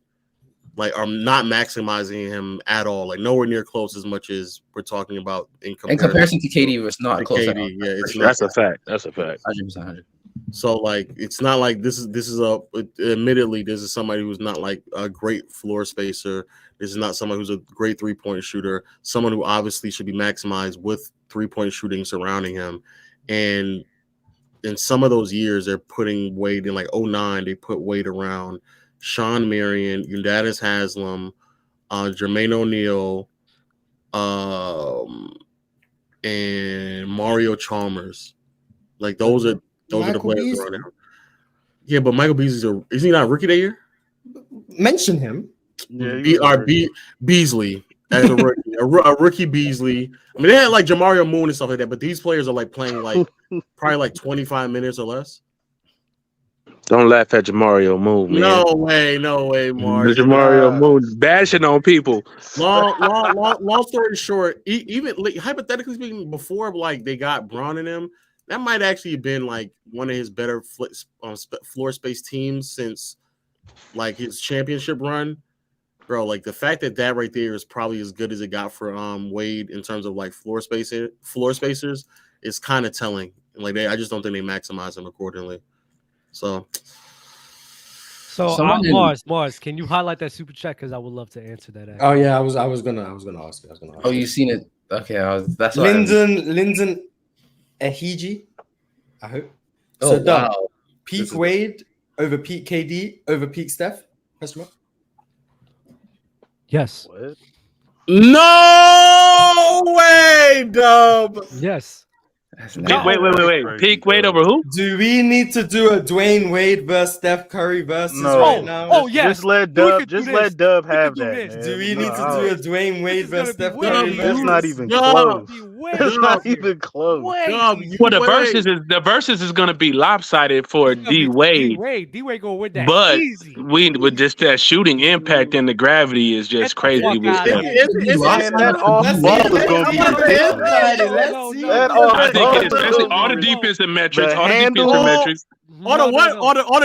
maximizing him at all, like nowhere near close as much as we're talking about in comparison to KD, it's not close. KD, yeah, it's That's a fact. That's a fact. 100%. So like it's not like this is admittedly this is somebody who's not like a great floor spacer. This is not somebody who's a great 3-point shooter, someone who obviously should be maximized with 3-point shooting surrounding him. And in some of those years, they're putting Wade in like 09, they put Wade around Sean Marion, Udonis Haslem, Jermaine O'Neal, and Mario Chalmers. Like those are the players around him. Yeah, but Michael Beasley is he not rookie that year? Mention him. Yeah, Beasley as a rookie, a rookie Beasley. I mean, they had like Jamario Moon and stuff like that, but these players are like playing like probably like 25 minutes or less. Don't laugh at Jamario Moon, man. No way, Mark. Jamario Moon bashing on people. Long story short, even hypothetically speaking, before like they got Braun in him, that might actually have been like one of his better floor space teams since like his championship run, bro. Like the fact that right there is probably as good as it got for Wade in terms of like floor spacers is kind of telling. Like I just don't think they maximize him accordingly. So Mars, can you highlight that super chat? Because I would love to answer that. Oh yeah, I was gonna ask you. Oh, you seen it? Okay, that's Lyndon Ehiji. I hope. Oh, so wow. Peak Wade over peak KD over peak Steph? Question mark? Yes. What? No way, Dub. Yes. Wait. Peak Wade over who? Do we need to do a Dwayne Wade versus Steph Curry versus right now? Oh yes. Just let Dub have that. Man. Do we need to do a Dwayne Wade versus Steph Curry? That's not even close. It's not even close. Well, the verses is gonna be lopsided for D Wade. D Wade gonna win that. But easy. with just that shooting impact and the gravity is just crazy. That off ball is gonna be ridiculous. I think it is, especially all the defensive metrics. All the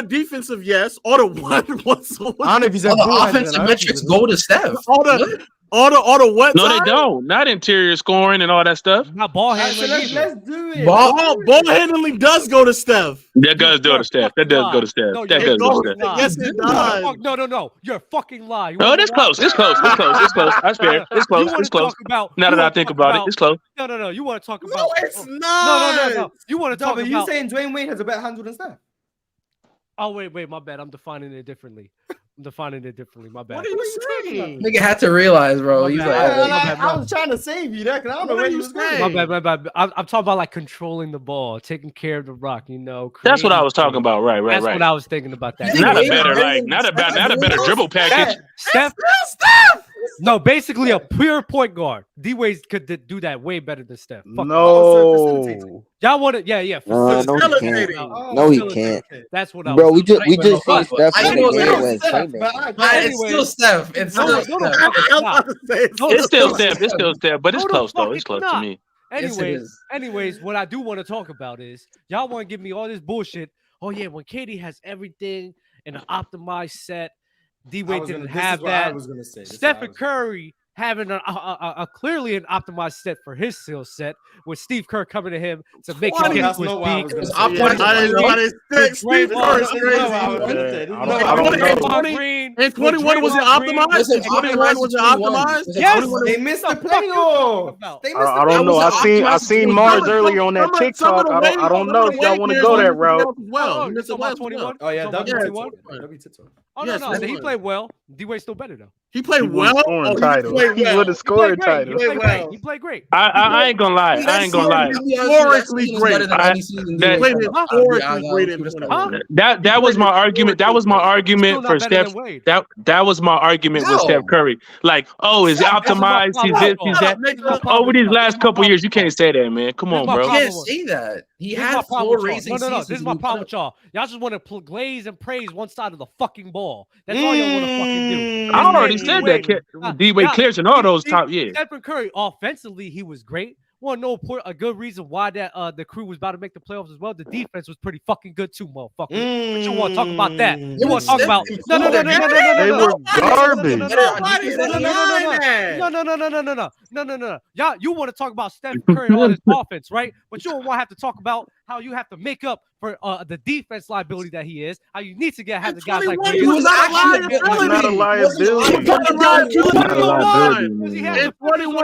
defensive, yes. All the what? I don't know if he's all the offensive metrics go to Steph. All the what? No, they don't. Not interior scoring and all that stuff. Not ball handling. Let's do it. Ball handling does go to Steph. That does go to Steph. That does go to Steph. No, that does go to Steph. Yes, it does. No. You're a fucking lie. No, it's close. It's close. That's fair. It's close. It's close. Now that I think about it, it's close. No. You want to talk about? No, it's not. No. You want to talk about? You saying Dwayne Wade has a better handle than Steph? Oh wait, my bad. I'm defining it differently. My bad. What are you saying? Nigga had to realize, bro. He's like, I was trying to save you there because I don't know where you was going. My bad. I'm talking about like controlling the ball, taking care of the rock. You know, that's what I was talking about. Right. That's what I was thinking about. That. Not a better dribble package. Steph. No, basically a pure point guard. D-Wade could do that way better than Steph. No. Y'all want it? Yeah. No, he can't. That's what I was. Bro, we just see Steph. It's still Steph. It's still Steph. But it's close though. It's close to me. Anyways, what I do want to talk about is y'all want to give me all this bullshit. Oh yeah, when KD has everything in an optimized set. D-Wade didn't have that. I was gonna say. Stephen Curry having a clearly an optimized set for his skill set, with Steve Kerr coming to him to make him get to his peak. Steve Kerr is crazy. And 21 was it optimized? 21 was it optimized? Yes, they missed the playoff. I don't know. I seen Mars earlier on that TikTok. I don't know if y'all want to go that route. Well, you missed the last 21. Oh yeah, W21. Oh no, he played well. D-Wade's still better though. He played well. He would have scored title. He played great. I ain't gonna lie. Historically great. That was my argument. That was my argument for Steph. That was my argument with Steph Curry. Like, oh, is optimized? He's this, he's that. Over these last couple years, you can't say that, man. Come on, bro. You can't say that. He had floor raising. No. This is my problem with y'all. Y'all just want to glaze and praise one side of the fucking ball. That's all y'all want to fucking do. I already said that. D-Wade clears in all those top years. Stephen Curry, offensively, he was great. Well, no, a good reason why that the crew was about to make the playoffs as well. The defense was pretty fucking good too, motherfucker. But you want to talk about that? You want to talk about no. They were garbage. No. Y'all, you want to talk about Stephen Curry and all his offense, right? But you don't want to have to talk about how you have to make up for the defense liability that he is. How you need to have the guys like he was not a liability. In 21,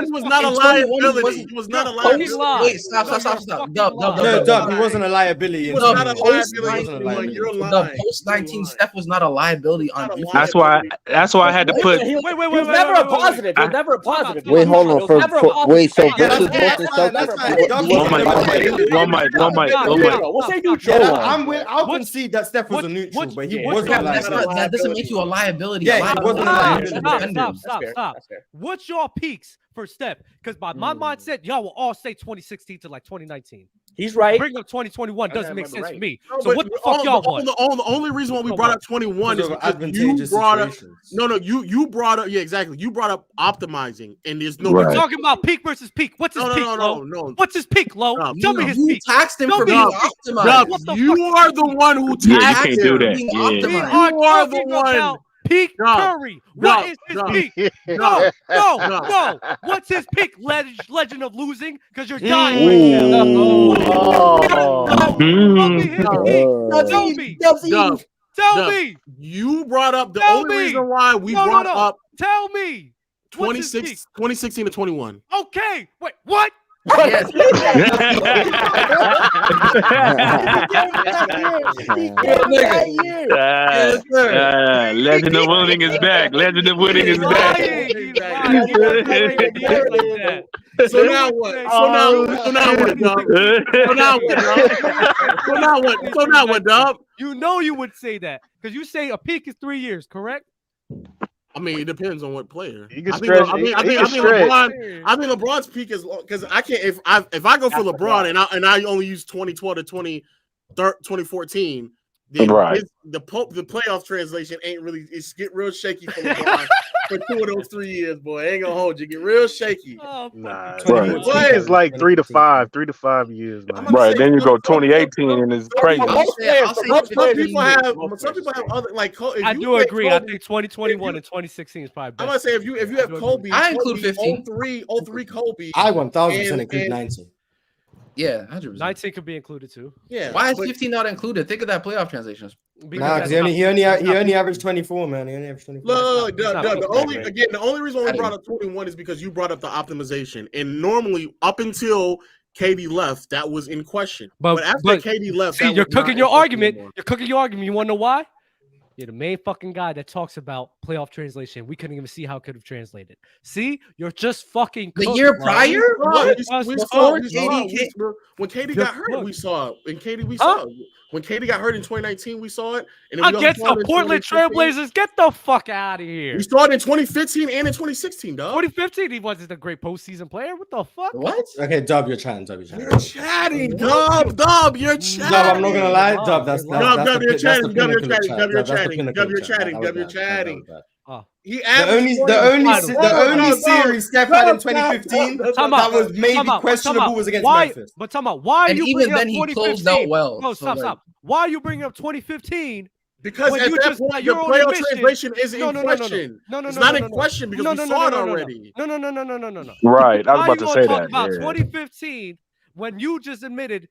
he was not a liability. He was not a liability. Wait, stop. Dub. He wasn't a liability. He was not a liability. The post-19 Steph was not a liability on defense. That's why I had to put. Wait. Never a positive. Never a positive. Wait, hold on. Wait, so this is One mic. I'll concede that Steph was a neutral, but he wasn't a liability. That doesn't make you a liability. Yeah, he wasn't a liability. Stop. What's your peaks for Steph? Because by my mindset, y'all will all say 2016 to like 2019. He's right. Bring up 2021 doesn't make sense for me. So what the fuck y'all want? The only reason why we brought up 21 is because you brought up. You brought up. Yeah, exactly. You brought up optimizing, and there's no. We're talking about peak versus peak. What's his peak, Lo? What's his peak, Lo? Tell me his peak. You taxed him for being optimized. You are the one who taxed him. You can't do that. You are the one. Peak Curry. What is his peak? No. What's his peak? Legend of losing? Because you're dying right now. Tell me. You brought up the only reason why we brought up. Tell me. 2016 to 21. Okay. Wait, what? Yes. Legend of winning is back. So now what? So now what, Dub? You know you would say that because you say a peak is 3 years, correct? I mean, it depends on what player. I think LeBron's peak is because I can't if I go for LeBron and I only use 2012 to 2014. Then the playoff translation ain't really. It's get real shaky for LeBron for 2 of those 3 years, boy. I ain't gonna hold you. Get real shaky. Nah, it's like 3 to 5 years, man. Right, then you go 2018 and it's crazy. Some people have other like. I do agree. I think 2021 and 2016 is probably better. I'm gonna say if you have Kobe, I include 15. 03 Kobe. I 1000% include 19. Yeah, 100%. 19 could be included too. Yeah. Why is 15 not included? Think of that playoff translation. Because he only averaged 24, man. He only averaged 24. Look, the only reason why we brought up 21 is because you brought up the optimization, and normally up until KD left, that was in question. But after KD left, you're cooking your argument. You're cooking your argument. You want to know why? You're the main fucking guy that talks about playoff translation. We couldn't even see how it could have translated. See, you're just fucking the year prior. When KD got hurt, we saw it. When KD got hurt in 2019, we saw it. And against the Portland Trailblazers, get the fuck out of here. We saw it in 2015 and in 2016, dog. 2015, he wasn't a great postseason player. What the fuck? What? Okay, Dub, you're chatting. You're chatting, Dub. You're chatting. Dub, I'm not gonna lie, Dub. You're chatting. The only series Steph had in 2015 that was maybe questionable was against Memphis. But talking about why you even then he closed out well. No, stop. Why are you bringing up 2015? Because at that point, the playoff translation isn't in question. It's not in question because we saw it already. No. Right, I was about to say that. About 2015 when you just admitted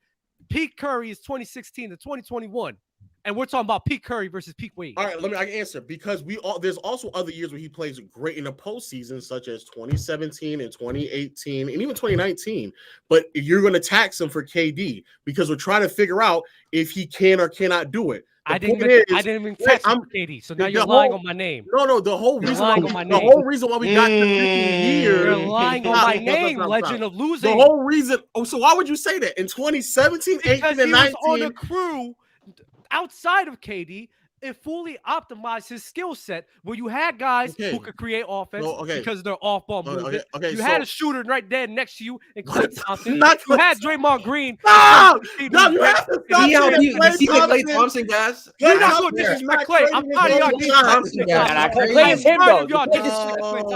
peak Curry is 2016 to 2021. And we're talking about peak Curry versus peak Wade. All right, I can answer because there's also other years where he plays great in the postseason, such as 2017 and 2018 and even 2019. But you're going to tax him for KD because we're trying to figure out if he can or cannot do it. I didn't even text KD. So now you're lying on my name. No, the whole reason why we got the 15 years. You're lying on my name, Legend of Losing. The whole reason. Oh, so why would you say that? In 2017, 18, and 19, was on a crew outside of KD. It fully optimized his skill set where you had guys who could create offense because of their off-ball movement. You had a shooter right there next to you and Klay Thompson. You had Draymond Green. No, you have to stop. You see the Klay Thompson guys? You're not going to disrespect Klay. I'm tired of y'all. Klay is him, though.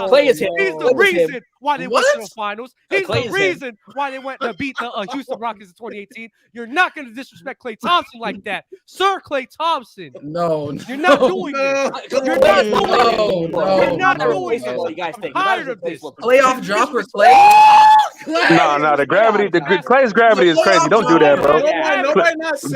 Klay is him. He's the reason why they went to the finals. He's the reason why they went to beat the Houston Rockets in 2018. You're not going to disrespect Klay Thompson like that. Sir Klay Thompson. No. You're not doing it. You're not doing it. You're not doing it. You guys think? I'm tired of this. Playoff dropper, Klay. No, the gravity, Clay's gravity is crazy. Don't do that, bro.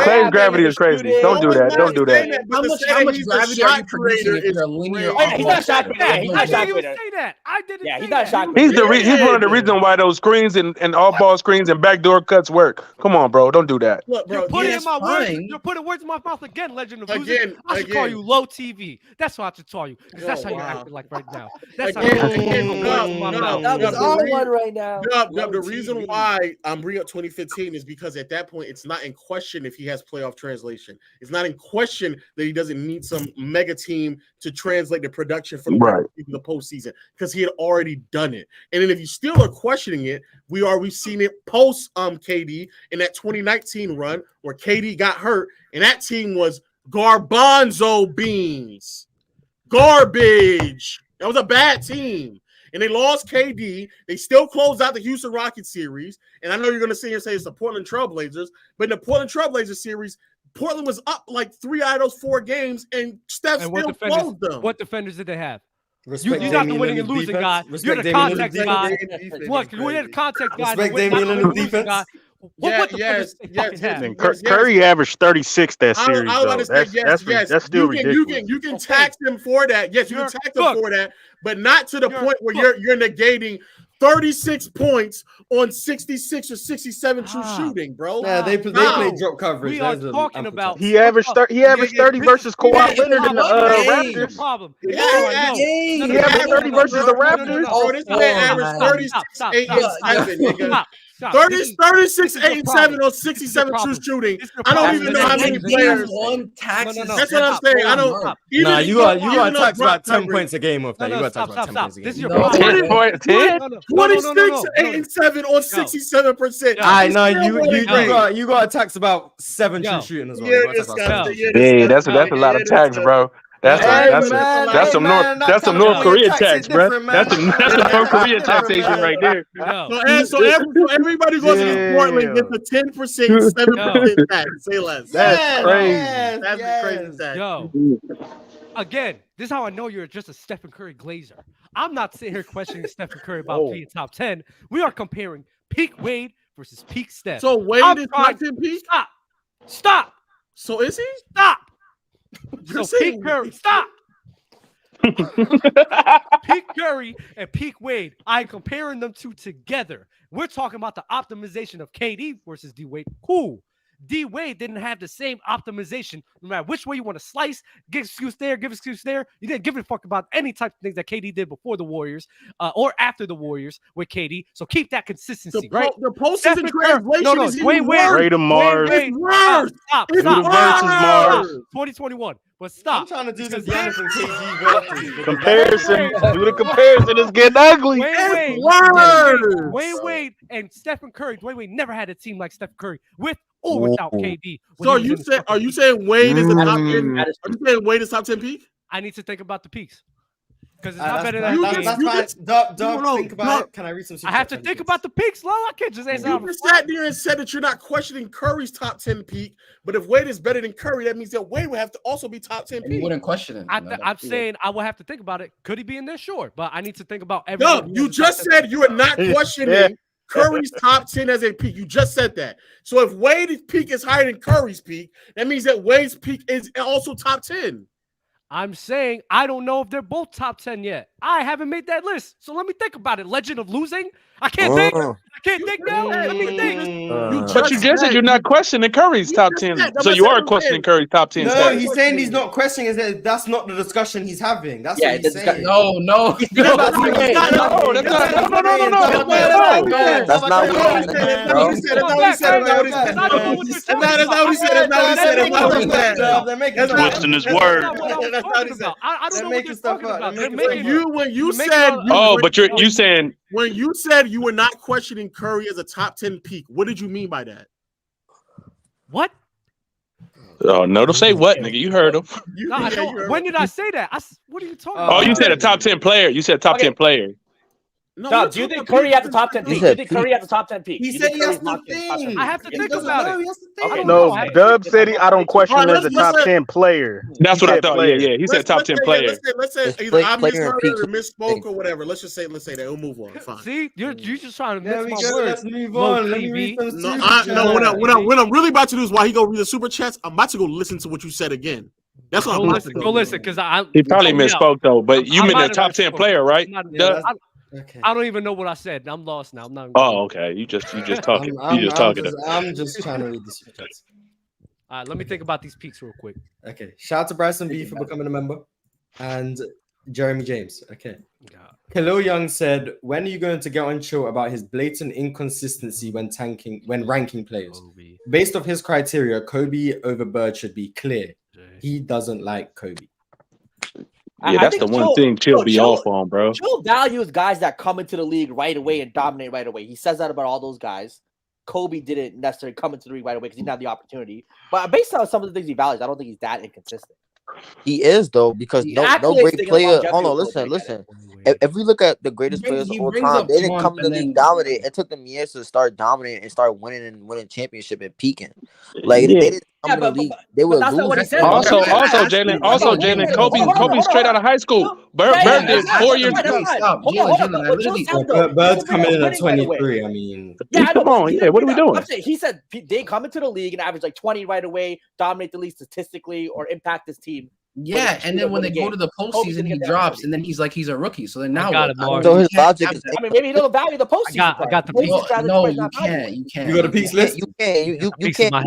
Clay's gravity is crazy. Don't do that. Don't do that. How much gravity are you producing if you're a linear? He's not shot creator. He's not shot creator. I didn't. Yeah, he's not shot He's one of the reasons why those screens and off-ball screens and backdoor cuts work. Come on, bro. Don't do that. Look, bro, you're putting words in my mouth again, Legend of Losing. I should call you low TV. That's what I should call you. Because that's how you're acting like right now. That's how you're acting. That's all one right now. The reason why I'm bringing up 2015 is because at that point, it's not in question if he has playoff translation. It's not in question that he doesn't need some mega team to translate the production from the postseason because he had already done it. And then if you still are questioning it, we've seen it post KD in that 2019 run where KD got hurt and that team was garbanzo beans, garbage. That was a bad team. And they lost KD. They still closed out the Houston Rockets series. And I know you're going to sit here and say it's the Portland Trailblazers, but in the Portland Trailblazers series, Portland was up like 3 out of those 4 games, and Steph still closed them. What defenders did they have? You're not the winning and losing guy. You're the contact guy. Look, you're the contact guy. Respect Damian Lillard's defense. Curry averaged 36 that series. I was about to say, that's still ridiculous. You can tax him for that. Yes, you can tax him for that, but not to the point where you're negating 36 points on 66 or 67 true shooting, bro. Yeah, they play drop coverage. We are talking about. He averaged 30 versus Kawhi Leonard in the Raptors. Problem. He averaged 30 versus the Raptors. Bro, this man averaged 36, 8, and 7, nigga. 36, 8, and 7 on 67 true shooting. I don't even know how many players. That's what I'm saying. I don't. Nah, you got to talk about 10 points a game off that. You got to talk about 10 points a game. This is your problem. 26, 8, and 7 on 67%. I know you got to tax about 7 true shooting as well. Yeah, that's a lot of tax, bro. That's some North Korea tax, bro. That's some North Korea taxation right there. So everybody goes to Portland gets a 10%, 7% tax. Say less. That's crazy. That's the crazy tax. Yo, again, this is how I know you're just a Stephen Curry glazer. I'm not sitting here questioning Stephen Curry about being top 10. We are comparing peak Wade versus peak Steph. So Wade is top 10 peak? Stop. So is he? Stop. So peak Curry, stop. Peak Curry and peak Wade. I'm comparing them two together. We're talking about the optimization of KD versus D Wade. Cool. D Wade didn't have the same optimization. No matter which way you want to slice, give excuse there, give excuse there. You didn't give a fuck about any type of things that KD did before the Warriors or after the Warriors with KD. So keep that consistency, right? The postseason translation is even worse. Ray to Mars. It's worse. Stop. Mars. 2021. But stop. I'm trying to do this Giannis and KG comparison. Do the comparison. It's getting ugly. Dwayne Wade and Stephen Curry. Dwayne Wade never had a team like Stephen Curry with or without KD. So are you saying Wade is the top 10? Are you saying Wade is top 10 peak? I need to think about the peaks. Because it's not better than that's fine. Doug, think about it. Can I read some? I have to think about the peaks, Lo. I can't just answer. You sat there and said that you're not questioning Curry's top 10 peak, but if Wade is better than Curry, that means that Wade would have to also be top 10 peak. You wouldn't question it. I'm saying I will have to think about it. Could he be in there? Sure, but I need to think about everything. No, you just said you are not questioning Curry's top 10 as a peak. You just said that. So if Wade's peak is higher than Curry's peak, that means that Wade's peak is also top 10. I'm saying I don't know if they're both top 10 yet. I haven't made that list. So let me think about it. Legend of Losing. I can't think. I can't think now. Let me think. But you just said you're not questioning Curry's top 10. So you are questioning Curry's top 10 No, stats. he's saying he's not questioning. That's not the discussion he's having. That's what he's saying. No. No, that's not what he said. That's not what he said, bro. Twisting his word. I don't know what you're talking about. When you said, but you saying when you said you were not questioning Curry as a top 10 peak, what did you mean by that? What? Oh no! Don't say what, nigga. You heard him. When did I say that? What are you talking Oh, about? you said a top 10 player. You said top 10 player. No, do you think Curry has the top 10 peak? Do you think Curry has the top 10 peak? He said he has to think. I have to think about it. Okay. No, Dub said I don't question him as a top 10 player. That's what I thought. Yeah. He said top 10 player. Let's say either I misheard or misspoke or whatever. Let's say that. We'll move on. Fine. See, you're just trying to There mix we my go. words. Let's move on. Let me read some super chats. What I'm really about to do is while he go read the super chats, I'm about to go listen to what you said again. That's what I'm about to do. Go listen, because He probably misspoke though. But you meant the top 10 player, right? Okay. I don't even know what I said. I'm lost now. I'm not. Oh, okay. You just talking. You just talking. I'm just trying to read the super chats. All right, let me think about these peaks real quick. Okay. Shout out to Bryson B for becoming a member, and Jeremy James. Okay. Khalil Young said, "When are you going to get on chill about his blatant inconsistency when ranking players? Based off his criteria, Kobe over Bird should be clear. He doesn't like Kobe." Yeah, that's the one thing Chill be off on, bro. Chill values guys that come into the league right away and dominate right away. He says that about all those guys. Kobe didn't necessarily come into the league right away because he didn't have the opportunity. But based on some of the things he values, I don't think he's that inconsistent. He is though, because no great player. Hold on, listen. If we look at the greatest players of all time, they didn't come to the league dominate. It took them years to start dominating and start winning championship and peaking. Like they didn't come to the league. They were losing. Also, Jalen, Kobe straight out of high school. Bird did 4 years. Bird's coming in at 23. I mean, come on, what are we doing? He said they come into the league and average like 20 right away, dominate the league statistically, or impact his team. Yeah, and then when they go to the postseason, he drops, and then he's like he's a rookie. So then now so his logic is. I mean, maybe he doesn't value the postseason. I got the peaks. No, you can't. You can't. You go to peaks list. You can't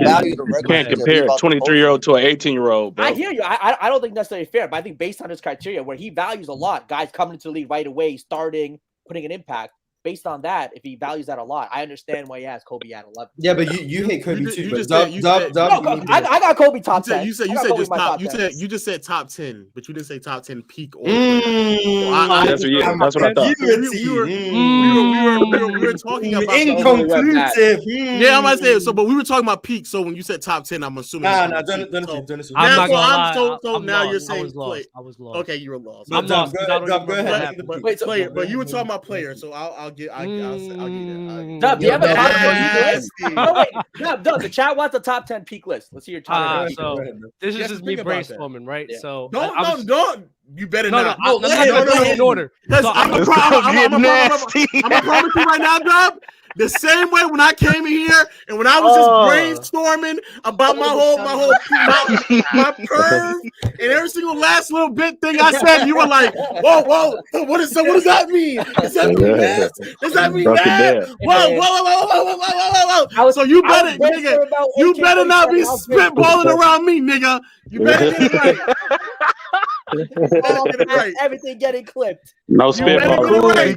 value the regular. You can't compare a 23-year-old to an 18-year-old, bro. I hear you. I don't think necessarily fair, but I think based on his criteria, where he values a lot, guys coming into the league right away, starting, putting an impact. Based on that, if he values that a lot, I understand why he has Kobe at 11. Yeah, but you hate Kobe too. I got Kobe top 10. You said top 10, but you didn't say top 10 peak. That's what I thought. We were talking about inconclusive. Yeah, I'm about to say so, but we were talking about peak. So when you said top 10, I'm assuming. Nah, don't assume. Now you're saying play. I was lost. Okay, you were lost. I'm lost. Go ahead. Player, but you were talking about player, so I'll get it. Dub, do you have a top 10 list? No, wait. Dub, the chat wants a top 10 peak list. Let's see your top 10. So this is just me brainstorming, right? Yeah. So don't. You better not. No, in order. So I'm gonna promise you right now, Dub. The same way when I came in here and when I was just brainstorming about my curve and every single last little bit thing I said, you were like, whoa, what does that mean? Does that mean that? Does that mean that? Whoa. So you better not be spitballing around me, nigga. You better get it right. Everything getting clipped. No spitball.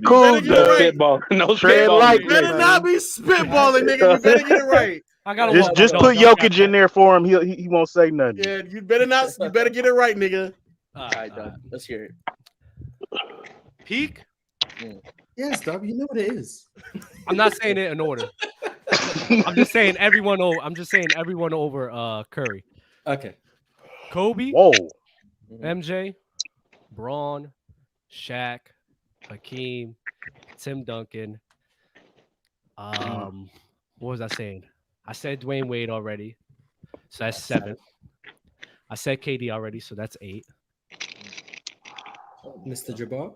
Cool. No spitball. No spitball. You better not be spitballing, nigga. You better get it right. I gotta just put Jokic in there for him. He won't say nothing. Yeah, you better not. You better get it right, nigga. All right, Doug. Let's hear it. Peak? Yes, Dub. You know what it is. I'm not saying it in order. I'm just saying everyone over Curry. Okay. Kobe. Whoa. MJ, Braun, Shaq, Hakeem, Tim Duncan. What was I saying? I said Dwayne Wade already, so that's 7. I said KD already, so that's 8. Mr. Jabbar.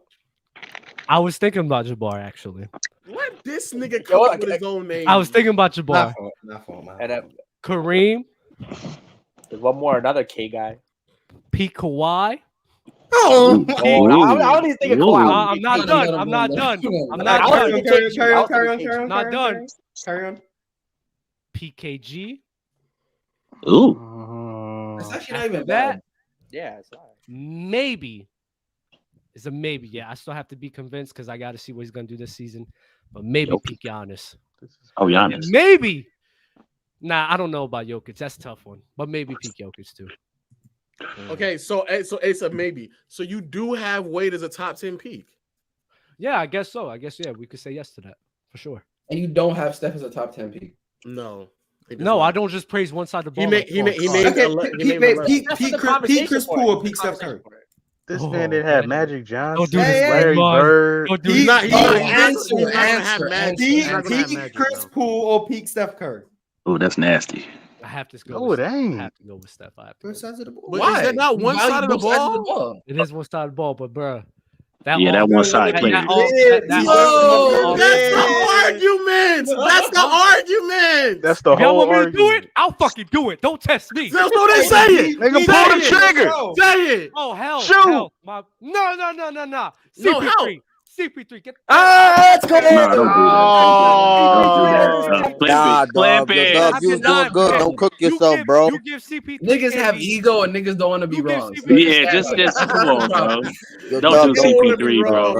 I was thinking about Jabbar actually. Let this nigga come up with his own name. I was thinking about Jabbar. Not fault, man. And Kareem. There's one more, another K guy. Pete Kawhi. Oh, I don't even think of Kawhi. I'm not done. I'm not done. I'm not done. Not done. Carry on. PKG. Ooh. That's actually not even bad. Yeah, it's not. Maybe. It's a maybe. Yeah, I still have to be convinced because I got to see what he's going to do this season. But maybe peak Giannis. Oh, Giannis. Maybe. Nah, I don't know about Jokic. That's a tough one. But maybe peak Jokic too. Okay, so it's a maybe. So you do have Wade as a top 10 peak. Yeah, I guess so. I guess, yeah, we could say yes to that for sure. And you don't have Steph as a top 10 peak? No. No, I don't just praise one side of the ball. Peak Chris Paul or peak Steph Curry? This man didn't have Magic Johnson, Don't do this, Larry Bird. Peak Chris Paul or peak Steph Curry? Oh, that's nasty. I have to go. No, it ain't. I have to go with Steph. Both sides of the ball. Why? Is that not one side of the ball? It is one side of the ball, but bro, That one side player. That's the argument. That's the argument. That's the y'all whole want me to argument. do it? I'll fucking do it. Don't test me. That's what they say it. Nigga, pull the trigger. Say it. Oh hell, Shoot. hell. No. CP3. CP3. Get let's go. Nah, don't do that. Dub, you was doing good. Don't cook yourself, bro. You give CP3. Niggas have ego and niggas don't want to be wrong. Yeah, just come on, bro. Don't do CP3, bro.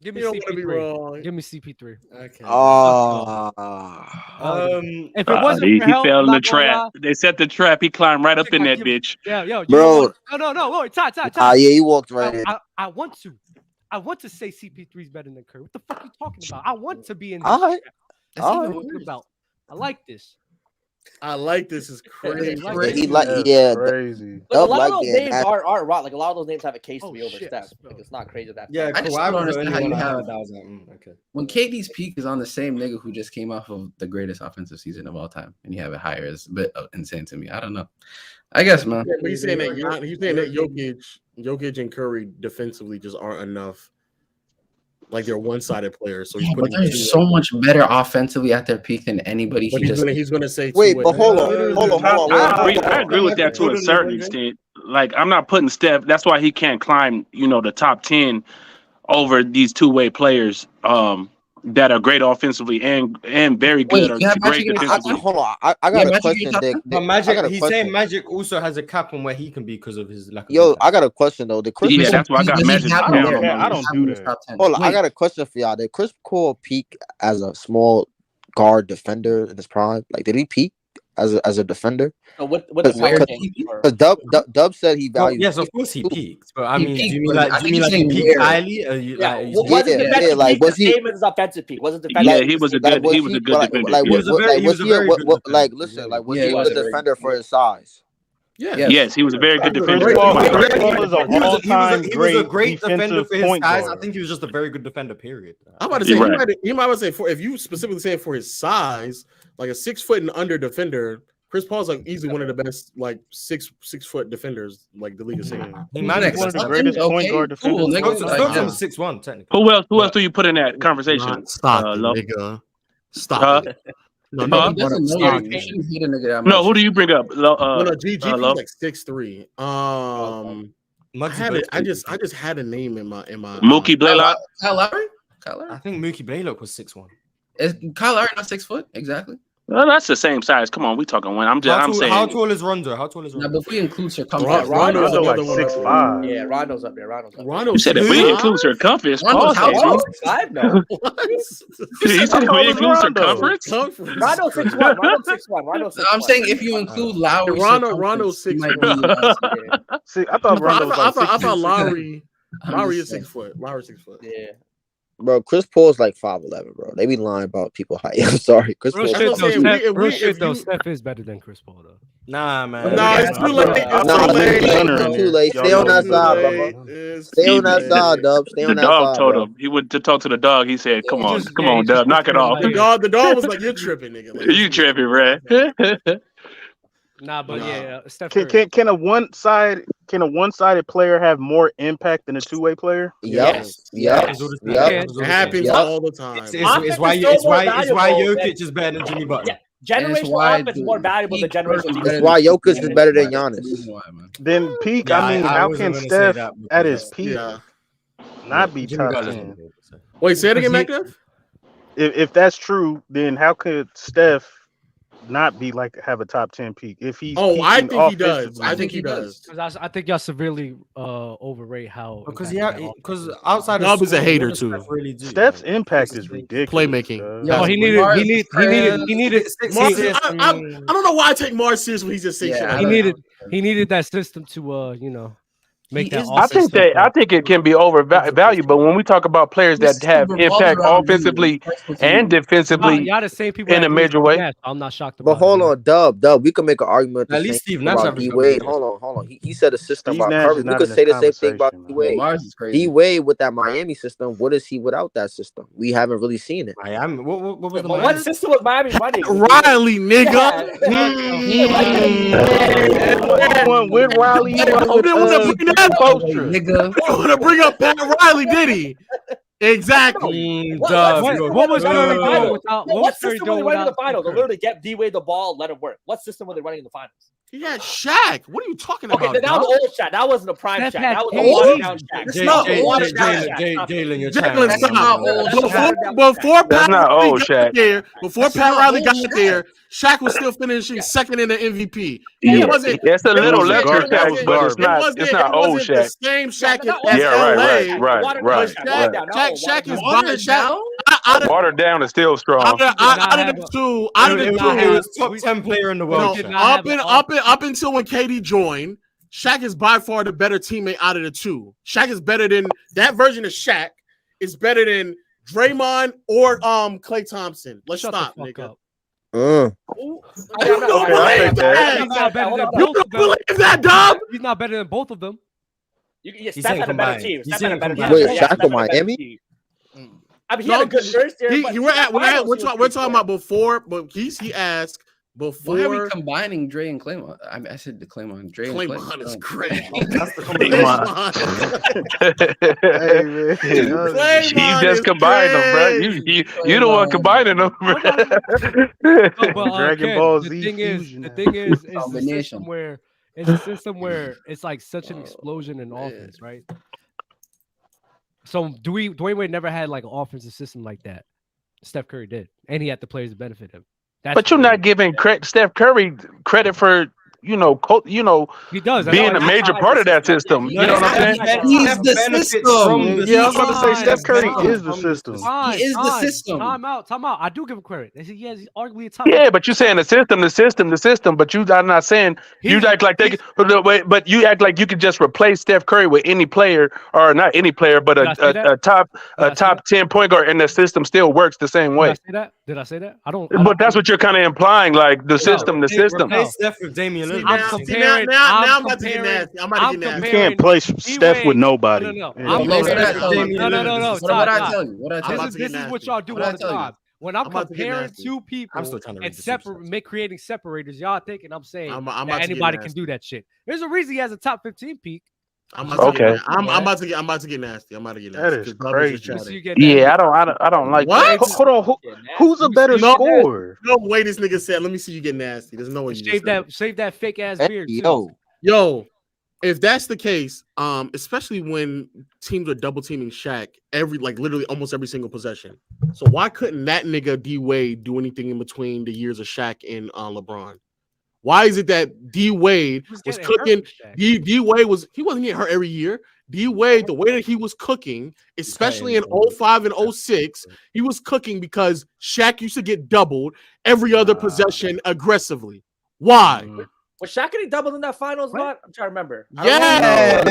Give me You don't want to be CP3. wrong. Give me CP3. Okay. If it wasn't he for help, fell in I'm the not gonna trap. lie. They set the trap. He climbed right up in that bitch. Yeah, yo, Bro. No. Wait, Ty. Yeah, he walked right in. I want to say CP3 is better than Curry. What the fuck are you talking about? I want to be in this. All right. That's what I'm talking about. I like this. I like this. Is crazy. He yeah. Crazy. But a lot like of those that. names aren't wrong. Like a lot of those names have a case to be over Steph. Like, it's not crazy that. Yeah, I just cool. don't understand how you have okay. when KD's peak is on the same nigga who just came off of the greatest offensive season of all time, and you have it higher is a bit insane to me. I don't know. I guess, man. Yeah, but he's saying that Jokic and Curry defensively just aren't enough. Like they're one-sided players, so he's But they're so much better offensively at their peak than anybody. But he's gonna say. Wait, but hold on. I agree with that to a certain extent. Like I'm not putting Steph. That's why he can't climb, the top 10 over these two-way players that are great offensively and very good or great defensively. Hold on, I got a question. But Magic, he's saying Magic also has a cap on where he can be because of his lack of. Yo, I got a question though. Yeah, that's why I got Magic. I don't do that. Hold on, I got a question for y'all. Did Chris Paul peak as a small guard defender in his prime? Like, did he peak as a defender? So what the power game? Because Dub said he valued. Yes, of course he peaked. But I mean, do you mean I like think he he's peaked saying highly? Was it defensive like, peak was the he- same as his offensive peak? Was it defensive? Yeah, he was a good defender. was a very good defender. Like, listen, like, was he a good defender for his size? Yeah. Yes, he was a very good defender. Chris Paul is an all-time He was a great defender defensive for his point size. guard. I think he was just a very good defender. Period. I'm about to say Right. he might say for if you specifically say for his size, like a 6 foot and under defender. Chris Paul's like easily one of the best, like 6 foot defenders, like the league is saying. He managed one of the greatest point guard defenders. Stockton's 6'1", technically. Who else do you put in that conversation? Nigga. Stop it. No, Who do you bring up? GG like 6'3". I just had a name in my Mookie Blaylock. Kyle Lowry? I think Mookie Blaylock was 6'1". Is Kyle Lowry not 6 foot? Exactly. Well, that's the same size. Come on, we talking when I'm saying. How tall is Rondo? Now, but if we include circumference, Rondo's like 6'5". Yeah, Rondo's up there. You said if we include circumference. Rondo's how tall? 6'5" now. You said if we include circumference. Rondo's 6'1". I'm saying if you include Lowry, Rondo's 6 foot. See, I thought Rondo was like 6'6". I thought Lowry is 6 foot. Lowry's 6 foot. Yeah. Bro, Chris Paul's like 5'11", bro. They be lying about people height. I'm sorry. Chris Paul. Steph is better than Chris Paul, though. Nah, man. Nah, it's too late. It's too late. Stay on that side, bro. Stay on that side, Dub. Stay on that side. The dog told him. He went to talk to the dog. He said, "Come on, Dub, knock it off." The dog was like, "You're tripping, nigga." Like, you tripping, bruh. Nah, but yeah, Steph Can a one-sided player have more impact than a two-way player? Yes. It happens all the time. It's why Jokic is better than Jimmy Butler. Generational offense is more valuable than generational defense. That's why Jokic is better than Giannis. Then peak. Yeah, I mean, I how wasn't can gonna say Steph that at because his peak yeah. not be Jimmy top Butler's 10? gonna say. Wait, say it again, McDuff. If that's true, then how could Steph not be like have a top 10 peak if he's I peaking think he does. offensively? I think he does. Because I think y'all severely overrate how Because impactful that outside Dub of is a scoring, hater what does too. Steph's really do? Steph's impact is ridiculous. Playmaking. No, he needed. Mars, I don't know why I take Mars serious when he just says shit like that. He needed that system to make that. I think it can be overvalued, but when we talk about players that have impact offensively and defensively y'all the same people in a major way. I'm not shocked But hold on, Dub, we can make an argument At least Steve Nash about averaged D Wade. double Hold on. He said a system Steve about Nash Curry. is We not could in say this the same thing about conversation, D man. Wade. Mars is crazy. D Wade with that Miami system. What is he without that system? We haven't really seen it. Miami. What was the What Miami? system was Miami running? Riley, nigga. With Riley, I didn't want to bring that up. Nigga. I want to bring up Pat Riley, did he? Exactly. What was Curry doing without? What system were they running in the finals? To literally get D Wade the ball, let him work. What system were they running in the finals? He had Shaq. What are you talking about? Okay, that was old Shaq. That wasn't a prime Shaq. That was a old? watered down Shaq. It's not old Jalen, you're Jalen, trying. before That's Pat not Riley old got Shaq. there, before Pat Riley got there, Shaq was still finishing second in the MVP. Yeah, It wasn't. it's a little it lesser wasn't- Shaq, but it's not. It's not old wasn't Shaq. the same Shaq not as old Yeah, Shaq. LA. right. Shaq is Watered down? out of Watered down is still strong. out of the two. It was top 10 player in the world. Up until when KD joined, Shaq is by far the better teammate out of the two. Shaq is better than that version of Shaq is better than Draymond or Klay Thompson. Let's stop, nigga. You don't believe that? You don't believe that, Dub? He's not better than both of them. Steph had a better team. Steph had a better team. Wait, Shaq on Miami? I mean, he had a good first year. We're talking about before, but he asked before. Why are we combining Dre and Claymont? I said the Claymont. Dre and Claymont is crazy. That's the You just combined them, bro. You the one combining them. Dragon Ball Z the thing is, it's a system where it's like such an explosion in offense, right? So Dwayne Wade never had like an offensive system like that. Steph Curry did, and he had the players to benefit him. But you're not giving Steph Curry credit for he does being a major part of that system. You know what I'm saying? He's the system. Yeah, I was about to say Steph Curry is the system. He is the system. Time out. I do give him credit. He's arguably a top. Yeah, but you're saying the system. But you are not saying you act like they. But you act like you could just replace Steph Curry with any player, or not any player, but a top 10 point guard, and the system still works the same way. Did I say that? I don't. But that's what you're kind of implying, like the system. Replace Steph with Damian Lillard. Now I'm about to get nasty. I'm about to get nasty. You can't play Steph with nobody. No. What I tell you? This is what y'all do all the time. When I'm comparing two people and creating separators, y'all thinking I'm saying that anybody can do that shit. There's a reason he has a top 15 peak. I'm about to get nasty. That is crazy. Yeah, I don't like what? that. Hold on. Who's a better scorer? No way this nigga said, let me see you get nasty. There's no way you save that fake ass beard. Yo, if that's the case, especially when teams are double teaming Shaq literally almost every single possession. So why couldn't that nigga D Wade do anything in between the years of Shaq and LeBron? Why is it that D Wade was cooking? D Wade he wasn't getting hurt every year. D Wade, the way that he was cooking, especially in 05 and 06, he was cooking because Shaq used to get doubled every other possession aggressively. Why? Was Shaq getting doubled in that finals? Not? I'm trying to remember. Yeah.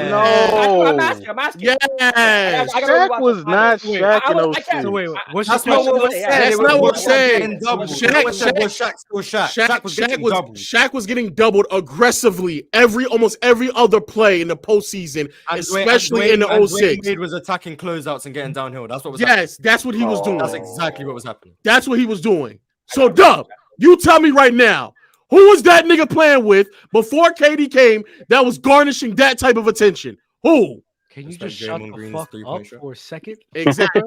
No. I'm asking. Yeah. Shaq was not Shaq in 06. That's not what we're saying. That's not what we're saying. Shaq was getting doubled aggressively almost every other play in the postseason, especially in the 06. Wade was attacking closeouts and getting downhill. That's what was happening. That's what he was doing. That's exactly what was happening. That's what he was doing. So, Dub, you tell me right now, who was that nigga playing with before KD came that was garnishing that type of attention? Who? Can you just shut the fuck up for a second? Exactly.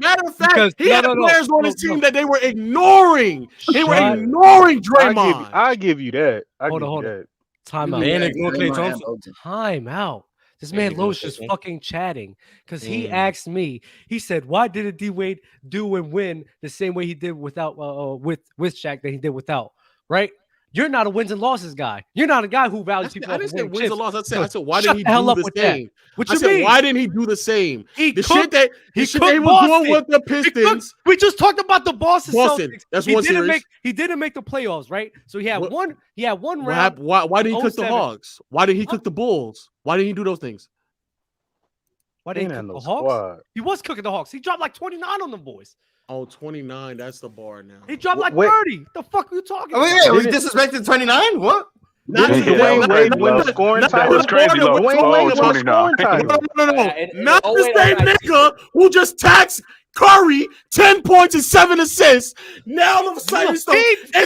Matter of fact, Because- he no, had no, no, players on no, his team no. that they were ignoring. They were Shut- ignoring Draymond. I give you that. Hold on. That. Time out. Man, ignore Klay Thompson. Time out. This Yeah, man you gonna Lowe's say just something? fucking chatting because he asked me. He said, "Why didn't D Wade do and win the same way he did without with Shaq that he did without?" Right? You're not a wins and losses guy. You're not a guy who values people. I didn't say winning wins or chips. losses. I So said, why shut didn't he the hell do up the with that. same? What I you said, mean? why didn't he do the same? He The cooked- shit that he the shit cooked they were Boston. doing with the He cooked- Pistons. We just talked about the Boston Boston. Celtics. That's he one didn't series. make. He didn't make the playoffs, right? So he had What- one. He had one round. Why didn't he cook the 07. Hawks? Why didn't he cook the Bulls? Why didn't he do those things? Why didn't he Ain't cook no the Hawks? squad. He was cooking the Hawks. He dropped like 29 on them boys. Oh, 29. That's the bar now. He dropped like Wait. 30. The fuck are you talking Oh, about? yeah, we disrespected 29? What? Not Didn't the Dwayne not- Wade not- win the not- scoring not title? the That's crazy, bar that though. went- Dwayne Wade won the 29. scoring title. in Not the 08, same 09 nigga who just taxed Curry 10 points and 7 assists. Now all of a sudden it's the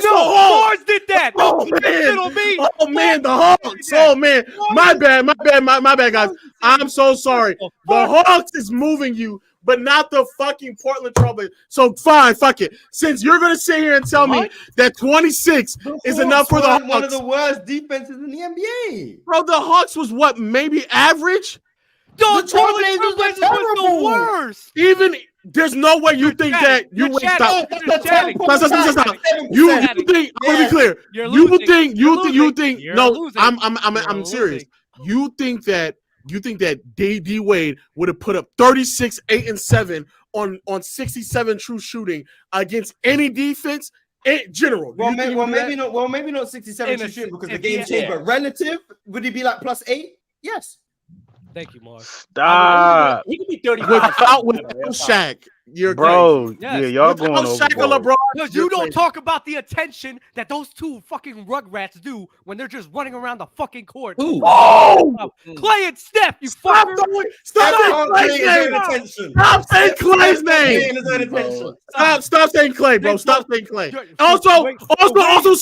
Hawks. Mars did that. Oh Don't man! shit on me. Oh man, the Hawks! Oh man, my bad, guys. I'm so sorry. The Hawks is moving you, but not the fucking Portland Trailblazers. So fine, fuck it. Since you're gonna sit here and tell me that 26 is enough for the Hawks, One of the worst defenses in the NBA. bro, the Hawks was what, maybe average? Yo, The Portland Trailblazers Trailblazers were was the terrible. worst. Even there's no way you think that you You're wait. chatting. Stop. You're chatting. Stop. You think I'm gonna be clear. You're You losing. you think You're no. losing. I'm You're serious. losing. You think that D Wade would have put up 36, 8, and 7 on 67 true shooting against any defense in general? Well, You think he would do that? maybe not 67 In a- to shoot because the if game he- changed, but relative, would he be like +8? Yes. Thank you, Mars. Stop. He could be 35. Without Shaq, you're Bro, crazy. Yes. yeah, y'all Without going Shaq or overboard. LeBron, Because you're you don't crazy. talk about the attention that those two fucking rugrats do when they're just running around the fucking court. Ooh. Oh! Clay and Steph, you Stop fucker. saying Clay's name. Stop saying Clay's name. Stop saying Clay, bro. Stop saying Clay. Also,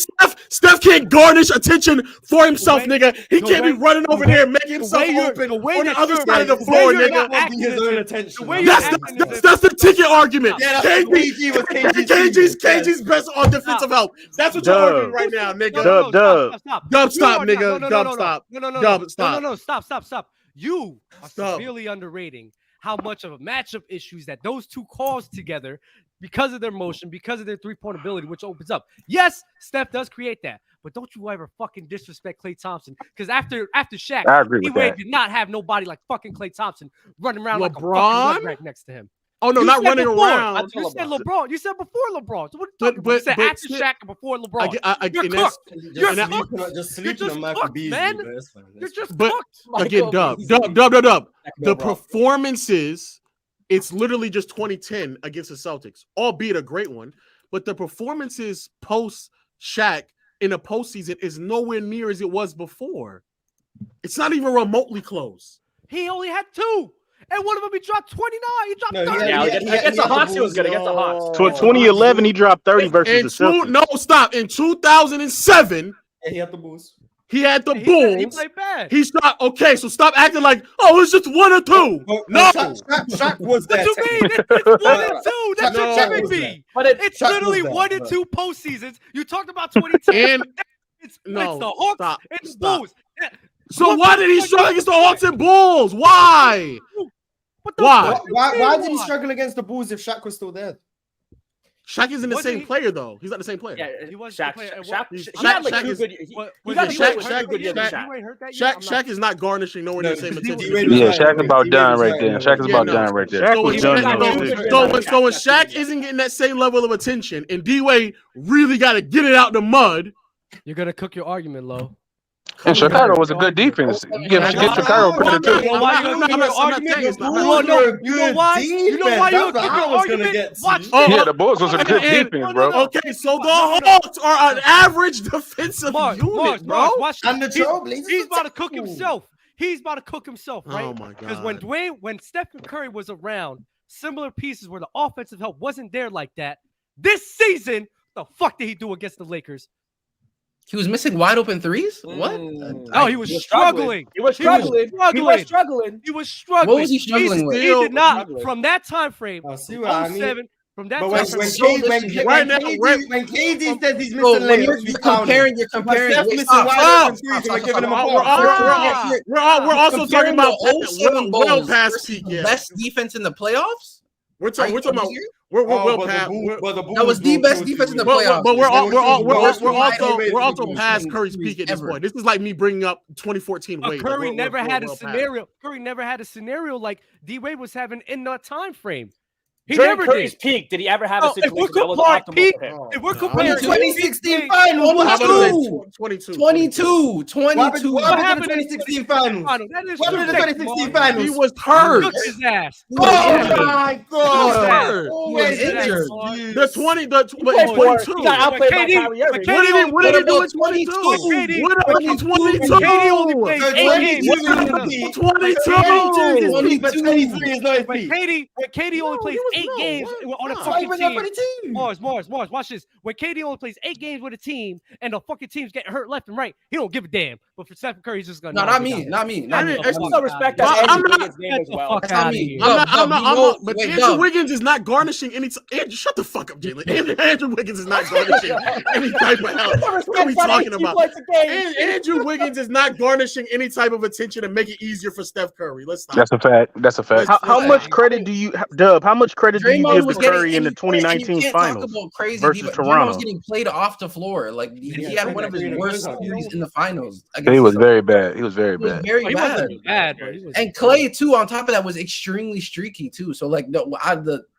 Steph can't garnish attention for himself, nigga. He can't be running over there and making himself open on the other side of the floor, nigga. That's the ticket argument. KG's best on defensive help. That's what you're arguing right now, nigga. Dub, stop, nigga. Dub, stop. Dub, stop. No, stop. You are severely underrating how much of a matchup issues that those two cause together because of their motion, because of their three-point ability, which opens up. Yes, Steph does create that, but don't you ever fucking disrespect Klay Thompson. Because after Shaq, I agree with D-Wade that. did not have nobody like fucking Klay Thompson running around like a LeBron? fucking rugrat next to him. Oh no, You not said running before. around. You said LeBron. You said before LeBron. So what are you talking about? But- You said but after still- Shaq and before LeBron. and You're that's- cooked. You're and that- cooked. Just You're sleeping just on Michael cooked, Beasley, man. but that's fine. You're just But cooked. again, dub. The performances, it's literally just 2010 against the Celtics, albeit a great one. But the performances post Shaq in the postseason is nowhere near as it was before. It's not even remotely close. He only had 2. And one of them, he dropped 29. He dropped 30. Yeah, against the Hawks, he was good. Against the Hawks. 2011, he dropped 30 versus In the Celtics. no, stop. In 2007, And he had the Bulls. he had the He Bulls. played bad. He shot. Okay, so stop acting like, oh, it's just 1 or 2. No. Shaq was there. What you mean? It's 1 and 2. That's No, what Shaq it was be. there. But It's Shaq was literally there, 1 and but- 2 postseasons. You talked about 2010. And it's no, the Hawks stop, and the stop. Bulls. So What why the did he fuck struggle you against the doing? Hawks and Bulls? Why? What the Why? fuck you Why mean did he why? struggle against the Bulls if Shaq was still there? Shaq isn't the Wasn't same he- player though. He's not the same player. Yeah, He was Shaq. the player. Shaq. He's- He had like Shaq 2 is- good. He Was got he to play Shaq- with Shaq- 2 good years with Shaq- Shaq. You ain't hurt that yet? I'm Shaq is not garnishing nowhere near the same attention. Yeah, Shaq about done right there. Shaq is about done right there. Shaq was So done when- in no, those no, six. no, So when Shaq isn't getting that same level of attention, and D-Wade really got to get it out the mud. You're gonna cook your argument, Lo. And Chicago was a good defense. You give Chicago credit too. You know why you're cooking your argument? You know why? You know why you're cooking your argument? Watch Oh, Yeah, the Bulls was a good and- defense, bro. Okay, so the Hawks are an average defensive unit, bro. Watch And the this. Trailblazers He's are about to cook terrible. himself. He's about to cook himself, right? Oh my Because god. when Stephen Curry was around, similar pieces where the offensive help wasn't there like that. This season, the fuck did he do against the Lakers? He was missing wide open threes. What? No, he was struggling. He was struggling. He was struggling. What was he struggling with? He did not from that time frame. See what I mean? 07. From that But time frame. when KD says he's missing you're comparing. We're also talking about well past peak. Best defense in the playoffs. We're talking about we're well past. That was the best defense in the playoffs. But we're also past Curry's peak at this point. This is like me bringing up 2014 Wade. Curry never had a scenario. Curry never had a scenario like D Wade was having in that time frame. He During never Curry's did. peak, did he ever have a situation If that was optimal for him? If we're comparing 2016 finals, 22. What happened in the 2016 finals? That is What happened in the 2016 finals? He was hurt. Took his ass. Oh my God! He was injured. The 22. He got outplayed by Kyrie Irving. What did he do in 22? What about 22? KD only played 8 games. 22. But 23 is not his peak. When KD only plays 8 games on a fucking team. Mars, watch this. When KD only plays 8 games with a team and the fucking team's getting hurt left and right, he don't give a damn. But for Steph Curry, he's just gonna. No, not me. There's no respect that Andrew Wiggins game as well. But Andrew Wiggins is not garnishing any. Shut the fuck up, Jalen. Andrew Wiggins is not garnishing any type of help. What are we talking about? Andrew Wiggins is not garnishing any type of attention to make it easier for Steph Curry. Let's stop. That's a fact. How much credit do you, Dub? How much credit do you give to Curry in the 2019 finals versus Toronto? He was getting played off the floor. Like he had one of his worst series in the finals. He was very bad. He was very bad. Very bad. And Clay too. On top of that, was extremely streaky too. So like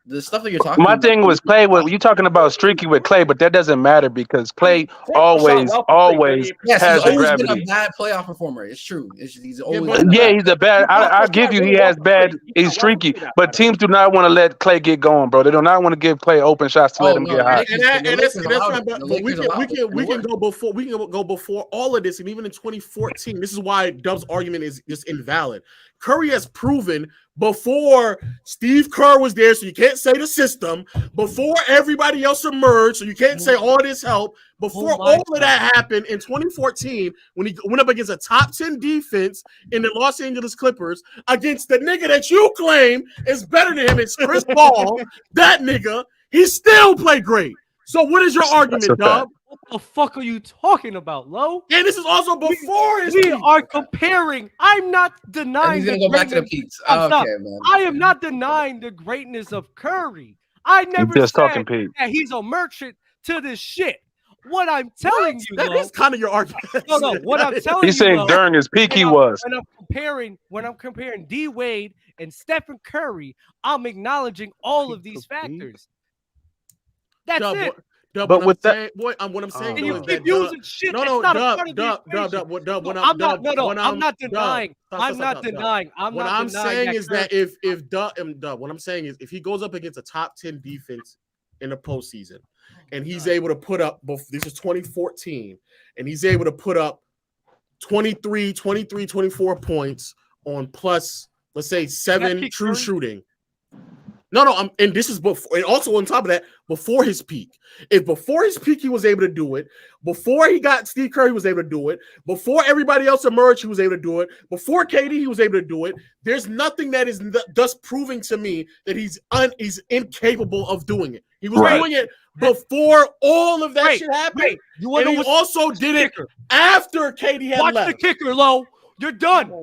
the stuff that you're talking My about. thing was Clay. You talking about streaky with Clay, but that doesn't matter because Clay always has the gravity. Been a bad playoff performer. It's true. He's always he's a bad. I give you, he has bad. He's streaky, but teams do not want to let Clay get going, bro. They do not want to give Clay open shots to let him get hot. And that's not bad. But we can go before. We can go before all of this, and even in 2014, this is why Dub's argument is just invalid. Curry has proven before Steve Kerr was there, so you can't say the system, before everybody else emerged, so you can't say all this help, before all of that happened in 2014, when he went up against a top 10 defense in the Los Angeles Clippers, against the nigga that you claim is better than him, it's Chris Paul, that nigga, he still played great. So what is your argument, Dub? What the fuck are you talking about, Lo? And this is also before his peak. are comparing. I'm not denying. He's gonna go back to the peaks. Man. I am not denying the greatness of Curry. I never just said talking Pete. that he's a merchant to this shit. What I'm telling you, that is kind of your argument. No. What I'm telling you, he's saying during his peak he was. When I'm comparing D Wade and Stephen Curry, I'm acknowledging all of these factors. That's it. Dub, but with that, what I'm saying, and you is keep that using shit. No, Dub. I'm not denying. I'm not denying. What I'm saying is that if Dub, what I'm saying is if he goes up against a top 10 defense in the postseason, and he's able to put up, this is 2014, and he's able to put up 23, 24 points on plus, let's say 7 true shooting. No, and this is before, and also on top of that, before his peak. If before his peak he was able to do it, before he got Steve Kerr, he was able to do it, before everybody else emerged, he was able to do it, before KD, he was able to do it. There's nothing that is thus proving to me that he's incapable of doing it. He was doing it before all of that shit happened. And he also did it after KD had left. Watch the kicker, Lo. You're done.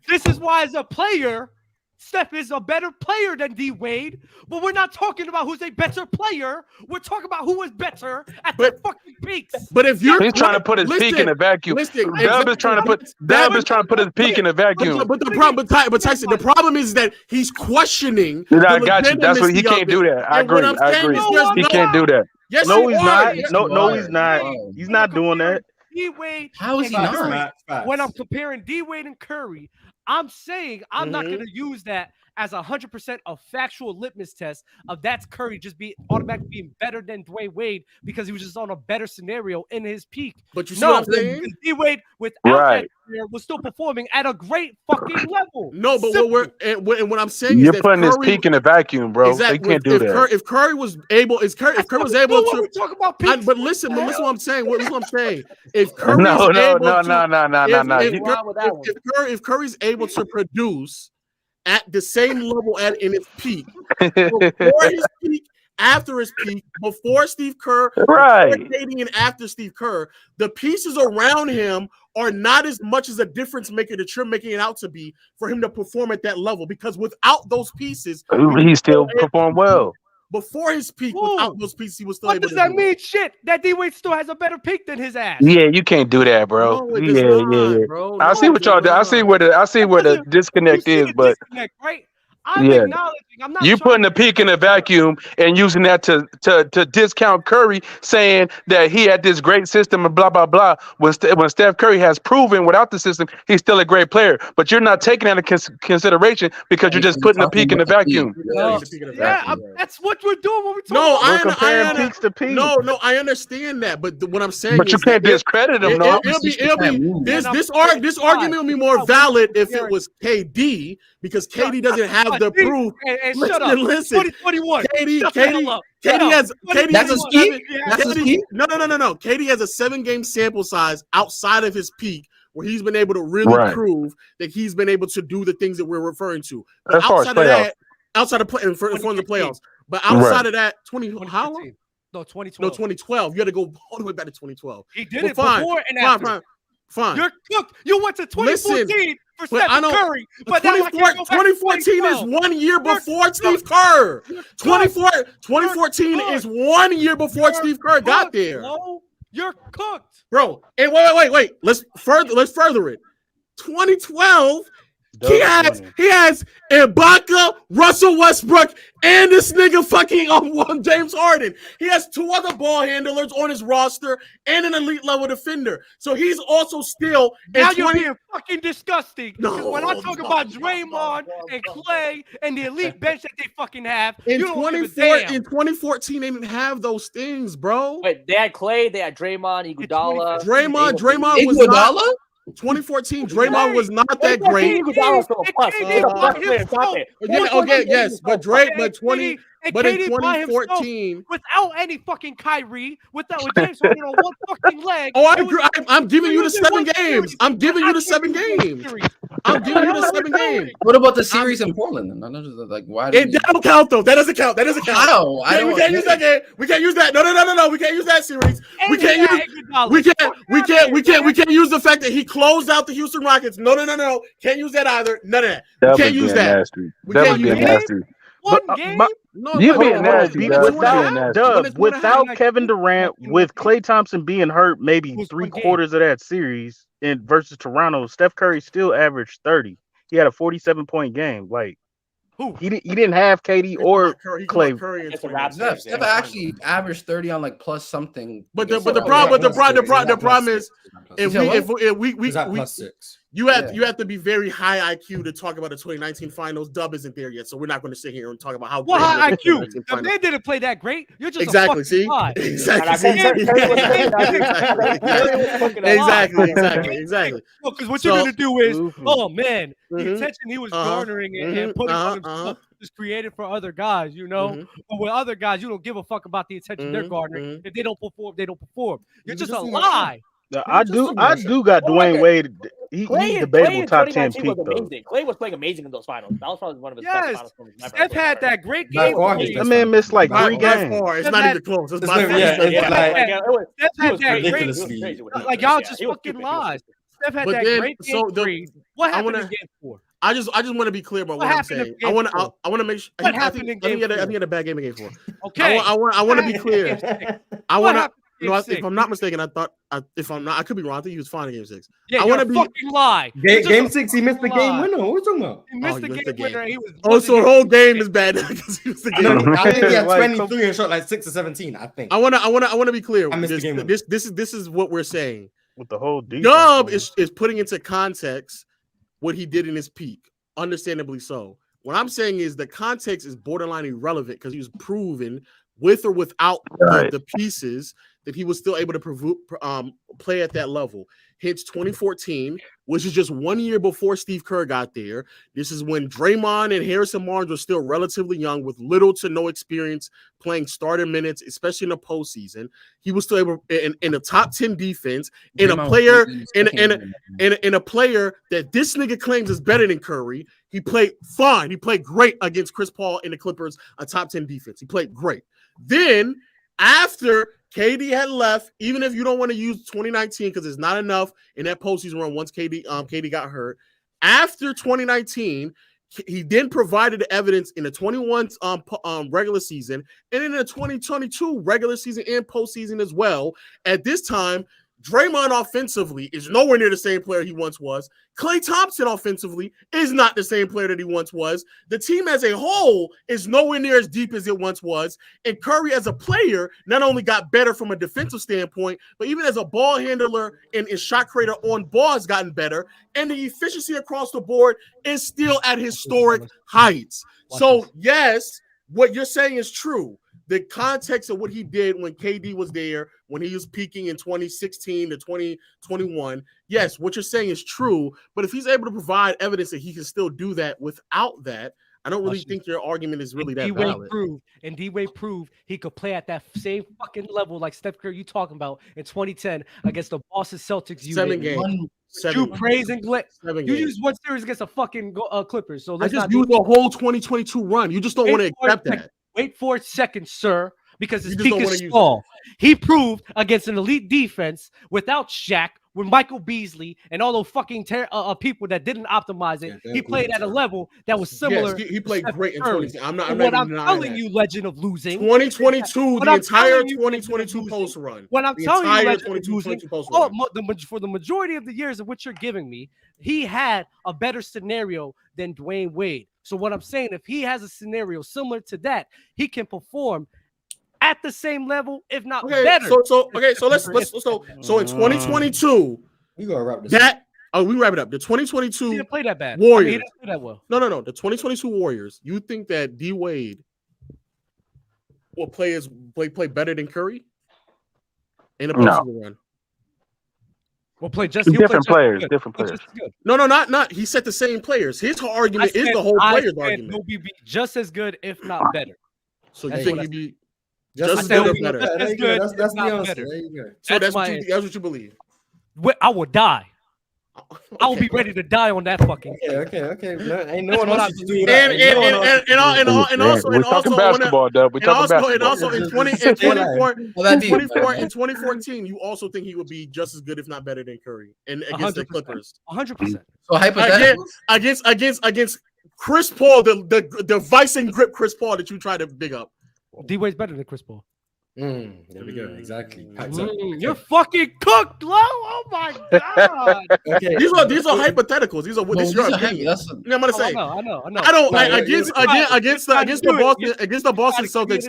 This is why, as a player, Steph is a better player than D Wade, but we're not talking about who's a better player. We're talking about who is better at the fucking peaks. But if he's trying to put his peak in a vacuum, Dub is trying to put his peak in a vacuum. But the problem, but Tyson, the problem is that he's questioning. I got you. That's what he can't do that. I agree. He can't do that. Yes, no, he's not. No, he's not. He's not doing that. D Wade. How is he not? When I'm comparing D Wade and Curry, I'm saying I'm not going to use that as 100% a factual litmus test of that's Curry just automatically being better than Dwayne Wade because he was just on a better scenario in his peak. But you see what I'm saying? D-Wade without that scenario was still performing at a great fucking level. No, but what I'm saying You're is that putting his Curry, peak in a vacuum, bro. exactly. They can't do that. If Curry was able, if Curry was able to, we talk about peaks, but listen what I'm saying. Listen what I'm saying. If Curry No. If Curry's able to produce at the same level in his peak, before his peak, after his peak, before Steve Kerr, right, before KD and after Steve Kerr, the pieces around him are not as much as a difference maker that you're making it out to be for him to perform at that level. Because without those pieces, he still performed well. Before his peak, without those pieces, he was still able to do it. What does that mean? Shit, that D-Wade still has a better peak than his ass. Yeah, you can't do that, bro. No, it does not, bro. I see what y'all do. I see where the disconnect is, but right? I'm acknowledging. I'm not. You putting the peak in a vacuum and using that to discount Curry, saying that he had this great system and blah blah blah. When Steph Curry has proven without the system he's still a great player, but you're not taking that into consideration because you're just putting the peak in the vacuum. That's what we're doing when we talk. No, we're comparing peaks to peaks. No, I understand that, but what I'm saying, but you can't discredit him. No, this argument will be more valid if it was KD because KD doesn't have the proof. Hey, shut up. Listen. 2021. KD has That's his peak? No. KD has a 7-game sample size outside of his peak where he's been able to really prove that he's been able to do the things that we're referring to. But outside of that, outside of in front of the playoffs, but outside of that, 2012. You had to go all the way back to 2012. He did it before and after. Fine. You're cooked. You went to 2014 for Steph Curry, but 2014 is 1 year before Steve Kerr. 2014 is 1 year before Steve Kerr got there. You're cooked, bro. And wait. Let's further it. 2012. He has Ibaka, Russell Westbrook, and this nigga fucking on James Harden. He has 2 other ball handlers on his roster and an elite level defender. So he's also still now you're being fucking disgusting. No, when I talk about Draymond and Clay and the elite bench that they fucking have, in 2014 they didn't have those things, bro. Wait, they had Clay, they had Draymond, Iguodala. Draymond was not. 2014, Draymond was not that great. But in 2014, without any fucking Kyrie, with James Harden on one fucking leg. Oh, I agree. I'm giving you the 7 games. I'm giving you the 7 games. What about the series in Portland? Like, why? That don't count though. That doesn't count. How? We can't use that game. We can't use that. No. We can't use that series. We can't use the fact that he closed out the Houston Rockets. No. Can't use that either. None of that. We can't use that. That would be nasty. You're being nasty. Without Kevin Durant, with Klay Thompson being hurt, maybe 3/4 of that series, and versus Toronto, Steph Curry still averaged 30. He had a 47-point game. Like he didn't have KD or Klay. Steph actually averaged 30 on like plus something. But the problem is if we plus 6. You have to be very high IQ to talk about the 2019 finals. Dub isn't there yet, so we're not going to sit here and talk about how. What high IQ? The man didn't play that great. You're just exactly. See, exactly. Because what you're going to do is, oh man, the attention he was garnering and putting on himself is created for other guys, you know. But with other guys, you don't give a fuck about the attention they're garnering. If they don't perform, they don't perform. You're just a lie. I do got Dwayne Wade. He's debatable top 10 peak though. Clay was playing amazing in those finals. That was probably one of his best finals. Steph had that great game. That man missed like 3 games. It's not even close. Steph had that great. Like y'all just fucking lies. Steph had that great game. What happened in game 4? I just want to be clear about what I'm saying. I want to make sure. I think he had a bad game in game 4. Okay. I want to be clear. If I'm not mistaken, I could be wrong. I think he was fine in game 6. Yeah, I want to be fucking lie. Game 6, he missed the game winner. What are you talking about? He missed the game winner. He was. So the whole game is bad because he was the game. I think he had 23 and shot like 6 or 17. I think. I want to be clear. I missed the game. This is what we're saying. With the whole defense, Dub is putting into context what he did in his peak, understandably so. What I'm saying is the context is borderline irrelevant because he was proven with or without the pieces that he was still able to play at that level. Hence 2014, which is just 1 year before Steve Kerr got there. This is when Draymond and Harrison Barnes were still relatively young with little to no experience playing starter minutes, especially in the postseason. He was still able in a top 10 defense, in a player that this nigga claims is better than Curry. He played fine. He played great against Chris Paul and the Clippers, a top 10 defense. He played great. Then after KD had left, even if you don't want to use 2019 because it's not enough in that postseason run once KD got hurt. After 2019, he then provided the evidence in the 21 regular season and in the 2022 regular season and postseason as well. At this time, Draymond offensively is nowhere near the same player he once was. Klay Thompson offensively is not the same player that he once was. The team as a whole is nowhere near as deep as it once was. And Curry as a player not only got better from a defensive standpoint, but even as a ball handler and shot creator on ball has gotten better. And the efficiency across the board is still at historic heights. So yes, what you're saying is true. The context of what he did when KD was there, when he was peaking in 2016 to 2021, yes, what you're saying is true. But if he's able to provide evidence that he can still do that without that, I don't really think your argument is really that valid. D-Wade proved he could play at that same fucking level like Steph Curry you talking about in 2010 against the Boston Celtics. Seven games. You praising you used one series against the fucking Clippers. So I just used the whole 2022 run. You just don't want to accept that. Wait for a second, sir, because his peak is small. He proved against an elite defense without Shaq, with Michael Beasley and all those fucking people that didn't optimize it. He played at a level that was similar. Yes, he played great in 2020. I'm not telling you, legend of losing. 2022, the entire 2022 post run. When I'm telling you, legend of losing, for the majority of the years of what you're giving me, he had a better scenario than Dwayne Wade. So what I'm saying, if he has a scenario similar to that, he can perform at the same level, if not better. So let's so in 2022, we gonna wrap this we wrap it up. The 2022 he didn't play that bad. Warriors. He didn't play that well. No. The 2022 Warriors. You think that D Wade will play better than Curry in a postseason run? We'll play just different players. No, not. He said the same players. His whole argument is the whole players argument. He'll be just as good, if not better. So you think he'd be just as good or better? That's the answer. There you go. So that's what you believe. I will die. I will be ready to die on that fucking. Okay. No, ain't no one else to do that. And also, we're talking basketball, Dub. We're talking basketball. And also in 2014, you also think he would be just as good, if not better, than Curry and against the Clippers. 100%. So hypothetically, against Chris Paul, the vice and grip Chris Paul that you try to big up. D-Wade's better than Chris Paul. There we go. Exactly. You're fucking cooked, Lo. Oh my god. Okay. These are hypotheticals. These are this your opinion. I'm gonna say. I know. I don't against the Boston Celtics.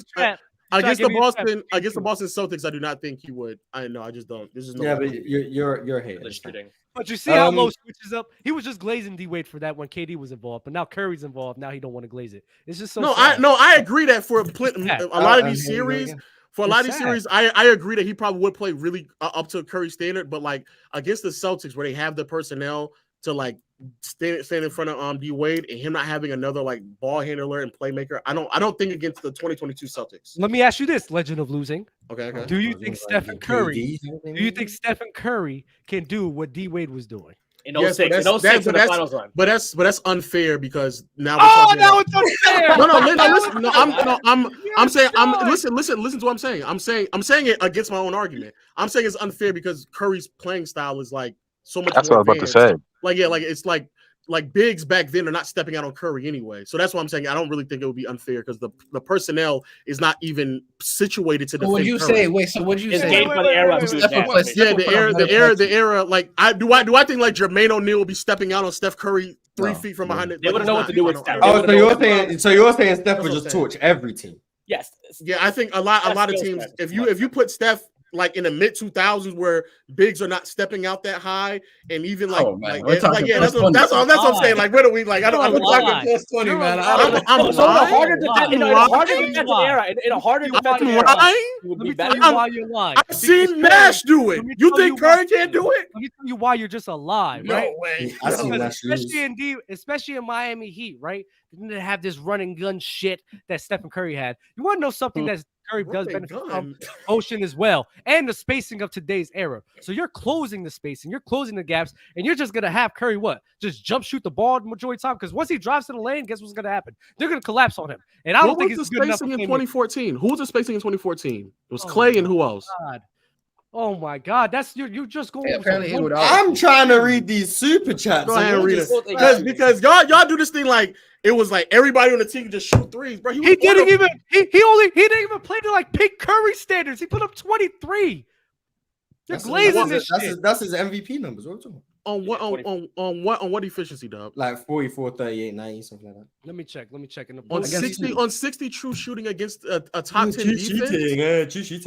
Against the Boston Celtics, I do not think he would. I just don't. This is no. But you're hating. But you see how Lo switches up. He was just glazing D-Wade for that when KD was involved, but now Curry's involved. Now he don't want to glaze it. It's just so. I agree that for a lot of these series. For a lot of these series, I agree that he probably would play really up to Curry standard, but like against the Celtics, where they have the personnel to like stand in front of D Wade and him not having another like ball handler and playmaker, I don't think against the 2022 Celtics. Let me ask you this, legend of losing. Okay. Do you think Stephen Curry can do what D Wade was doing? In 06 in the finals run. But that's unfair because now now it's unfair. Listen. I'm saying listen to what I'm saying. I'm saying it against my own argument. I'm saying it's unfair because Curry's playing style is like so much. That's what I was about to say. It's like bigs back then are not stepping out on Curry anyway. So that's why I'm saying I don't really think it would be unfair because the personnel is not even situated to defend. What you say? Wait, so what you say? The era. Like do I think like Jermaine O'Neal will be stepping out on Steph Curry 3 feet from behind it? They wouldn't know what to do with Steph. So you're saying Steph would just torch every team? Yes. Yeah, I think a lot of teams. If you put Steph like in the mid 2000s where bigs are not stepping out that high, and even like, that's what I'm saying. Like, what are we like? I'm talking plus 20, man. I'm in a harder defensive era, let me tell you why you're lying. I've seen Nash do it. You think Curry can't do it? Let me tell you why you're just a lie, right? No way. Especially in Miami Heat, right? They didn't have this running gun shit that Stephen Curry had. You want to know something that Curry does benefit from? Motion as well, and the spacing of today's era. So you're closing the spacing, you're closing the gaps, and you're just gonna have Curry just jump shoot the ball the majority of the time. Because once he drives to the lane, guess what's gonna happen? They're gonna collapse on him. And I don't think he's good enough. In 2014, who was the spacing in 2014? It was Clay and who else? God. Oh my God, that's you just going. I'm trying to read these super chats. Go ahead and read it because y'all do this thing like it was like everybody on the team just shoot threes, bro. He didn't even play to like Pink Curry standards. He put up 23. You're glazing this shit. That's his MVP numbers. What are we talking about? On what efficiency, dog? Like 44, 38, 90, something like that. Let me check. In the on 60 true shooting against a top 10 defense.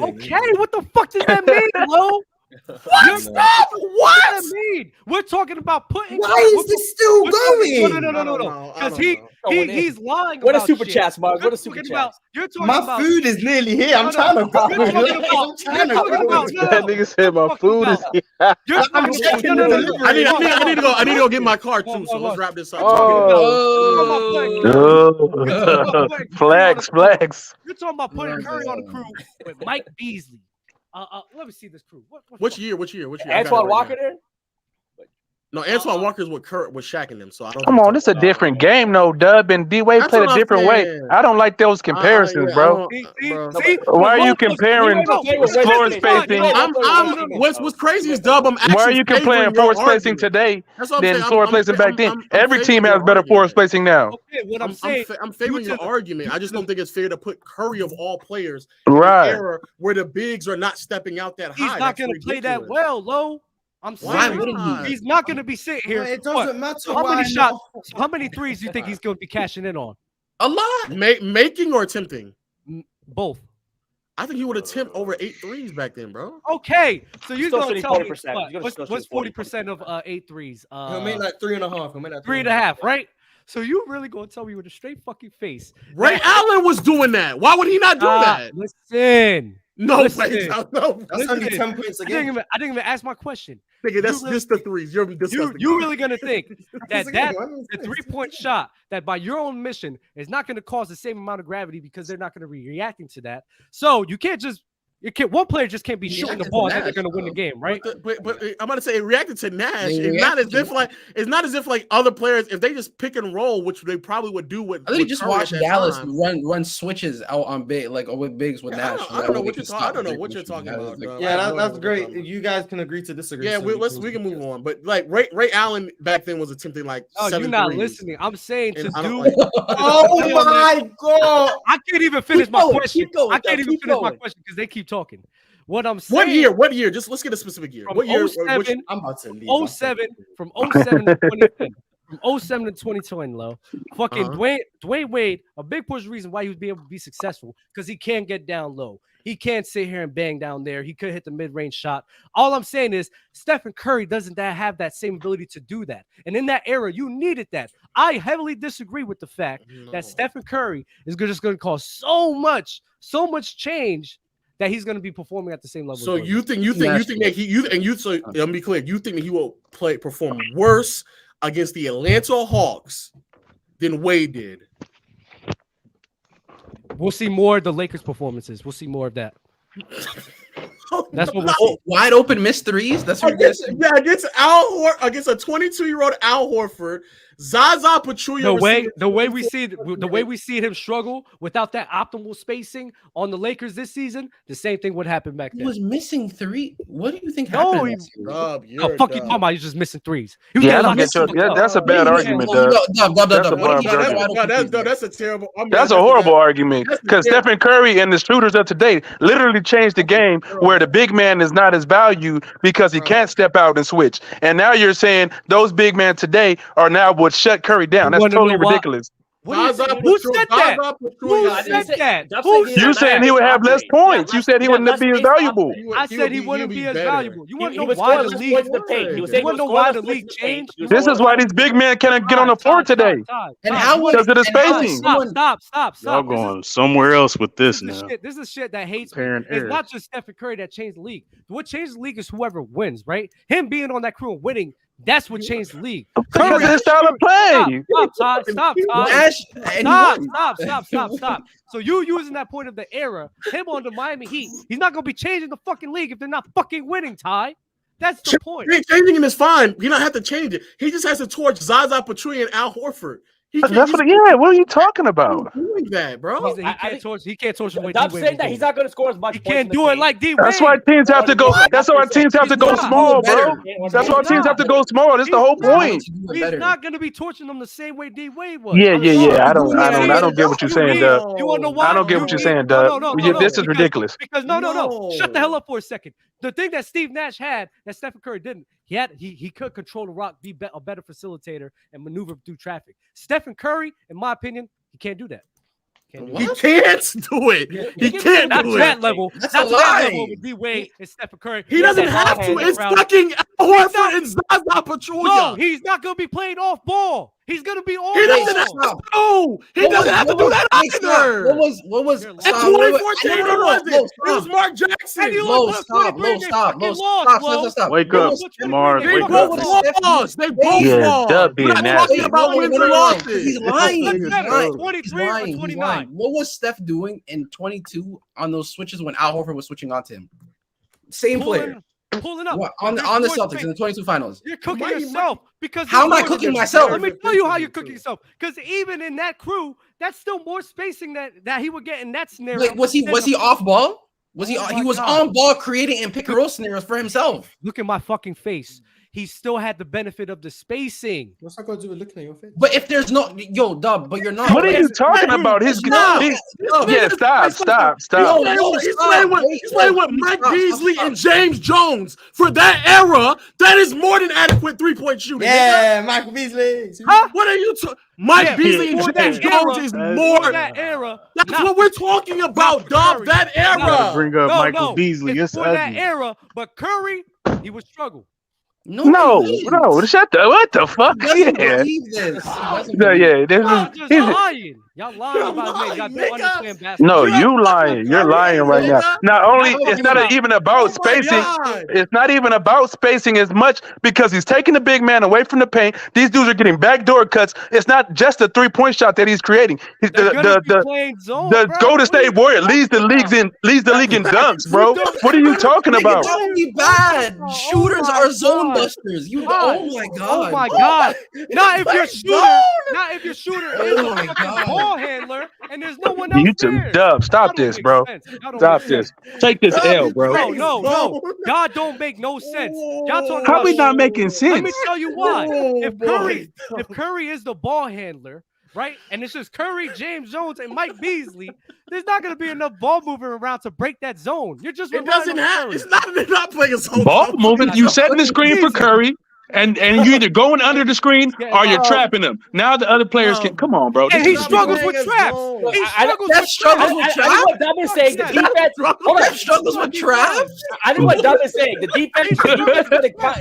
Okay, what the fuck does that mean, Lo? What? Stop! What does that mean? We're talking about putting. Why is this still going? No. Because he's lying. What about a super chats, Mark? What a super chats? You're talking my about food is nearly here. I'm trying to go. That nigga said my food is here. I need to go get my car too. So let's wrap this up. Flex. You're talking about putting Curry on the crew with Mike Beasley. Let me see this crew. Which year? Antoine Walker there? No, Antoine Walker is with Kurt was shacking them. So I don't. Come on, this is a different game, no. Dub and D Wade played a different way. I don't like those comparisons, bro. Why are you comparing floor spacing? What's crazy is Dub. Why are you comparing floor spacing today than floor spacing back then? Every team has better floor spacing now. Okay, what I'm saying, I'm favoring your argument. I just don't think it's fair to put Curry of all players right in an era where the bigs are not stepping out that high. He's not going to play that well, Lo. I'm saying he's not going to be sitting here. It doesn't matter. How many shots? How many threes do you think he's going to be cashing in on? A lot. Making or attempting? Both. I think he would attempt over 8 threes back then, bro. Okay, so you're going to tell 40%. me what's 40% of 8 threes? He'll make like 3.5. He'll make like 3.5, right? So you really going to tell me with a straight fucking face? Ray Allen was doing that. Why would he not do that? Listen. No, that's only 10 points a game. I didn't even ask my question. Nigga, that's just the threes. You're disgusting. You really gonna think that the 3-point shot that by your own mission is not gonna cause the same amount of gravity because they're not gonna be reacting to that. So you can't just. One player just can't be shooting the ball and they're going to win the game, right? But I'm going to say it reacted to Nash. It's not as if like other players, if they just pick and roll, which they probably would do with. I think just watch Dallas run switches out on big, like with bigs with Nash. I don't know what you're talking about. Yeah, that's great. You guys can agree to disagree. Yeah, we can move on. But like Ray Allen back then was attempting like 7 you're not threes. listening. I'm saying to do. Oh my God! I can't even finish my question. I can't even finish my question because they keep talking. What I'm saying. What year? Just let's get a specific year. What year? I'm about to leave. 07 from 07 to 2010. From 07 to 2020, Lo. Fucking Dwayne Wade, a big push reason why he was able to be successful because he can't get down low. He can't sit here and bang down there. He could hit the mid-range shot. All I'm saying is Stephen Curry doesn't have that same ability to do that. And in that era, you needed that. I heavily disagree with the fact that Stephen Curry is just going to cause so much change that he's going to be performing at the same level. So you think that so let me be clear, you think that he will perform worse against the Atlanta Hawks than Wade did? We'll see more of the Lakers performances. We'll see more of that. That's what we'll see. Wide open missed threes. That's what against a 22-year-old Al Horford. Zaza Pachulia. The way we see him struggle without that optimal spacing on the Lakers this season, the same thing would happen back then. He was missing 3. What do you think happened? Fuck you talking about? He's just missing threes. That's a bad argument, Doug. That's a terrible. That's a horrible argument because Stephen Curry and the shooters of today literally changed the game where the big man is not as valued because he can't step out and switch. And now you're saying those big men today are now would shut Curry down. That's totally ridiculous. Who said that? Who said that? You saying he would have less points? You said he wouldn't be as valuable. I said he wouldn't be as valuable. You want to know why the league? You want to know why the league changed? This is why these big men cannot get on the floor today. And how would because of the spacing? Stop. Y'all going somewhere else with this now. This is shit that hates me. It's not just Steph Curry that changed the league. What changed the league is whoever wins, right? Him being on that crew and winning. That's what changed the league. Because of his style of play. Stop. So you using that point of the era, him on the Miami Heat, he's not going to be changing the fucking league if they're not fucking winning, Ty. That's the point. Changing him is fine. You don't have to change it. He just has to torch Zaza Pachulia and Al Horford. What are you talking about? Doing that, bro. He can't torch the way I'm saying that he's not going to score as much. He can't do it like D. That's why teams have to go. That's why teams have to go small, bro. That's why teams have to go small. That's the whole point. He's not going to be torching them the same way D. Wade was. Yeah. I don't get what you're saying, Doug. You want to know why? I don't get what you're saying, Doug. This is ridiculous. Because no. Shut the hell up for a second. The thing that Steve Nash had that Stephen Curry didn't, he could control the rock, be a better facilitator, and maneuver through traffic. Stephen Curry, in my opinion, he can't do that. He can't do it. He can't do it. That level. That's a lie. Level with D Wade and Stephen Curry. He doesn't have to. It's fucking Horford and Zaza Pachulia. No, he's not going to be playing off ball. He's going to be on. He doesn't have to. No, he doesn't have to do that either. What was? In 2014, it was Mark Jackson. Stop. Wake up, Mark. They both lost. They both lost. Dub being nasty. Talking about wins and losses. He's lying. 23 or 29. What was Steph doing in 22 on those switches when Al Horford was switching on to him? Same player. Pulling up on the Celtics in the 22 finals. You're cooking yourself because how am I cooking myself? Let me tell you how you're cooking yourself. Because even in that crew, that's still more spacing that he would get in that scenario. Wait, was he off ball? Was he? He was on ball creating and pick and roll scenarios for himself. Look at my fucking face. He still had the benefit of the spacing. What's that got to do with looking at your face? But if there's no Dub, but you're not. What are you talking about? Stop. He's playing with Mike Beasley and James Jones for that era. That is more than adequate 3-point shooting. Yeah, Michael Beasley. Huh? What are you talking? Mike Beasley and James Jones is more. That era. That's what we're talking about, Dub. That era. Bring up Michael Beasley. It's for that era, but Curry, he would struggle. No, shut the what the fuck? He's lying. Y'all lying about me. Y'all don't understand basketball. No, you lying. You're lying right now. Not only it's not even about spacing. It's not even about spacing as much because he's taking the big man away from the paint. These dudes are getting backdoor cuts. It's not just a 3-point shot that he's creating. The Golden State Warrior leads the league in dunks, bro. What are you talking about? Don't be bad. Shooters are zone busters. Oh my god. Oh my god. Not if your shooter is a ball handler and there's no one else. You too Dub. Stop this, bro. Stop this. Take this L, bro. No. God don't make no sense. Y'all talking How about we not making sense? Let me tell you why. If Curry is the ball handler, right? And it's just Curry, James Jones, and Mike Beasley. There's not going to be enough ball moving around to break that zone. You're just it doesn't have. It's not. They're not playing a zone. Ball moving. You setting the screen for Curry. And you either going under the screen or you're trapping him. Now the other players can come on, bro. And he struggles with traps. He struggles with traps. I think what Dub is saying, the defense. Steph struggles with traps. I think what Dub is saying, the defense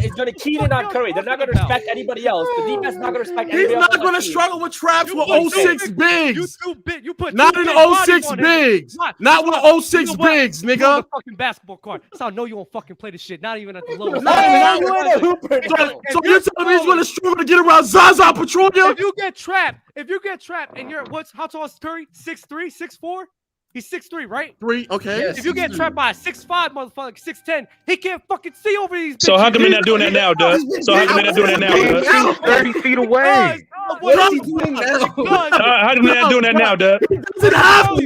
is going to key in on Curry. They're not going to respect anybody else. The defense is not going to respect anybody else. He's not going to struggle with traps with 06 bigs. Not in 06 bigs. Not with 06 bigs, nigga. On the fucking basketball court. That's how I know you won't fucking play this shit. Not even at the lowest. So you're telling me he's going to struggle to get around Zaza Pachulia? If you get trapped, and you're how tall is Curry? 6'3", 6'4"? He's 6'3", right? 3, okay. If you get trapped by a 6'5", motherfucker, 6'10", he can't fucking see over these bitches. So how come they're not doing that now, Doug? So how come they're not doing that now, Doug? 30 feet away. What is he doing now? How come they're not doing that now, Doug? He doesn't have to.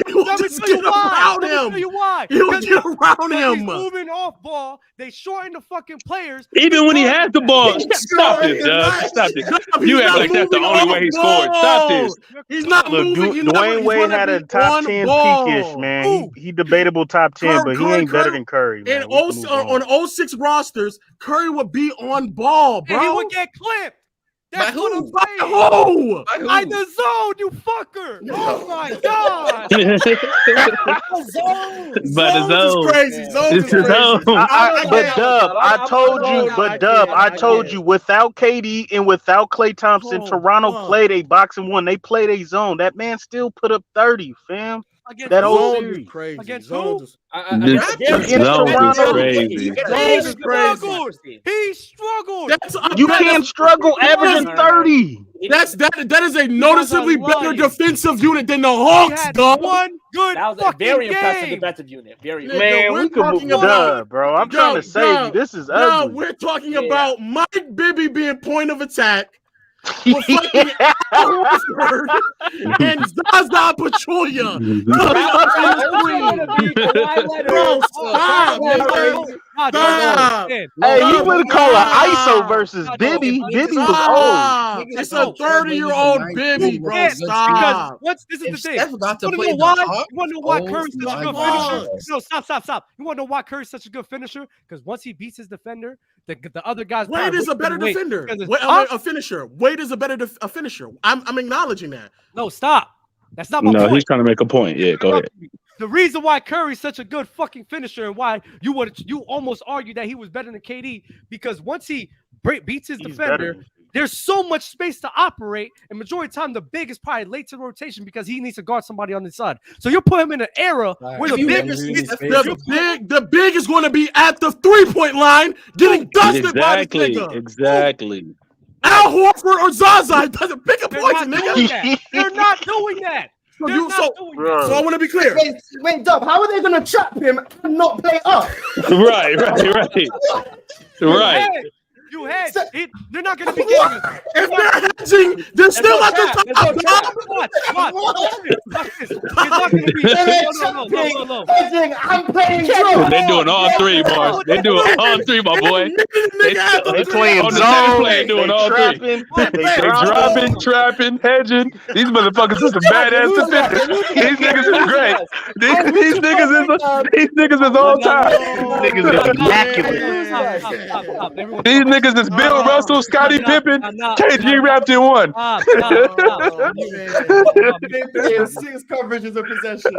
He'll just get around him. Let me tell you why. He'll get around him. He's moving off ball. They shorten the fucking players. Even when he has the ball. Stop this, Doug. Stop this. You act like that's the only way he scored. Stop this. He's not moving. Dwayne Wade had a top 10 peakish, man. He debatable top 10, but he ain't better than Curry, man. And on 06 rosters, Curry would be on ball, bro. And he would get clipped. That's what I'm By saying. Who? By the zone, you fucker. Oh my god. But Zones is crazy. Zones It's is the crazy. zone. But Dub, I told you, without KD and without Klay Thompson, Toronto played a boxing one. They played a zone. That man still put up 30 , fam. Against That who? whole Zones is series. crazy. Against Zones who? is Against Zone is Toronto. crazy. Zones is crazy. He struggled. That's You can't struggle averaging 30. That is a noticeably better defensive unit than the Hawks, dog. One good That was a fucking very impressive game. defensive unit. Very Nigga, Man, we're we could talking move about- Dub, bro. I'm trying to save you. This is No, ugly. we're talking about Mike Bibby being point of attack. For fucking Al Horford and Zaza Pachulia. Bro, stop, nigga. Stop. Hey, you would call an ISO versus Bibby. Bibby was old. It's a 30-year-old Bibby, bro. Stop. This is the thing. Steph got to You play the want to Hawks? know why Oh Curry's such a my good God. finisher? No, stop. You want to know why Curry's such a good finisher? Because once he beats his defender, the other guys. Wade is a better defender. A finisher. Wade is a better finisher. I'm acknowledging that. No, stop. That's not my No, point. he's trying to make a point. Yeah, go ahead. The reason why Curry's such a good fucking finisher and why you almost argue that he was better than KD, because once he beats his defender, there's so much space to operate, and majority of the time the big is probably late to the rotation because he needs to guard somebody on the side. So you put him in an era where the big is going to be at the 3-point line getting dusted by this nigga. Exactly. Al Horford or Zaza doesn't pick a points, nigga. They're not doing that. So I want to be clear. Wait, Dub, how are they going to trap him and not play up? Right. You hedge. They're not going to be getting it. If they're hedging, they're still at the top. Watch this. It's not going to be no. I'm playing drop. They're doing all three, Mars. They're doing all three, my boy. They playing on the zone. same play, doing all three. They dropping, trapping, hedging. These motherfuckers are some badass defenders. These niggas is great. These niggas is all time. Niggas is immaculate. These niggas is Bill Russell, Scottie Pippen, KG wrapped in one. Six coverages of possession.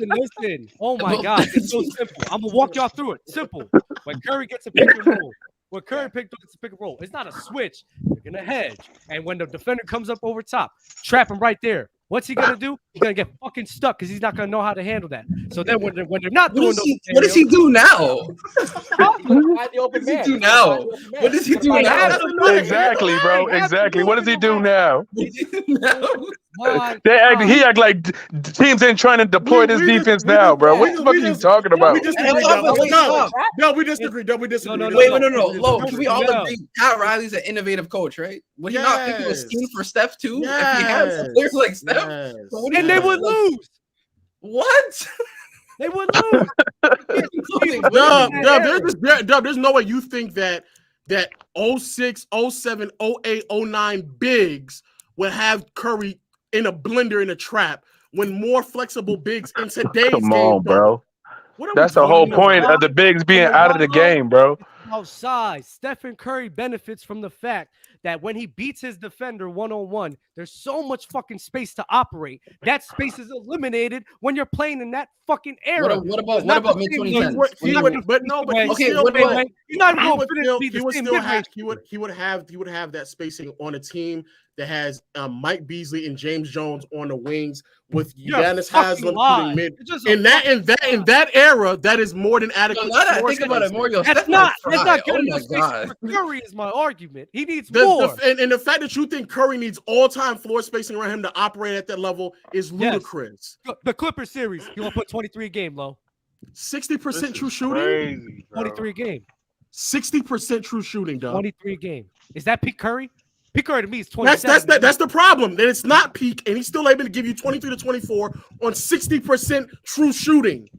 Listen. Oh my God, it's so simple. I'm gonna walk y'all through it. Simple. When Curry gets a pick and roll, gets a pick and roll, it's not a switch. You're gonna hedge, and when the defender comes up over top, trap him right there. What's he gonna do? He's gonna get fucking stuck because he's not gonna know how to handle that. So then when they're not doing those, what does he do now? What does he do now? What does he do now? Exactly, bro. Exactly. What does he do now? He act like teams ain't trying to deploy this defense now, bro. What the fuck are you talking about? We disagree. We disagree. No. Lo, can we all agree Pat Riley's an innovative coach, right? Would he not pick a scheme for Steph too? If he has players like Steph? And they would lose. What? They would lose. Dub, there's no way you think that 06, 07, 08, 09 bigs would have Curry in a blender in a trap when more flexible bigs in today's game. Come on, bro. That's the whole point of the bigs being out of the game, bro. Outside, Stephen Curry benefits from the fact that when he beats his defender one-on-one, there's so much fucking space to operate. That space is eliminated when you're playing in that fucking era. What about mid 2010s? He would have that spacing on a team that has Mike Beasley and James Jones on the wings with Giannis Haslam shooting mid. In that era, that is more than adequate. Think about it more. That's not good enough space for Curry is my argument. He needs more. And the fact that you think Curry needs all-time floor spacing around him to operate at that level is ludicrous. The Clippers series, you want to put 23 a game, Lo? 60% true shooting? Crazy, 23 a game. 60% true shooting, dog. 23 a game. Is that peak Curry? Peak Curry to me is 27. That's the problem. That it's not peak, and he's still able to give you 23 to 24 on 60% true shooting.